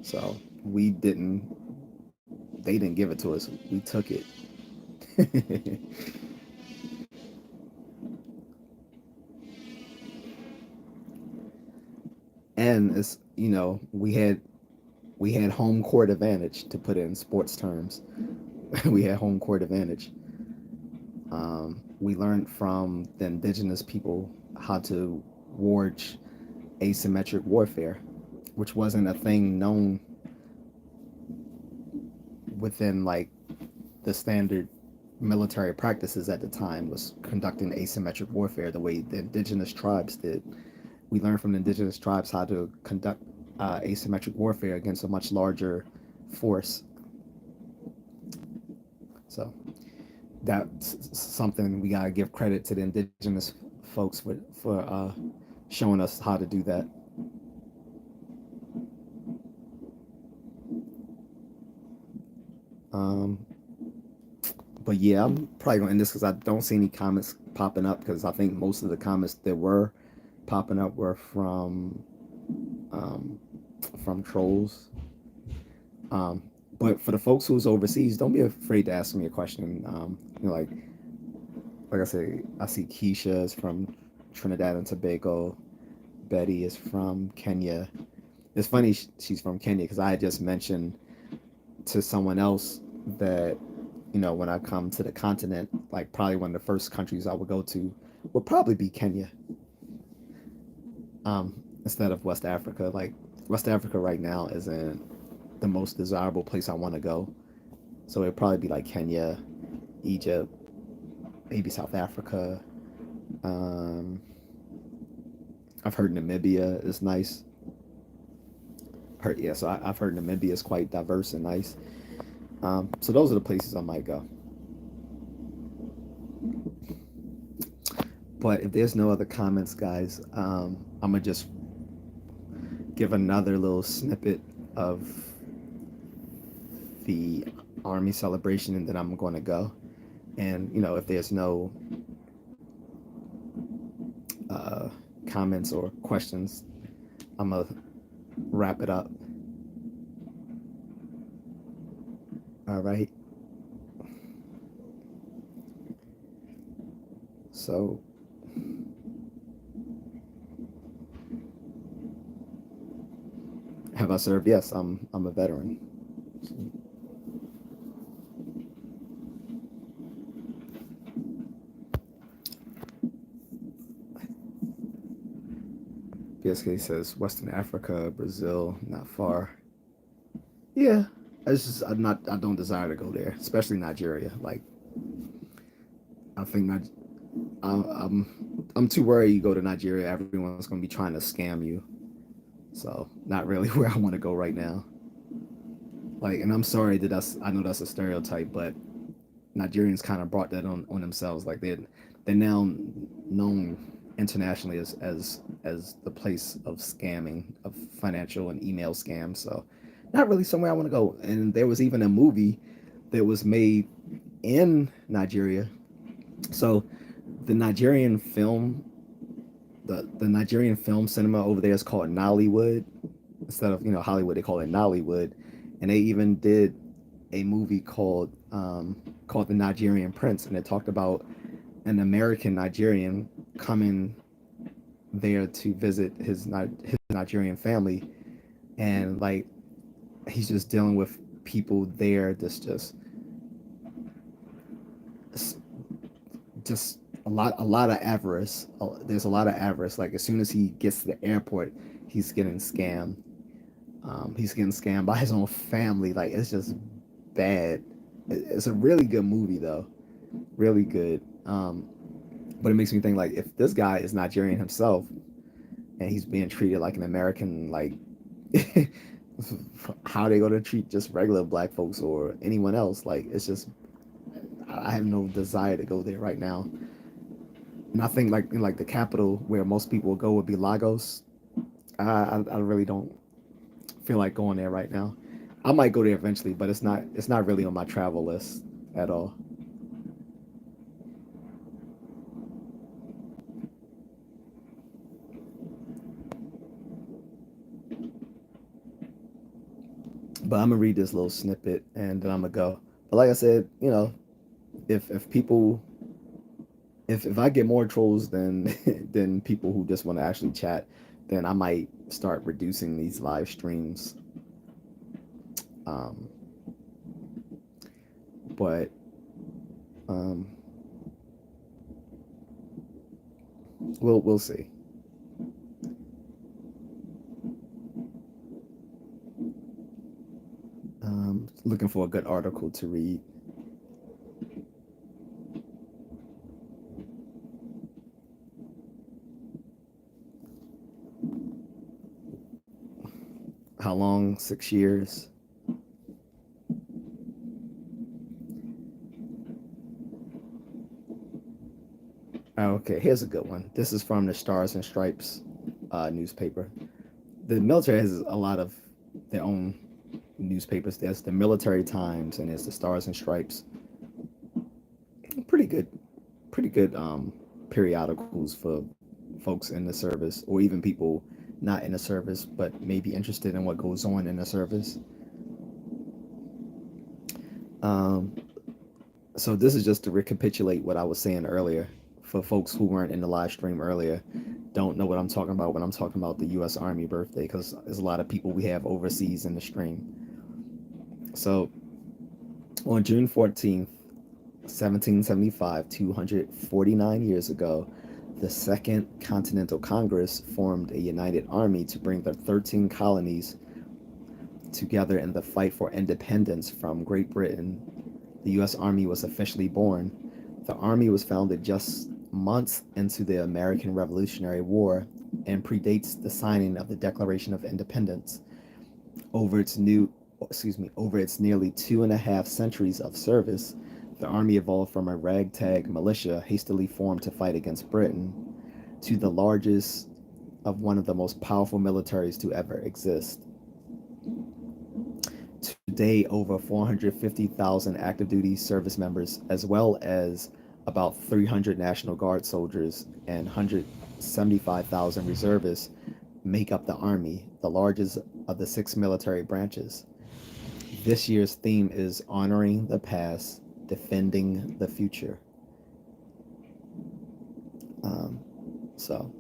So they didn't give it to us. We took it. And it's, we had We had home court advantage, to put it in sports terms. We had home court advantage. We learned from the indigenous people how to wage asymmetric warfare, which wasn't a thing known within like the standard military practices at the time, was conducting asymmetric warfare the way the indigenous tribes did. We learned from the indigenous tribes how to conduct asymmetric warfare against a much larger force. So that's something we gotta give credit to the indigenous folks for showing us how to do that. Um, but yeah, I'm probably gonna end this because I don't see any comments popping up, because I think most of the comments that were popping up were um, from trolls. Um, but for the folks who's overseas, don't be afraid to ask me a question. Like I say, I see Keisha is from Trinidad and Tobago. Betty is from Kenya. It's funny she's from Kenya because I had just mentioned to someone else that, when I come to the continent, like probably one of the first countries I would go to would probably be Kenya, instead of West Africa. Like West Africa right now isn't the most desirable place I want to go, so it'd probably be like Kenya, Egypt, maybe South Africa. Um, I've heard Namibia is nice. I've heard Namibia is quite diverse and nice. So those are the places I might go. But if there's no other comments, guys, I'm gonna just give another little snippet of the Army celebration, and then I'm going to go. And if there's no uh, comments or questions, I'm gonna wrap it up. All right. So have I served? Yes, I'm a veteran. PSK says Western Africa, Brazil, not far. Yeah, I don't desire to go there, especially Nigeria. Like I think I'm too worried you go to Nigeria, everyone's gonna be trying to scam you. So not really where I want to go right now. Like, and I'm sorry that I know that's a stereotype, but Nigerians kind of brought that on themselves. Like they're now known internationally as the place of scamming, of financial and email scams. So not really somewhere I want to go. And there was even a movie that was made in Nigeria. So the Nigerian film, the Nigerian film cinema over there is called Nollywood. Instead of Hollywood, they call it Nollywood. And they even did a movie called The Nigerian Prince, and it talked about an American Nigerian coming there to visit his Nigerian family, and like he's just dealing with people there that's just a lot of avarice. There's a lot of avarice. Like as soon as he gets to the airport, he's getting scammed. He's getting scammed by his own family. Like it's just bad. It's a really good movie though, really good. But it makes me think, like, if this guy is Nigerian himself and he's being treated like an American, like how they gonna treat just regular black folks or anyone else? Like it's just I have no desire to go there right now. And I think like in like the capital where most people will go would be Lagos. I really don't feel like going there right now. I might go there eventually, but it's not really on my travel list at all. But I'm gonna read this little snippet and then I'm gonna go. But like I said, if people if I get more trolls than than people who just want to actually chat, then I might start reducing these live streams. Um, but um, we'll see. Looking for a good article to read. How long? 6 years. Okay, here's a good one. This is from the Stars and Stripes newspaper. The military has a lot of their own newspapers. There's the Military Times and there's the Stars and Stripes. Pretty good, pretty good periodicals for folks in the service or even people not in the service but maybe interested in what goes on in the service. Um, so this is just to recapitulate what I was saying earlier for folks who weren't in the live stream earlier. Don't know what I'm talking about when I'm talking about the U.S. Army birthday because there's a lot of people we have overseas in the stream. So on June 14th, 1775, 249 years ago, the Second Continental Congress formed a united army to bring the 13 colonies together in the fight for independence from Great Britain. The U.S. Army was officially born. The Army was founded just months into the American Revolutionary War and predates the signing of the Declaration of Independence. Over its over its nearly 2.5 centuries of service, the Army evolved from a ragtag militia hastily formed to fight against Britain to the largest of one of the most powerful militaries to ever exist. Today, over 450,000 active duty service members, as well as about 300 National Guard soldiers and 175,000 reservists, make up the Army, the largest of the six military branches. This year's theme is honoring the past, defending the future. Um, so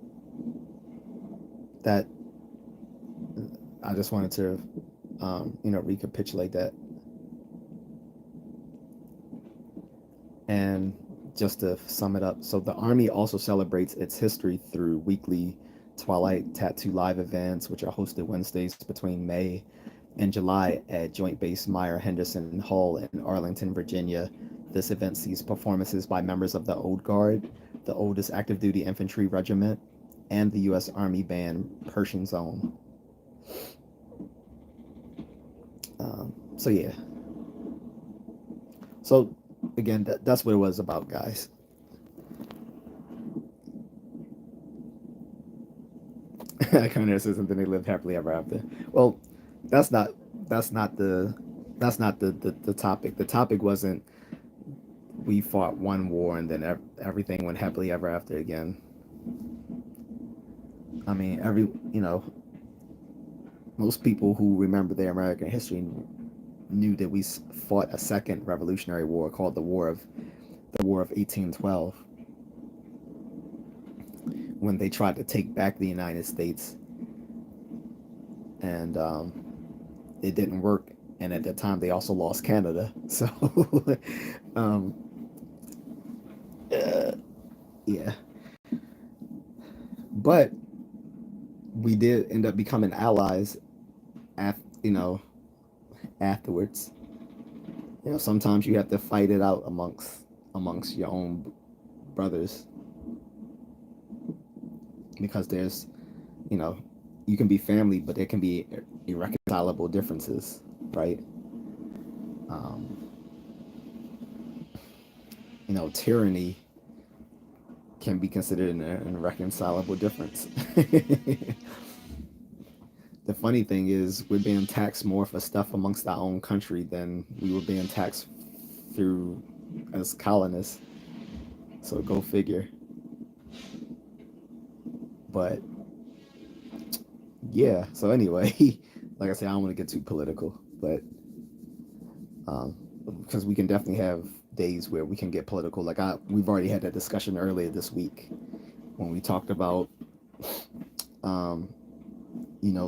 that I just wanted to, recapitulate that. And just to sum it up, so the Army also celebrates its history through weekly Twilight Tattoo live events, which are hosted Wednesdays between May and July at Joint Base Meyer Henderson Hall in Arlington, Virginia. This event sees performances by members of the Old Guard, the oldest active duty infantry regiment, and the U.S. Army Band Pershing's Own. So, yeah. So, again, that's what it was about, guys. Conrad says, and then they lived happily ever after. Well, that's not that's not the the topic. The topic wasn't we fought one war and then everything went happily ever after again. I mean, most people who remember their American history knew that we fought a second Revolutionary War called the War of 1812, when they tried to take back the United States, and it didn't work. And at that time, they also lost Canada. So, um, uh, yeah. But we did end up becoming allies, after afterwards. Sometimes you have to fight it out amongst your own brothers, because there's, you know, you can be family, but there can be irreconcilable differences, right? Um, Tyranny can be considered an irreconcilable difference. The funny thing is, we're being taxed more for stuff amongst our own country than we were being taxed through as colonists. So go figure. But yeah, so anyway, like I said, I don't want to get too political, but um, because we can definitely have days where we can get political. We've already had that discussion earlier this week when we talked about um,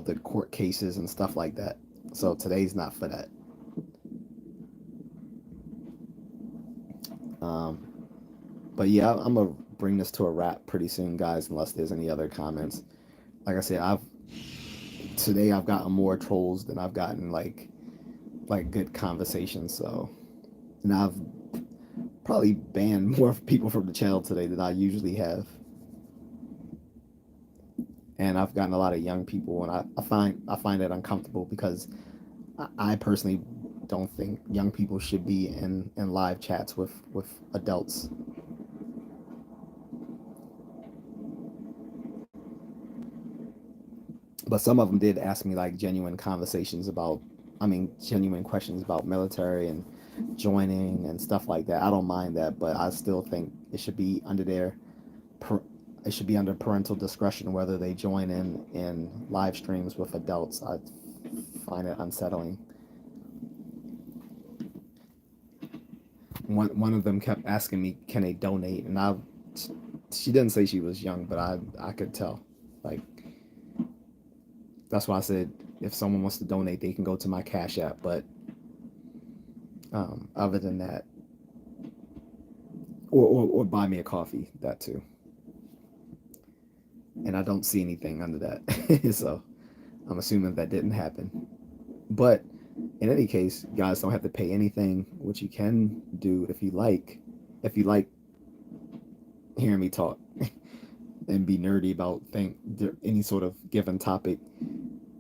the court cases and stuff like that. So today's not for that. Um, but yeah, I'm gonna bring this to a wrap pretty soon, guys. Unless there's any other comments. Like I said, I've gotten more trolls than I've gotten like good conversations. So, and I've probably banned more people from the channel today than I usually have. And I've gotten a lot of young people, and I find it uncomfortable because I personally don't think young people should be in live chats with adults. But some of them did ask me like genuine questions about military and joining and stuff like that. I don't mind that, but I still think per, it should be under parental discretion whether they join in live streams with adults. I find it unsettling. One of them kept asking me, "Can they donate?" And she didn't say she was young, but I could tell. Like that's why I said if someone wants to donate, they can go to my Cash App. But other than that, or buy me a coffee, that too. And I don't see anything under that, so I'm assuming that didn't happen. But in any case, you guys don't have to pay anything. What you can do if you like hearing me talk and be nerdy about any sort of given topic,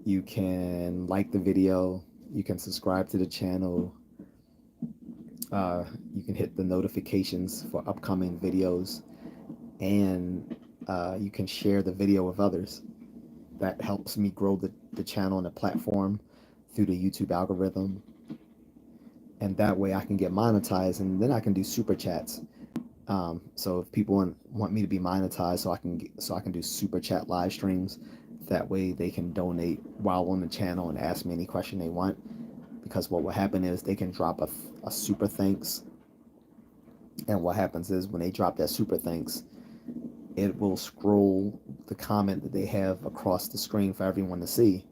you can like the video, you can subscribe to the channel, you can hit the notifications for upcoming videos, and you can share the video with others. That helps me grow the channel and the platform through the YouTube algorithm. And that way I can get monetized and then I can do super chats. So if people want me to be monetized, so I can do super chat live streams. That way they can donate while on the channel and ask me any question they want. Because what will happen is they can drop a super thanks, and what happens is when they drop that super thanks, it will scroll the comment that they have across the screen for everyone to see.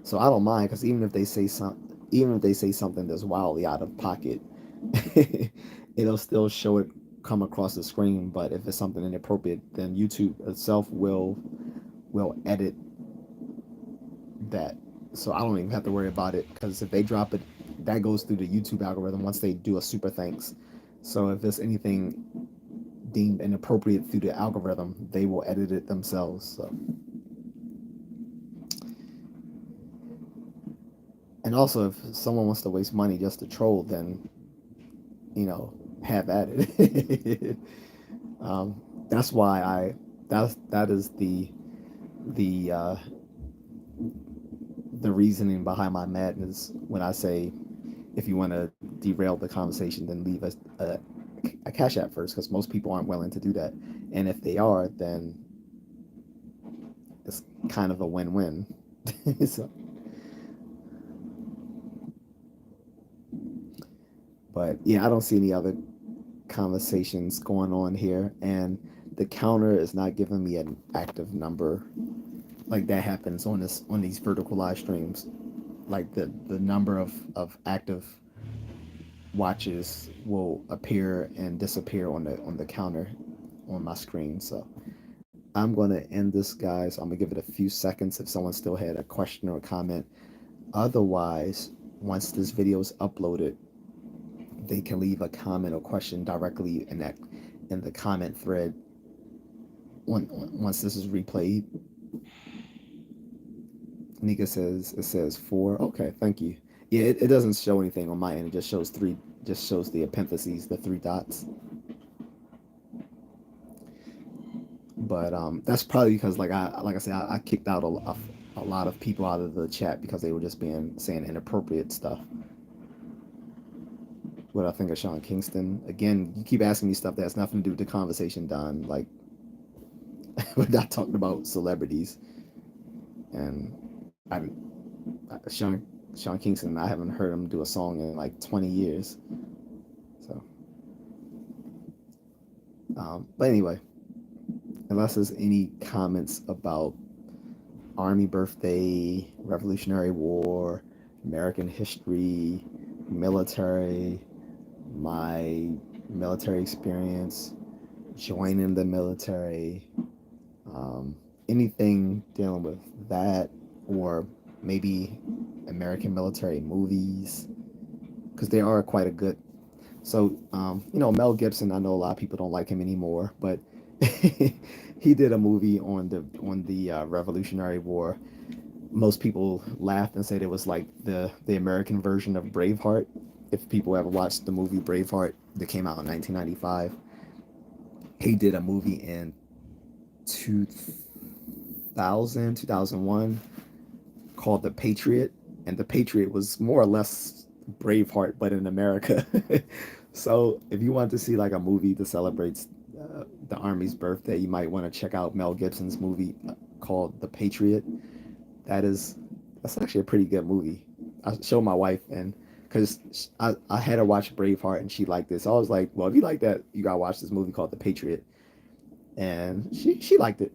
So I don't mind because even if they say something that's wildly out of pocket, it'll still show it come across the screen. But if it's something inappropriate, then YouTube itself will edit that. So I don't even have to worry about it because if they drop it, that goes through the YouTube algorithm once they do a super thanks. So if there's anything deemed inappropriate through the algorithm, they will edit it themselves. So, and also if someone wants to waste money just to troll, then have at it. That's why that is the the reasoning behind my madness when I say if you want to derail the conversation, then leave a Cash App first, because most people aren't willing to do that, and if they are, then it's kind of a win-win. So, but yeah, I don't see any other conversations going on here, and the counter is not giving me an active number like that happens on these vertical live streams. Like the number of active watches will appear and disappear on the counter on my screen. So I'm going to end this, guys. I'm going to give it a few seconds if someone still had a question or a comment. Otherwise, once this video is uploaded, they can leave a comment or question directly in the comment thread once this is replayed. Nika says it says four. Okay, thank you. Yeah, it doesn't show anything on my end. It just shows three. Just shows the parentheses, the three dots. But that's probably because like I said, I kicked out a lot of people out of the chat because they were just saying inappropriate stuff. What I think of Sean Kingston. Again, you keep asking me stuff that has nothing to do with the conversation, Don. Like we're not talking about celebrities. And I Sean Kingston, I haven't heard him do a song in like 20 years. So, but anyway, unless there's any comments about Army birthday, Revolutionary War, American history, military, my military experience, joining the military, um, anything dealing with that, or maybe American military movies, because they are quite a good. So, Mel Gibson. I know a lot of people don't like him anymore, but he did a movie on the Revolutionary War. Most people laughed and said it was like the American version of Braveheart. If people ever watched the movie Braveheart that came out in 1995, he did a movie in 2001 called The Patriot, and The Patriot was more or less Braveheart, but in America. So if you want to see like a movie that celebrates the Army's birthday, you might want to check out Mel Gibson's movie called The Patriot. That's actually a pretty good movie. I showed my wife, and because I had her watch Braveheart and she liked this, so I was like, well, if you like that, you gotta watch this movie called The Patriot, and she liked it.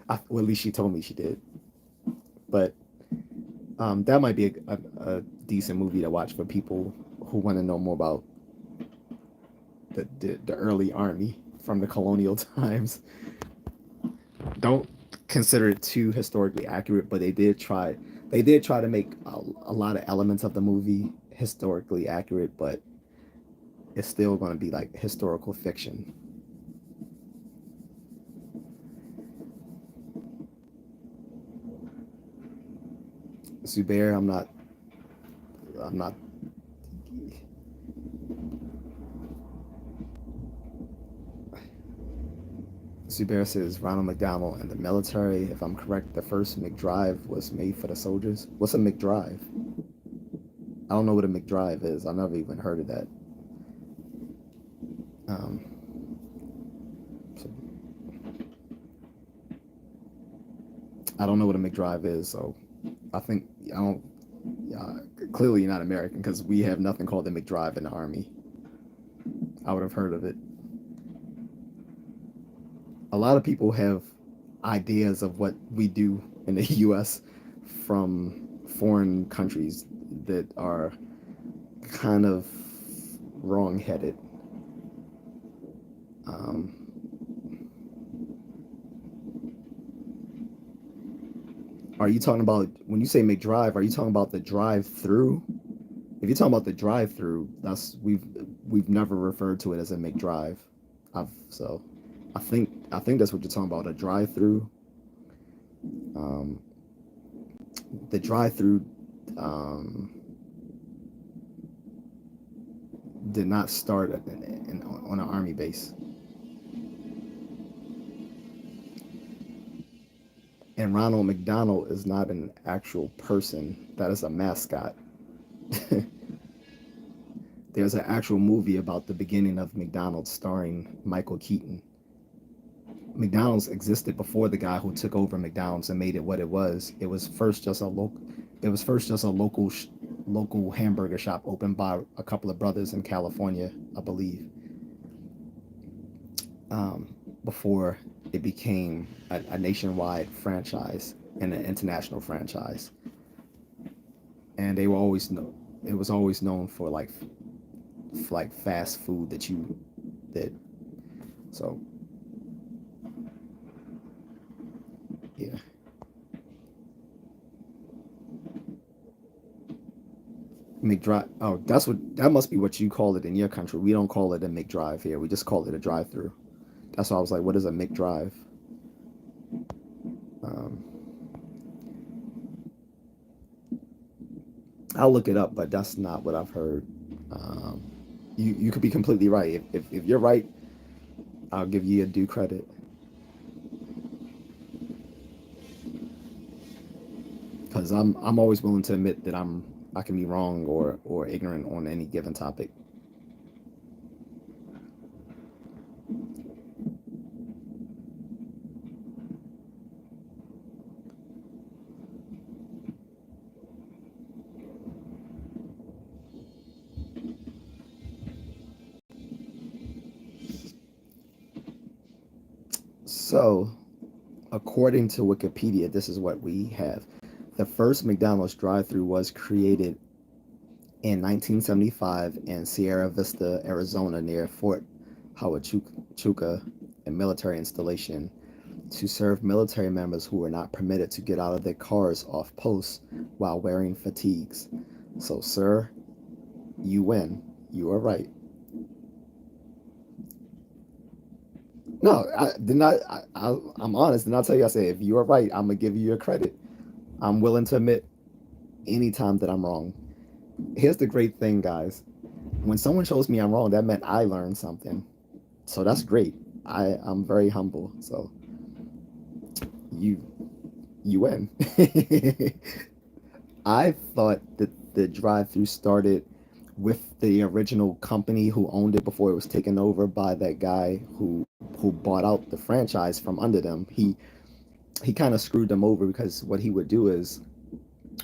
Well, at least she told me she did. But that might be a decent movie to watch for people who want to know more about the early army from the colonial times. Don't consider it too historically accurate, but they did try to make a lot of elements of the movie historically accurate, but it's still going to be like historical fiction. Zubair, I'm not. Zubair says Ronald McDonald and the military. If I'm correct, the first McDrive was made for the soldiers. What's a McDrive? I don't know what a McDrive is. I never even heard of that. Um, so I don't know what a McDrive is. So I think I don't. Clearly, you're not American because we have nothing called the McDrive in the army. I would have heard of it. A lot of people have ideas of what we do in the U.S. from foreign countries that are kind of wrong-headed. Um, are you talking about when you say McDrive? Are you talking about the drive-through? If you're talking about the drive-through, that's we've never referred to it as a McDrive. So I think that's what you're talking about, a drive-through. Um, the drive-through um, did not start on an army base, and Ronald McDonald is not an actual person. That is a mascot. There's an actual movie about the beginning of McDonald's starring Michael Keaton. McDonald's existed before the guy who took over McDonald's and made it what it was. It was first just a local. It was first just a local hamburger shop opened by a couple of brothers in California, I believe. Before it became a nationwide franchise and an international franchise, and they were always know it was always known for like fast food that you that so yeah. McDrive. Oh, that must be what you call it in your country. We don't call it a McDrive here. We just call it a drive-through. That's why I was like, what is a McDrive? Um, I'll look it up, but that's not what I've heard. Um, you could be completely right. If you're right, I'll give you a due credit. Because I'm always willing to admit that I can be wrong or ignorant on any given topic. So, according to Wikipedia, this is what we have. The first McDonald's drive-through was created in 1975 in Sierra Vista, Arizona, near Fort Huachuca, a military installation, to serve military members who were not permitted to get out of their cars off post while wearing fatigues. So, sir, you win. You are right. No, I did not. I'm honest. Did not tell you. I said if you are right, I'm gonna give you your credit. I'm willing to admit anytime that I'm wrong. Here's the great thing, guys. When someone shows me I'm wrong, that meant I learned something. So that's great. I'm very humble. So you you win. I thought that the drive-through started with the original company who owned it before it was taken over by that guy who bought out the franchise from under them. He kind of screwed them over because what he would do is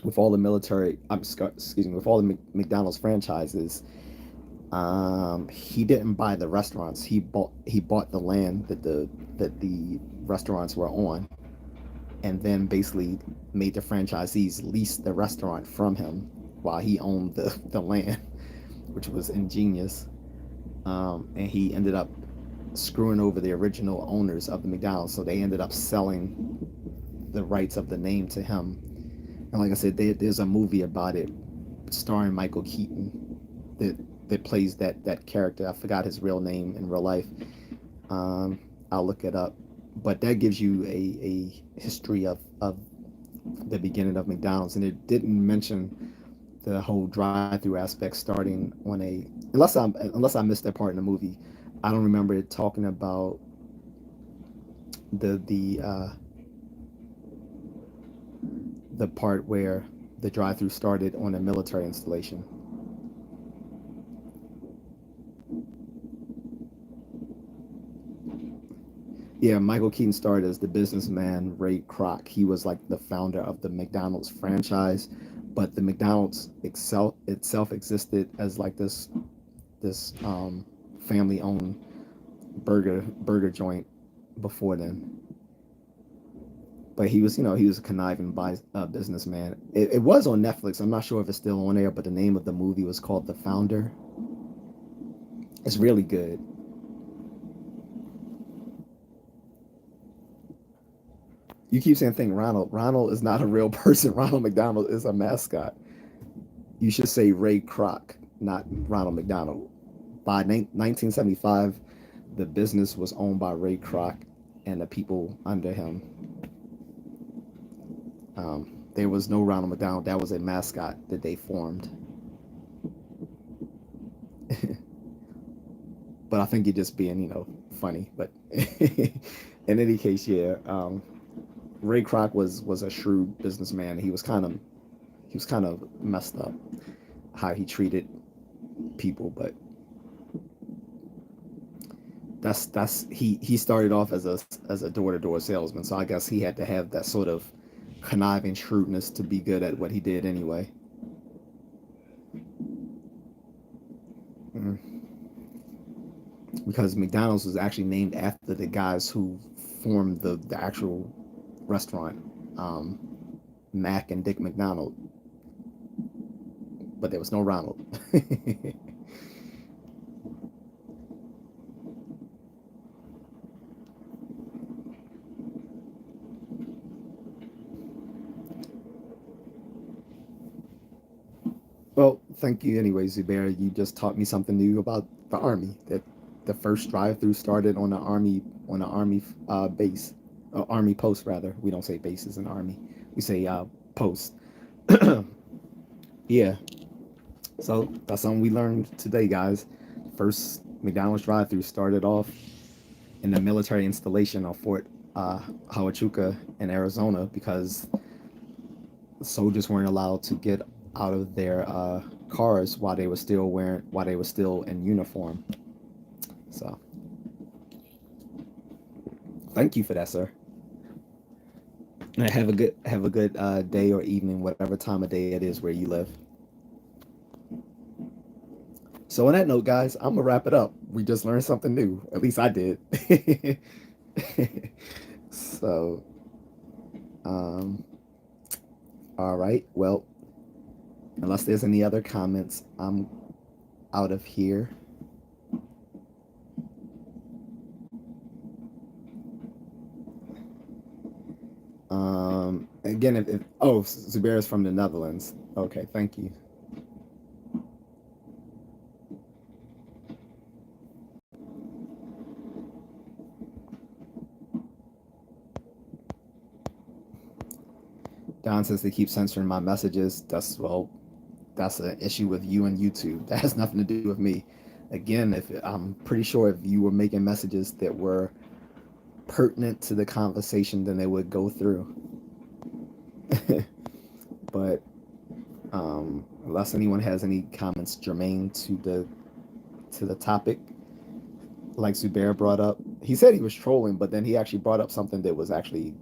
with all the military, excuse me, with all the McDonald's franchises, he didn't buy the restaurants. He bought the land that the restaurants were on, and then basically made the franchisees lease the restaurant from him while he owned the land, which was ingenious. And he ended up screwing over the original owners of the McDonald's, so they ended up selling the rights of the name to him. And like I said, there's a movie about it starring Michael Keaton that that plays that character. I forgot his real name in real life. I'll look it up. But that gives you a history of the beginning of McDonald's, and it didn't mention the whole drive-through aspect starting on a unless I missed that part in the movie. I don't remember it talking about the the part where the drive-through started on a military installation. Yeah, Michael Keaton started as the businessman Ray Kroc. He was like the founder of the McDonald's franchise, but the McDonald's itself existed as like this family-owned burger joint before then. But he was a conniving businessman. It was on Netflix. I'm not sure if it's still on there, but the name of the movie was called The Founder. It's really good. You keep saying thing Ronald. Ronald is not a real person. Ronald McDonald is a mascot. You should say Ray Kroc, not Ronald McDonald. By 1975, the business was owned by Ray Kroc and the people under him. There was no Ronald McDonald. That was a mascot that they formed. But I think you're just being, funny. But in any case, yeah, Ray Kroc was a shrewd businessman. He was kind of messed up how he treated people, but he started off as a door-to-door salesman, so I guess he had to have that sort of conniving shrewdness to be good at what he did anyway. Mm. Because McDonald's was actually named after the guys who formed the actual restaurant, um, Mac and Dick McDonald, but there was no Ronald. Well, thank you anyway, Zubair. You just taught me something new about the Army. That the first drive-through started on an Army base, Army post rather. We don't say bases in the Army. We say post. Yeah. So that's something we learned today, guys. First McDonald's drive-through started off in the military installation of Fort Huachuca in Arizona because soldiers weren't allowed to get out of their cars while they were still in uniform. So thank you for that, sir. And have a good day or evening, whatever time of day it is where you live. So on that note, guys, I'm gonna wrap it up. We just learned something new. At least I did. So, um, all right. Well, Unless there's any other comments, I'm out of here. Again, if oh, Zubair is from the Netherlands. Okay, thank you. Don says they keep censoring my messages. That's an issue with you and YouTube. That has nothing to do with me. Again, if I'm pretty sure if you were making messages that were pertinent to the conversation, then they would go through. But unless anyone has any comments germane to the topic, like Zubair brought up, he said he was trolling, but then he actually brought up something that was actually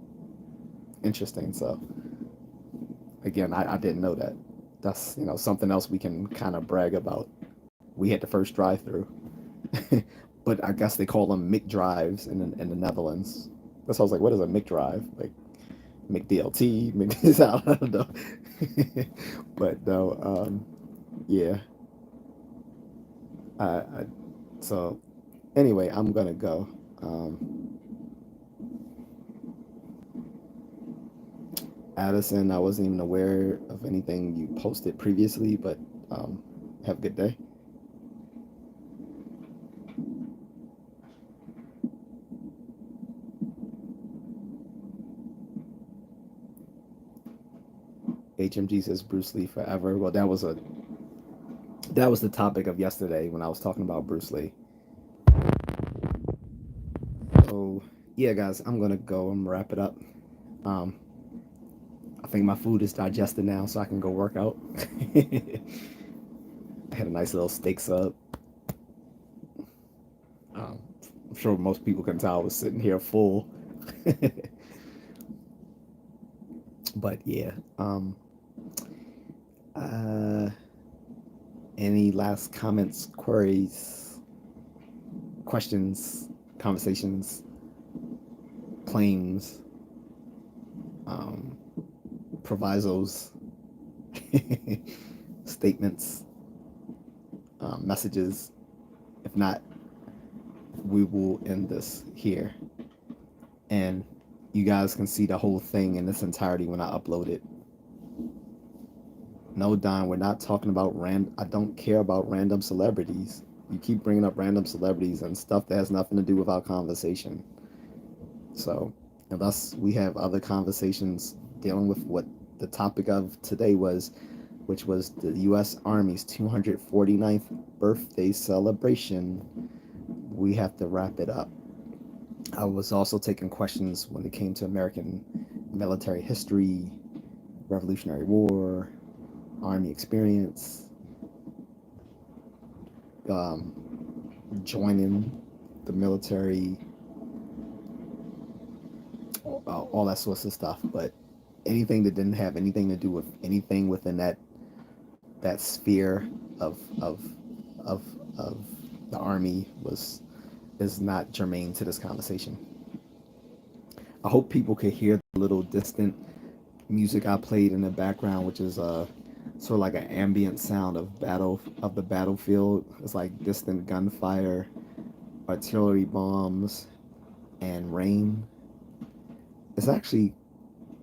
interesting. So again, I didn't know that. That's something else we can kind of brag about. We had the first drive-through, but I guess they call them McDrives in the Netherlands. That's why I was like, what is a McDrive? Like McDLT, I don't know. But no, yeah. So anyway, I'm gonna go. Addison, I wasn't even aware of anything you posted previously, but have a good day. HMG says Bruce Lee forever. Well, that was the topic of yesterday when I was talking about Bruce Lee. So yeah, guys, I'm gonna go and wrap it up. Um, I think my food is digested now, so I can go work out. I had a nice little steak sub. Um, I'm sure most people can tell I was sitting here full. But yeah, uh, any last comments, queries, questions, conversations, claims, um, provisos, statements, messages? If not, we will end this here. And you guys can see the whole thing in its entirety when I upload it. No, Don, we're not talking about I don't care about random celebrities. You keep bringing up random celebrities and stuff that has nothing to do with our conversation. So, unless we have other conversations dealing with what the topic of today was, which was the U.S. Army's 249th birthday celebration, we have to wrap it up. I was also taking questions when it came to American military history, Revolutionary War, Army experience, joining the military, all that sorts of stuff. But anything that didn't have anything to do with anything within that sphere of of of the Army is not germane to this conversation. I hope people could hear the little distant music I played in the background, which is sort of like an ambient sound of the battlefield. It's like distant gunfire, artillery bombs, and rain. It's actually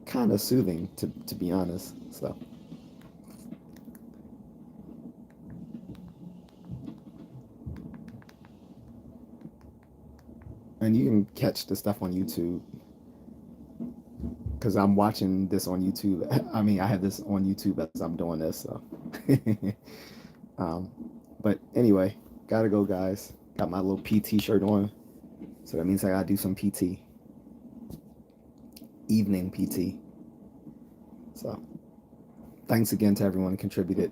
kind of soothing to be honest. So and you can catch the stuff on YouTube because I'm watching this on YouTube. I mean, I have this on YouTube as I'm doing this. So, um, but anyway, gotta go, guys. Got my little PT shirt on, so that means I gotta do some PT, evening PT. So, thanks again to everyone who contributed.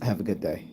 Have a good day.